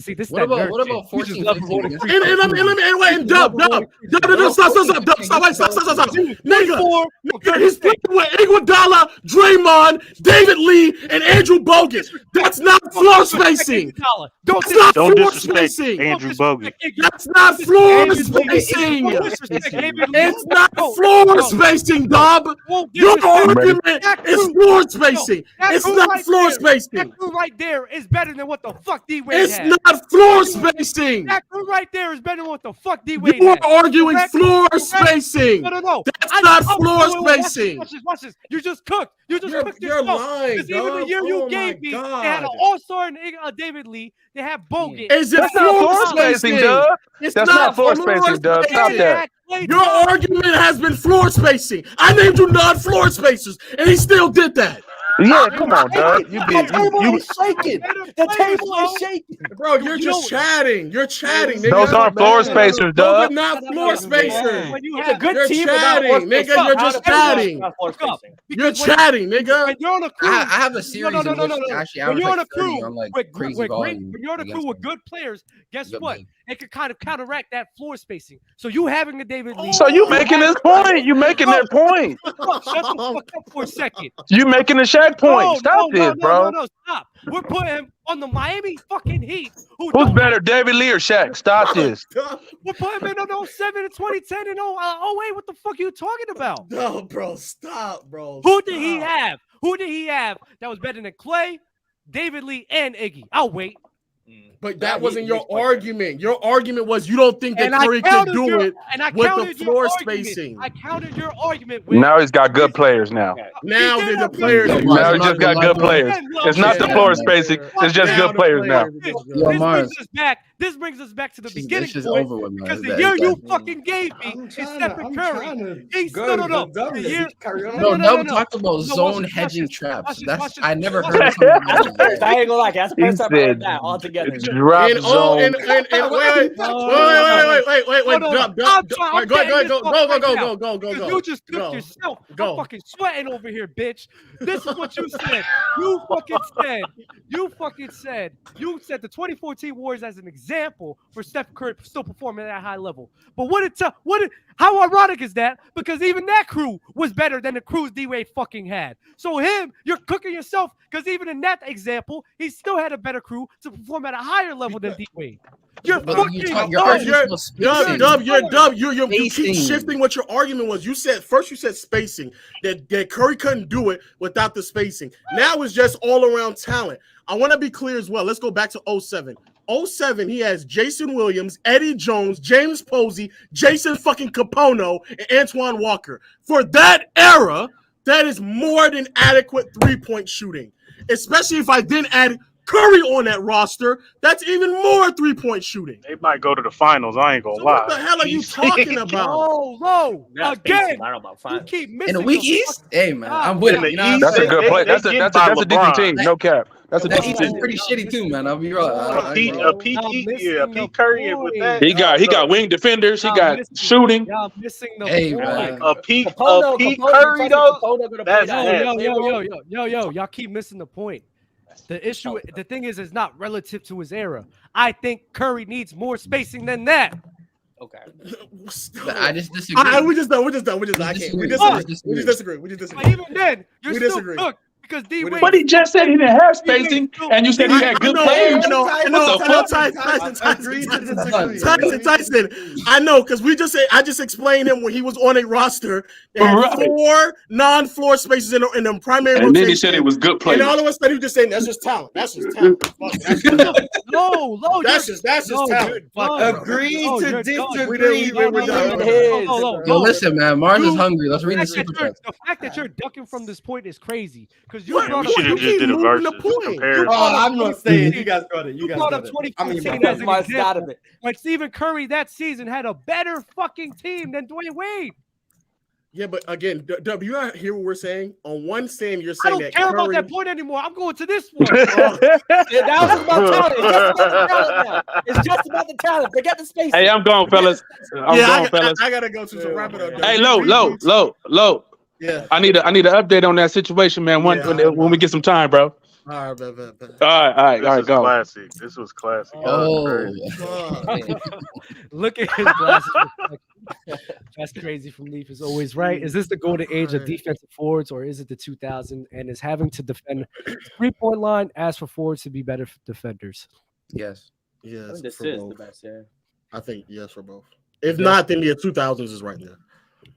See, this What that about nerd what shit. about You 14, just love 15 rewarding against free And throws. let me wait and You love dub. rewarding free Stop. throws. Stop. Nigga, 24 he's playing with Iguodala, Draymond, David Lee, and Andrew Bogut. That's not floor spacing. Don't That's not Don't floor disrespect spacing. Andrew Bogut. That's not floor spacing. It's not floor spacing, Dub. Your argument is floor spacing. It's not floor spacing. That crew right there is better than what the fuck D-Wade It's had. not floor spacing. That crew right there is better than what the fuck D-Wade You are had. arguing Correct? floor Correct? spacing. No. That's not floor wait, spacing. Watch this. You just cooked. You just cooked You're yourself. lying, Because even the dog. year you Oh gave my me, God. they had an all-star and David Lee. They had Bogut. Is it That's not floor spacing, Dub. It's That's not floor spacing, Dub. Stop that. Your argument has been floor spacing. I named you non-floor spacers, and he still did that. Yeah, come on, Dub. The table is shaking. The table is shaking. Bro, you're just chatting. You're chatting, nigga. Those aren't floor spacers, Those are Dub. not floor spacers. It's a good You're team. but not chatting, floor nigga. spacing. You're just chatting. Not floor spacing. You're chatting, nigga. When you're on a crew, I have a series in which actually When you're on a average like 30 crew on like with crazy volume. when you're on a crew against with them. good players, guess Good what? man. It could kind of counteract that floor spacing. So you having a David Lee. So you making this point. You making that point. Shut the fuck up for a second. You making a Shaq point. Stop this, bro. No, stop. We're putting him on the Miami fucking Heat. Who's better, David Lee or Shaq? Stop this. We're putting him in on 07 and 2010 and 08. What the fuck are you talking about? No, bro, stop, bro. Who did he have? Who did he have that was better than Clay, David Lee, and Iggy? I'll wait. But that wasn't your argument. Your argument was you don't think that And I Curry could countered do your- it and I with the countered your floor argument. spacing. I countered your argument with Now he's got good players now. Now He did the have players. good Now he just got good players. It's not the floor spacing. It's just good players now. This brings us back to the beginning This is point, over with, man. because the That- year that- you fucking gave me is Stephen Curry. He's no. The year, No, Dub talked about zone hedging traps. That's I never heard of something like that. I ain't gonna lie, that's the He first time I said, heard that altogether. drop And zone. wait, Dub, go. You just cooked Go. yourself. Go. I'm fucking sweating over here, bitch. This is what you said. You said the 2014 Warriors as an example for Steph Curry still performing at that high level. But how ironic is that? Because even that crew was better than the crews D-Wade fucking had. So you're cooking yourself, because even in that example, he still had a better crew to perform at a higher level than D-Wade. You're fucking You're Dub. You keep shifting what your argument was. You said spacing, that Curry couldn't do it without the spacing. Now it's just all around talent. I want to be clear as well. Let's go back to 07. 07, he has Jason Williams, Eddie Jones, James Posey, Jason fucking Capono, and Antoine Walker. For that era, that is more than adequate three-point shooting. Especially if I didn't add Curry on that roster, that's even more three-point shooting. They might go to the finals. I ain't gonna lie. What the hell are you talking about? Low. Again, you keep missing In the Weak East? Hey, man, I'm with it. You know what I'm That's a saying? good play. That's a decent team. No cap. That's a That decent East is team. pretty shitty too, man. I'll be right. Pete Curry with that. He got wing defenders. He got shooting. Y'all missing the Hey, point. man. A Pete Capono, Curry though. That's Y'all keep missing the point. The thing is not relative to his era. I think Curry needs more spacing than that. Okay. I just disagree. We're just done. I can't. We disagree. But even then, you're We still disagree. cooked because D-Wade. But he just said he didn't have spacing, and you said he had good players. I know. Tyson. I know, because I just explained him when he was on a roster. They had Right. 4 non-floor spaces in the primary And rotation. then he said it was good players. And all of a sudden, he was just saying that's just talent. That's just talent. Fuck, that's just talent. No, That's just talent. Agree to disagree. Yo, listen, man. Mars is hungry. Let's read the super chat. The fact that you're ducking from this point is crazy, because you What? brought We up should've just did a versus comparison. I'm not saying you guys got it. You brought up 2014 as an example. Like Stephen Curry that season had a better fucking team than Dwayne Wade. Yeah, but again, W, you hear what we're saying? On one stand, you're I saying don't that care about Curry. that point anymore. I'm going to this one. That was about talent. It's just about the talent now. It's just about the talent. Forget the space. Hey, I'm going, fellas. I'm going, fellas. I gotta go to wrap it up. Hey, low. Yeah. I need an update on that situation, man. When we get some time, bro. All right, All right, go. Classic. This was classic. Look at his glasses. That's crazy from Leaf is always right. Is this the golden age of defensive forwards, or is it the 2000 and is having to defend 3-point line ask for forwards to be better defenders? Yes. I think this is the best, yeah. I think yes for both. If not, then the 2000s is right there.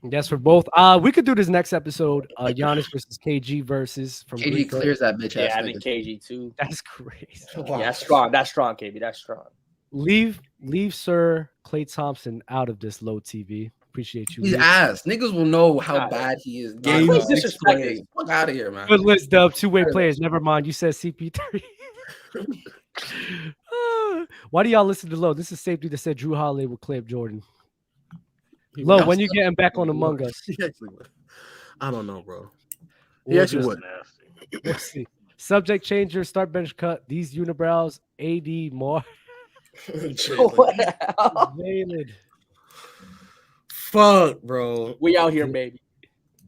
Yes for both. We could do this next episode. Giannis versus KG versus from KG Greek clears that bitch. Yeah, I think KG too. That's crazy. Yeah, that's strong. That's strong, KB. That's strong. Leave Sir Klay Thompson out of this low TV. Appreciate you. He's ass. Niggas will know how bad he is. Game disrespected. Fuck out of here, man. Good list, Dub. Two-way players. Never mind. You said CP3. Why do y'all listen to Low? This is safety that said Drew Holiday will clamp Jordan. Low, when you getting back on Among Us? I don't know, bro. He actually would. Let's see. Subject changer, start bench cut. These unibrows, AD more. Jalen. Fuck, bro. We out here, baby.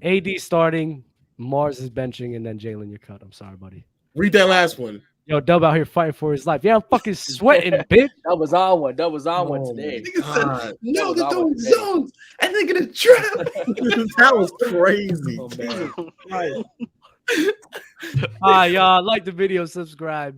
AD starting, Mars is benching, and then Jalen, you're cut. I'm sorry, buddy. Read that last one. Yo, Dub out here fighting for his life. Yeah, I'm fucking sweating, bitch. That was on one. That was on one today. No, they're throwing zones, and they're gonna trap. That was crazy. All right, y'all. Like the video, subscribe.